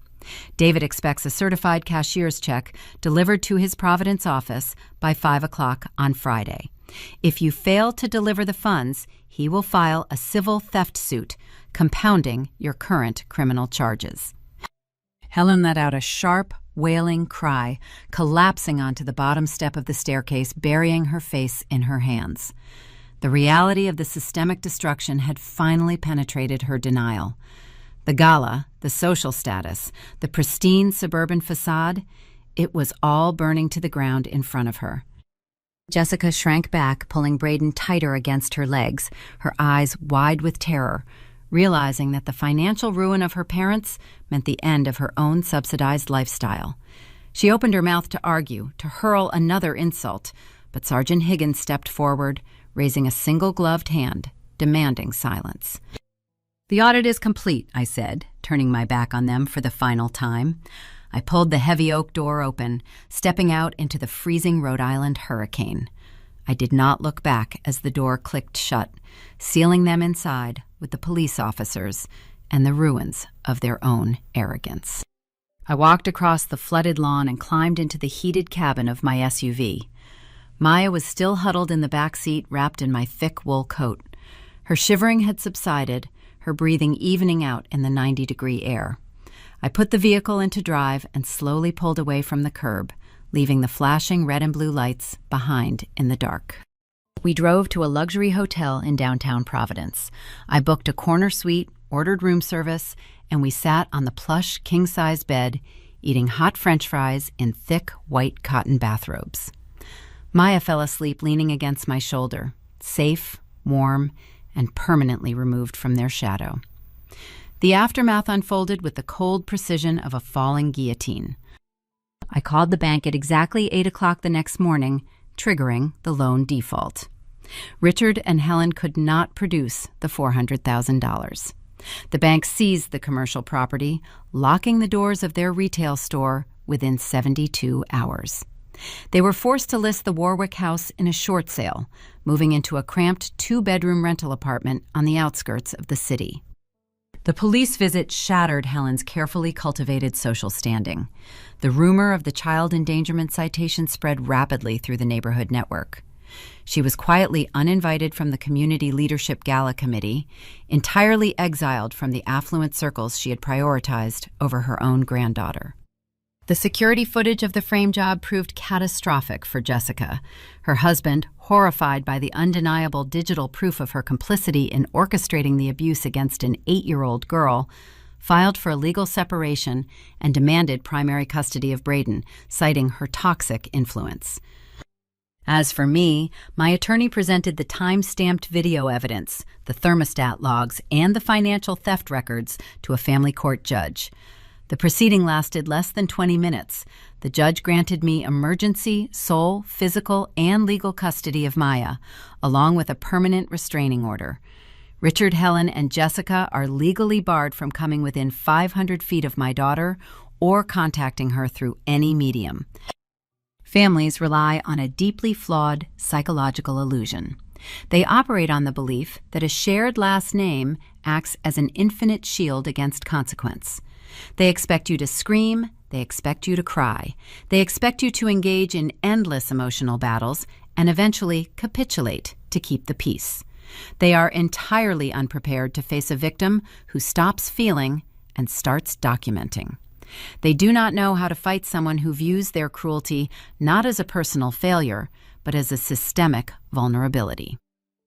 David expects a certified cashier's check delivered to his Providence office by 5 o'clock on Friday. If you fail to deliver the funds, he will file a civil theft suit, compounding your current criminal charges. Helen let out a sharp, wailing cry, collapsing onto the bottom step of the staircase, burying her face in her hands. The reality of the systemic destruction had finally penetrated her denial. The gala, the social status, the pristine suburban facade, it was all burning to the ground in front of her. Jessica shrank back, pulling Braden tighter against her legs, her eyes wide with terror, realizing that the financial ruin of her parents meant the end of her own subsidized lifestyle. She opened her mouth to argue, to hurl another insult, but Sergeant Higgins stepped forward, raising a single-gloved hand, demanding silence. The audit is complete, I said, turning my back on them for the final time. I pulled the heavy oak door open, stepping out into the freezing Rhode Island hurricane. I did not look back as the door clicked shut, sealing them inside with the police officers and the ruins of their own arrogance. I walked across the flooded lawn and climbed into the heated cabin of my SUV. Maya was still huddled in the back seat, wrapped in my thick wool coat. Her shivering had subsided, her breathing evening out in the 90-degree air. I put the vehicle into drive and slowly pulled away from the curb, leaving the flashing red and blue lights behind in the dark. We drove to a luxury hotel in downtown Providence. I booked a corner suite, ordered room service, and we sat on the plush king-size bed, eating hot French fries in thick white cotton bathrobes. Maya fell asleep leaning against my shoulder, safe, warm, and permanently removed from their shadow. The aftermath unfolded with the cold precision of a falling guillotine. I called the bank at exactly 8 o'clock the next morning, triggering the loan default. Richard and Helen could not produce the $400,000. The bank seized the commercial property, locking the doors of their retail store within 72 hours. They were forced to list the Warwick house in a short sale, moving into a cramped 2-bedroom rental apartment on the outskirts of the city. The police visit shattered Helen's carefully cultivated social standing. The rumor of the child endangerment citation spread rapidly through the neighborhood network. She was quietly uninvited from the community leadership gala committee, entirely exiled from the affluent circles she had prioritized over her own granddaughter. The security footage of the frame job proved catastrophic for Jessica. Her husband, horrified by the undeniable digital proof of her complicity in orchestrating the abuse against an 8-year-old girl, filed for a legal separation and demanded primary custody of Braden, citing her toxic influence. As for me, my attorney presented the time-stamped video evidence, the thermostat logs, and the financial theft records to a family court judge. The proceeding lasted less than 20 minutes. The judge granted me emergency, sole, physical, and legal custody of Maya, along with a permanent restraining order. Richard, Helen, and Jessica are legally barred from coming within 500 feet of my daughter or contacting her through any medium. Families rely on a deeply flawed psychological illusion. They operate on the belief that a shared last name acts as an infinite shield against consequence. They expect you to scream, they expect you to cry, they expect you to engage in endless emotional battles and eventually capitulate to keep the peace. They are entirely unprepared to face a victim who stops feeling and starts documenting. They do not know how to fight someone who views their cruelty not as a personal failure, but as a systemic vulnerability.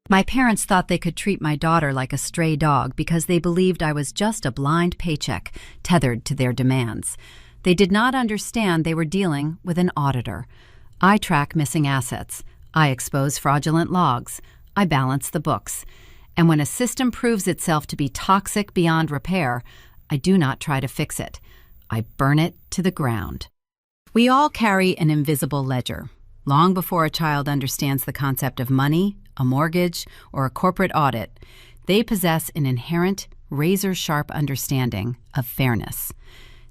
My parents thought they could treat my daughter like a stray dog because they believed I was just a blind paycheck tethered to their demands. They did not understand they were dealing with an auditor. I track missing assets. I expose fraudulent logs. I balance the books. And when a system proves itself to be toxic beyond repair, I do not try to fix it. I burn it to the ground. We all carry an invisible ledger. Long before a child understands the concept of money, a mortgage, or a corporate audit, they possess an inherent, razor-sharp understanding of fairness.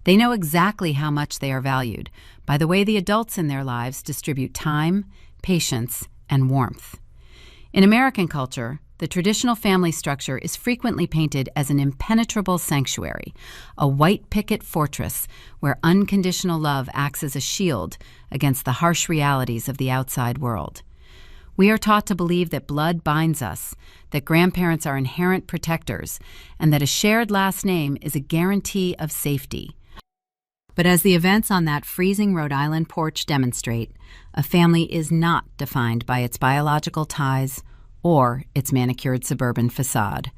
They know exactly how much they are valued by the way the adults in their lives distribute time, patience, and warmth. In American culture, the traditional family structure is frequently painted as an impenetrable sanctuary, a white picket fortress where unconditional love acts as a shield against the harsh realities of the outside world. We are taught to believe that blood binds us, that grandparents are inherent protectors, and that a shared last name is a guarantee of safety. But as the events on that freezing Rhode Island porch demonstrate, a family is not defined by its biological ties or its manicured suburban facade.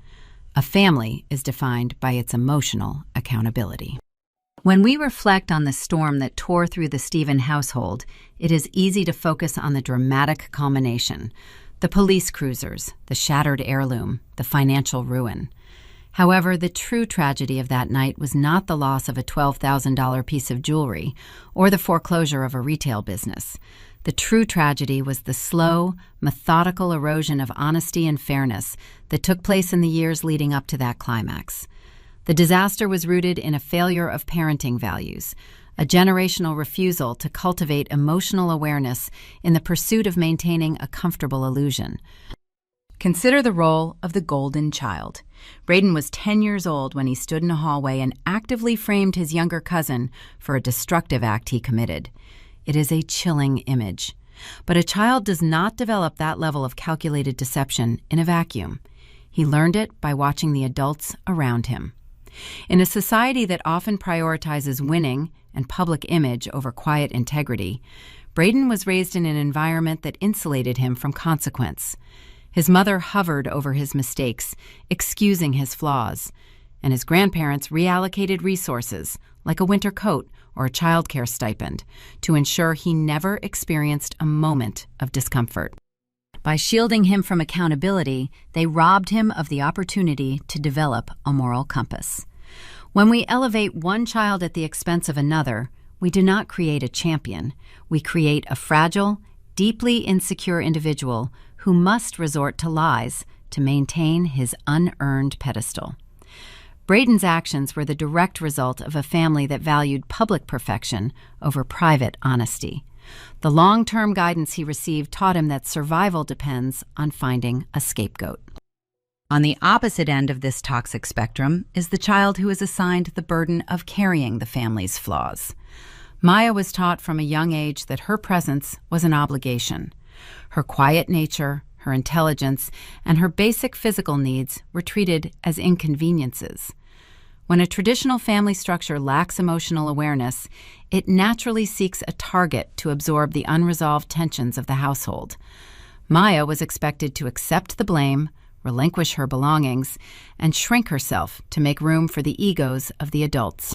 A family is defined by its emotional accountability. When we reflect on the storm that tore through the Stephen household, it is easy to focus on the dramatic culmination: the police cruisers, the shattered heirloom, the financial ruin. However, the true tragedy of that night was not the loss of a $12,000 piece of jewelry or the foreclosure of a retail business. The true tragedy was the slow, methodical erosion of honesty and fairness that took place in the years leading up to that climax. The disaster was rooted in a failure of parenting values, a generational refusal to cultivate emotional awareness in the pursuit of maintaining a comfortable illusion. Consider the role of the golden child. Braden was 10 years old when he stood in a hallway and actively framed his younger cousin for a destructive act he committed. It is a chilling image. But a child does not develop that level of calculated deception in a vacuum. He learned it by watching the adults around him. In a society that often prioritizes winning and public image over quiet integrity, Braden was raised in an environment that insulated him from consequence. His mother hovered over his mistakes, excusing his flaws, and his grandparents reallocated resources, like a winter coat or a childcare stipend, to ensure he never experienced a moment of discomfort. By shielding him from accountability, they robbed him of the opportunity to develop a moral compass. When we elevate one child at the expense of another, we do not create a champion. We create a fragile, deeply insecure individual who must resort to lies to maintain his unearned pedestal. Braden's actions were the direct result of a family that valued public perfection over private honesty. The long-term guidance he received taught him that survival depends on finding a scapegoat. On the opposite end of this toxic spectrum is the child who is assigned the burden of carrying the family's flaws. Maya was taught from a young age that her presence was an obligation. Her quiet nature, her intelligence, and her basic physical needs were treated as inconveniences. When a traditional family structure lacks emotional awareness, it naturally seeks a target to absorb the unresolved tensions of the household. Maya was expected to accept the blame, relinquish her belongings, and shrink herself to make room for the egos of the adults.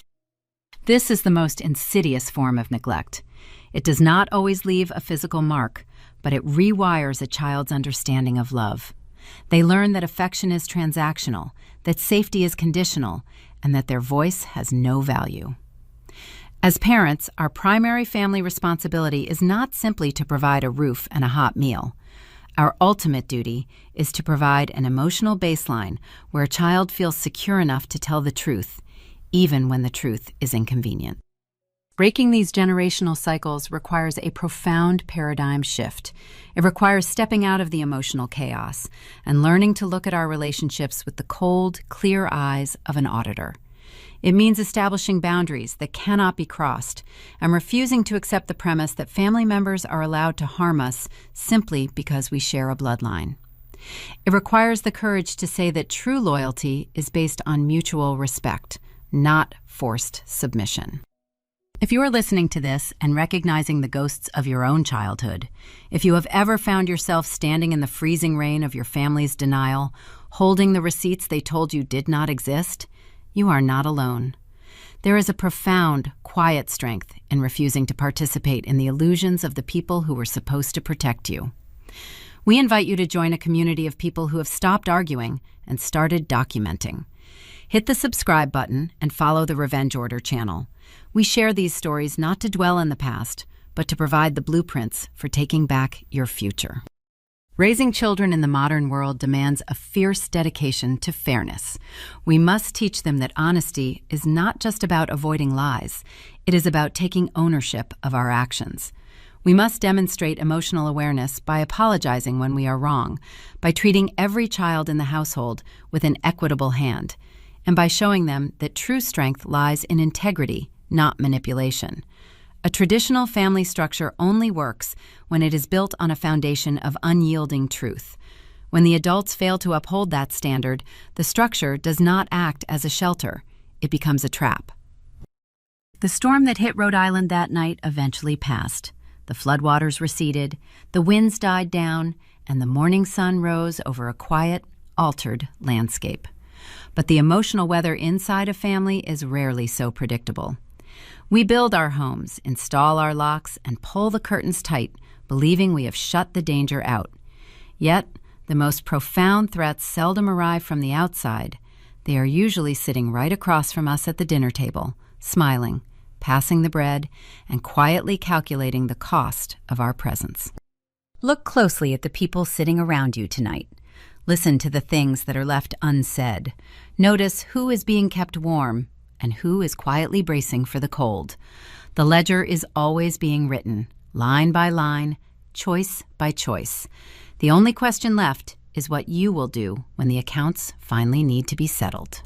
This is the most insidious form of neglect. It does not always leave a physical mark, but it rewires a child's understanding of love. They learn that affection is transactional, that safety is conditional, and that their voice has no value. As parents, our primary family responsibility is not simply to provide a roof and a hot meal. Our ultimate duty is to provide an emotional baseline where a child feels secure enough to tell the truth, even when the truth is inconvenient. Breaking these generational cycles requires a profound paradigm shift. It requires stepping out of the emotional chaos and learning to look at our relationships with the cold, clear eyes of an auditor. It means establishing boundaries that cannot be crossed and refusing to accept the premise that family members are allowed to harm us simply because we share a bloodline. It requires the courage to say that true loyalty is based on mutual respect, not forced submission. If you are listening to this and recognizing the ghosts of your own childhood, if you have ever found yourself standing in the freezing rain of your family's denial, holding the receipts they told you did not exist, you are not alone. There is a profound, quiet strength in refusing to participate in the illusions of the people who were supposed to protect you. We invite you to join a community of people who have stopped arguing and started documenting. Hit the subscribe button and follow the Revenge Order channel. We share these stories not to dwell in the past, but to provide the blueprints for taking back your future. Raising children in the modern world demands a fierce dedication to fairness. We must teach them that honesty is not just about avoiding lies. It is about taking ownership of our actions. We must demonstrate emotional awareness by apologizing when we are wrong, by treating every child in the household with an equitable hand, and by showing them that true strength lies in integrity, not manipulation. A traditional family structure only works when it is built on a foundation of unyielding truth. When the adults fail to uphold that standard, the structure does not act as a shelter. It becomes a trap. The storm that hit Rhode Island that night eventually passed. The floodwaters receded, the winds died down, and the morning sun rose over a quiet, altered landscape. But the emotional weather inside a family is rarely so predictable. We build our homes, install our locks, and pull the curtains tight, believing we have shut the danger out. Yet, the most profound threats seldom arrive from the outside. They are usually sitting right across from us at the dinner table, smiling, passing the bread, and quietly calculating the cost of our presence. Look closely at the people sitting around you tonight. Listen to the things that are left unsaid. Notice who is being kept warm and who is quietly bracing for the cold. The ledger is always being written, line by line, choice by choice. The only question left is what you will do when the accounts finally need to be settled.